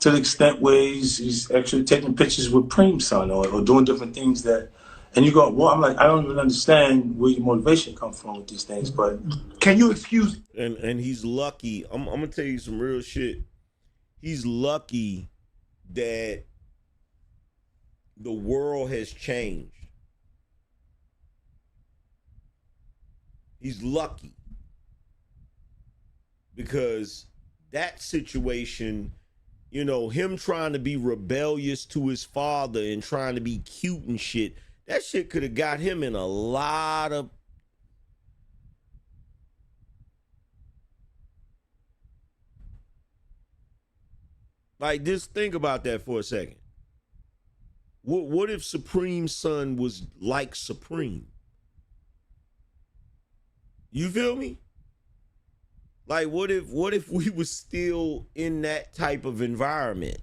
To the extent where he's actually taking pictures with Preem's son or doing different things that, and you go, well, I'm like, I don't even understand where your motivation comes from with these things, but. Can you excuse? And he's lucky. I'm gonna tell you some real shit. He's lucky that the world has changed. He's lucky because that situation, you know, him trying to be rebellious to his father and trying to be cute and shit, that shit could have got him in a lot of like, just think about that for a second. What if Supreme's son was like Supreme? You feel me? Like, what if we was still in that type of environment?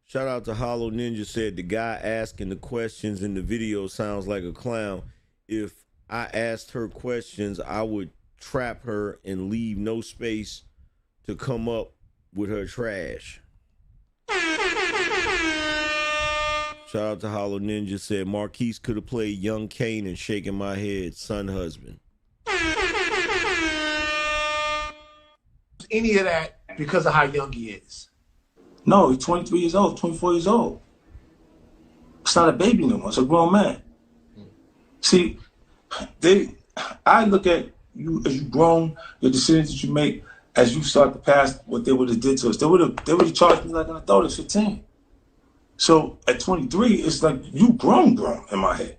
Shout out to Hollow Ninja, said the guy asking the questions in the video sounds like a clown. If I asked her questions, I would trap her and leave no space to come up with her trash. Shout out to Hollow Ninja, said Marquise could have played Young Kane and Shaking My Head, son husband. Any of that because of how young he is? No, he's 23 years old, 24 years old. It's not a baby no more. It's a grown man. See, I look at you as you grown, your decisions that you make as you start to pass what they would have did to us. They would have charged me like an adult at 15. So at 23, it's like you grown in my head.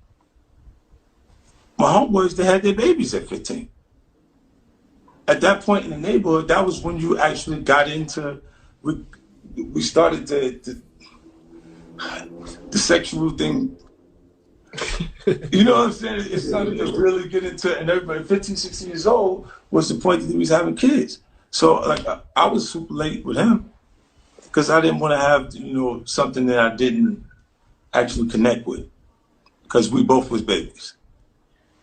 My homeboys, they had their babies at 15. At that point in the neighborhood, that was when you actually got into, we started the sexual thing. You know what I'm saying? It started to really get into, and everybody 15, 16 years old was the point that he was having kids. So like I was super late with him because I didn't want to have, something that I didn't actually connect with because we both was babies,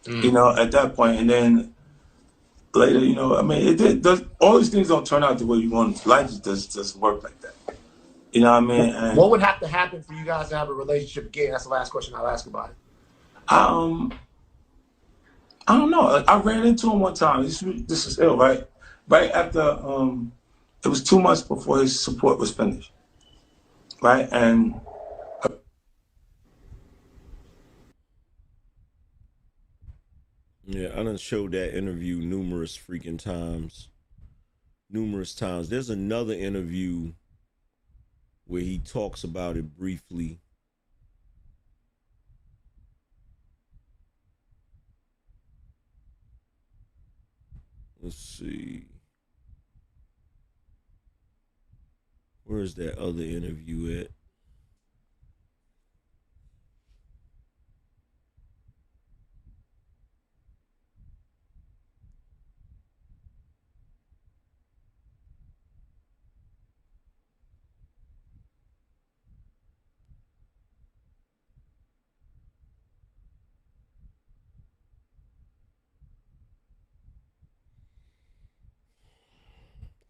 at that point. And then later, all these things don't turn out the way you want. Life just doesn't work like that. You know what I mean? And what would have to happen for you guys to have a relationship again? That's the last question I'll ask about it. I don't know. I ran into him one time. This is ill, right? Right after, it was 2 months before his support was finished, right? And yeah, I done showed that interview numerous times. There's another interview where he talks about it briefly. Let's see. Where's that other interview at?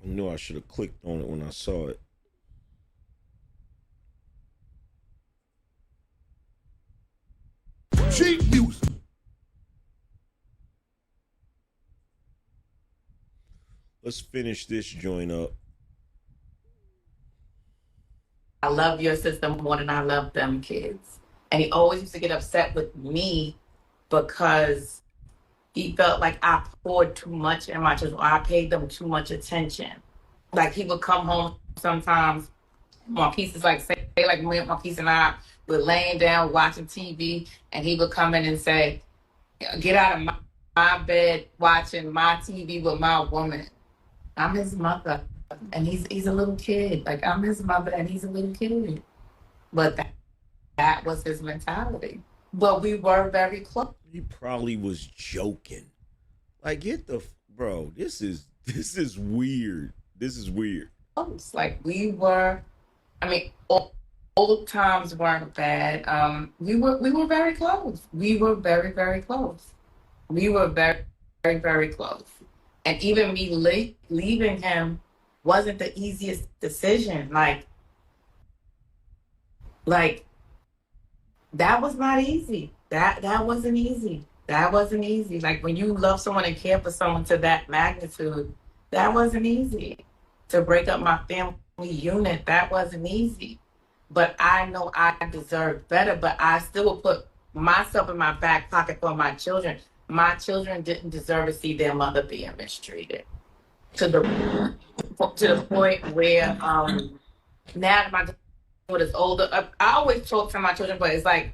I knew I should have clicked on it when I saw it. Cheap music. Let's finish this joint up. I love your sister more than I love them kids. And he always used to get upset with me because he felt like I poured too much in my children, or I paid them too much attention. Like he would come home sometimes, Marquise is like, say like me, Marquise and I were laying down watching TV, and he would come in and say, get out of my bed watching my TV with my woman. I'm his mother, and he's a little kid. Like, I'm his mother, and he's a little kid. But that was his mentality. But we were very close. He probably was joking. Like, bro, this is weird. This is weird. Like, we were, old times weren't bad. We were very close. We were very, very close. We were very, very, very close. And even me leaving him wasn't the easiest decision. Like that was not easy. That wasn't easy. That wasn't easy. Like when you love someone and care for someone to that magnitude, that wasn't easy. To break up my family unit, that wasn't easy. But I know I deserve better, but I still will put myself in my back pocket for my children. My children didn't deserve to see their mother being mistreated. To the point where now that my daughter's older, I always talk to my children, but it's like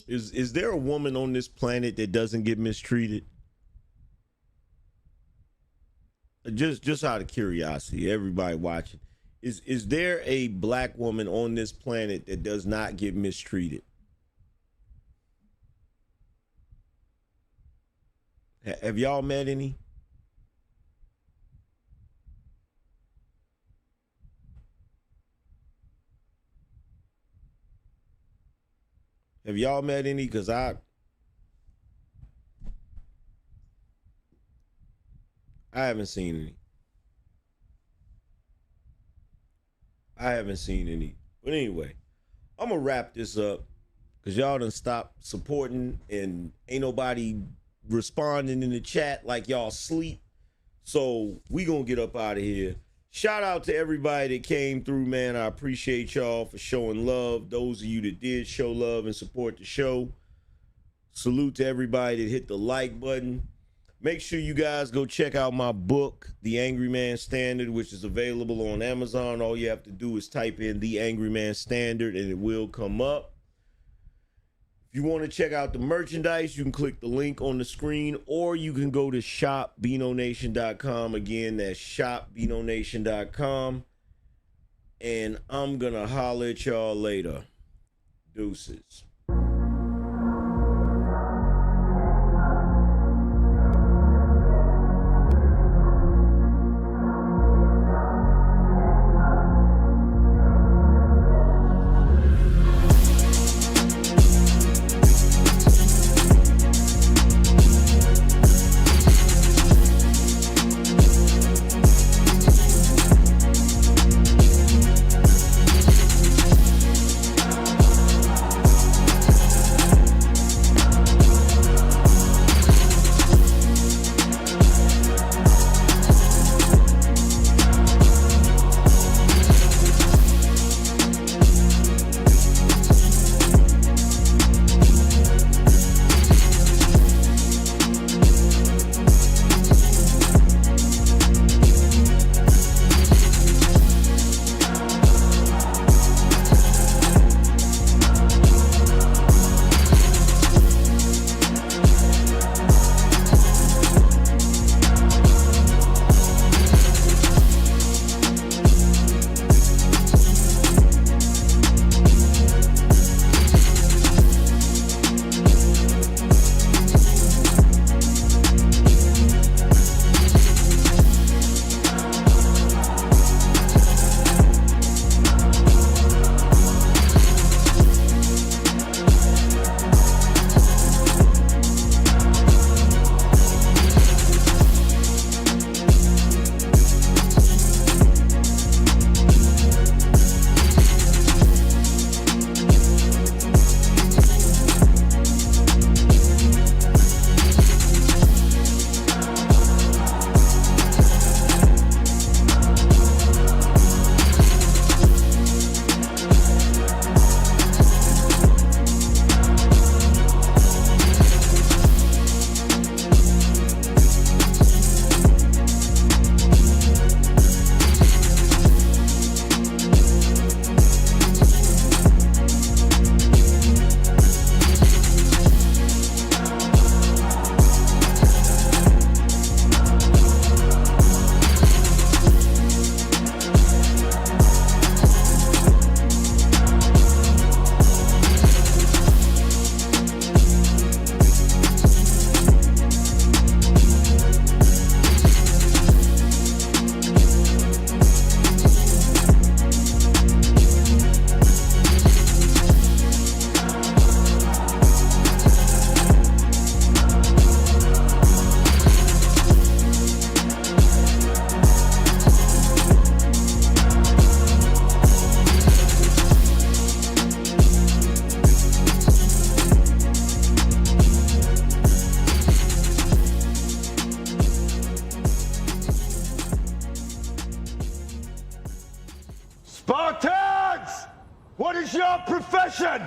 Is there a woman on this planet that doesn't get mistreated? Just out of curiosity, everybody watching, is there a black woman on this planet that does not get mistreated? Have y'all met any? Have y'all met any? Because I haven't seen any. I haven't seen any. But anyway, I'm going to wrap this up. because y'all done stopped supporting and ain't nobody responding in the chat like y'all sleep. So we gonna get up out of here. Shout out to everybody that came through, man. I appreciate y'all for showing love. Those of you that did show love and support the show. Salute to everybody that hit the like button. Make sure you guys go check out my book, The Angryman Standard, which is available on Amazon. All you have to do is type in The Angryman Standard and it will come up. If you want to check out the merchandise, you can click the link on the screen, or you can go to shopBinoNation.com. Again, that's shopBinoNation.com. And I'm going to holler at y'all later. Deuces. Spartans! What is your profession?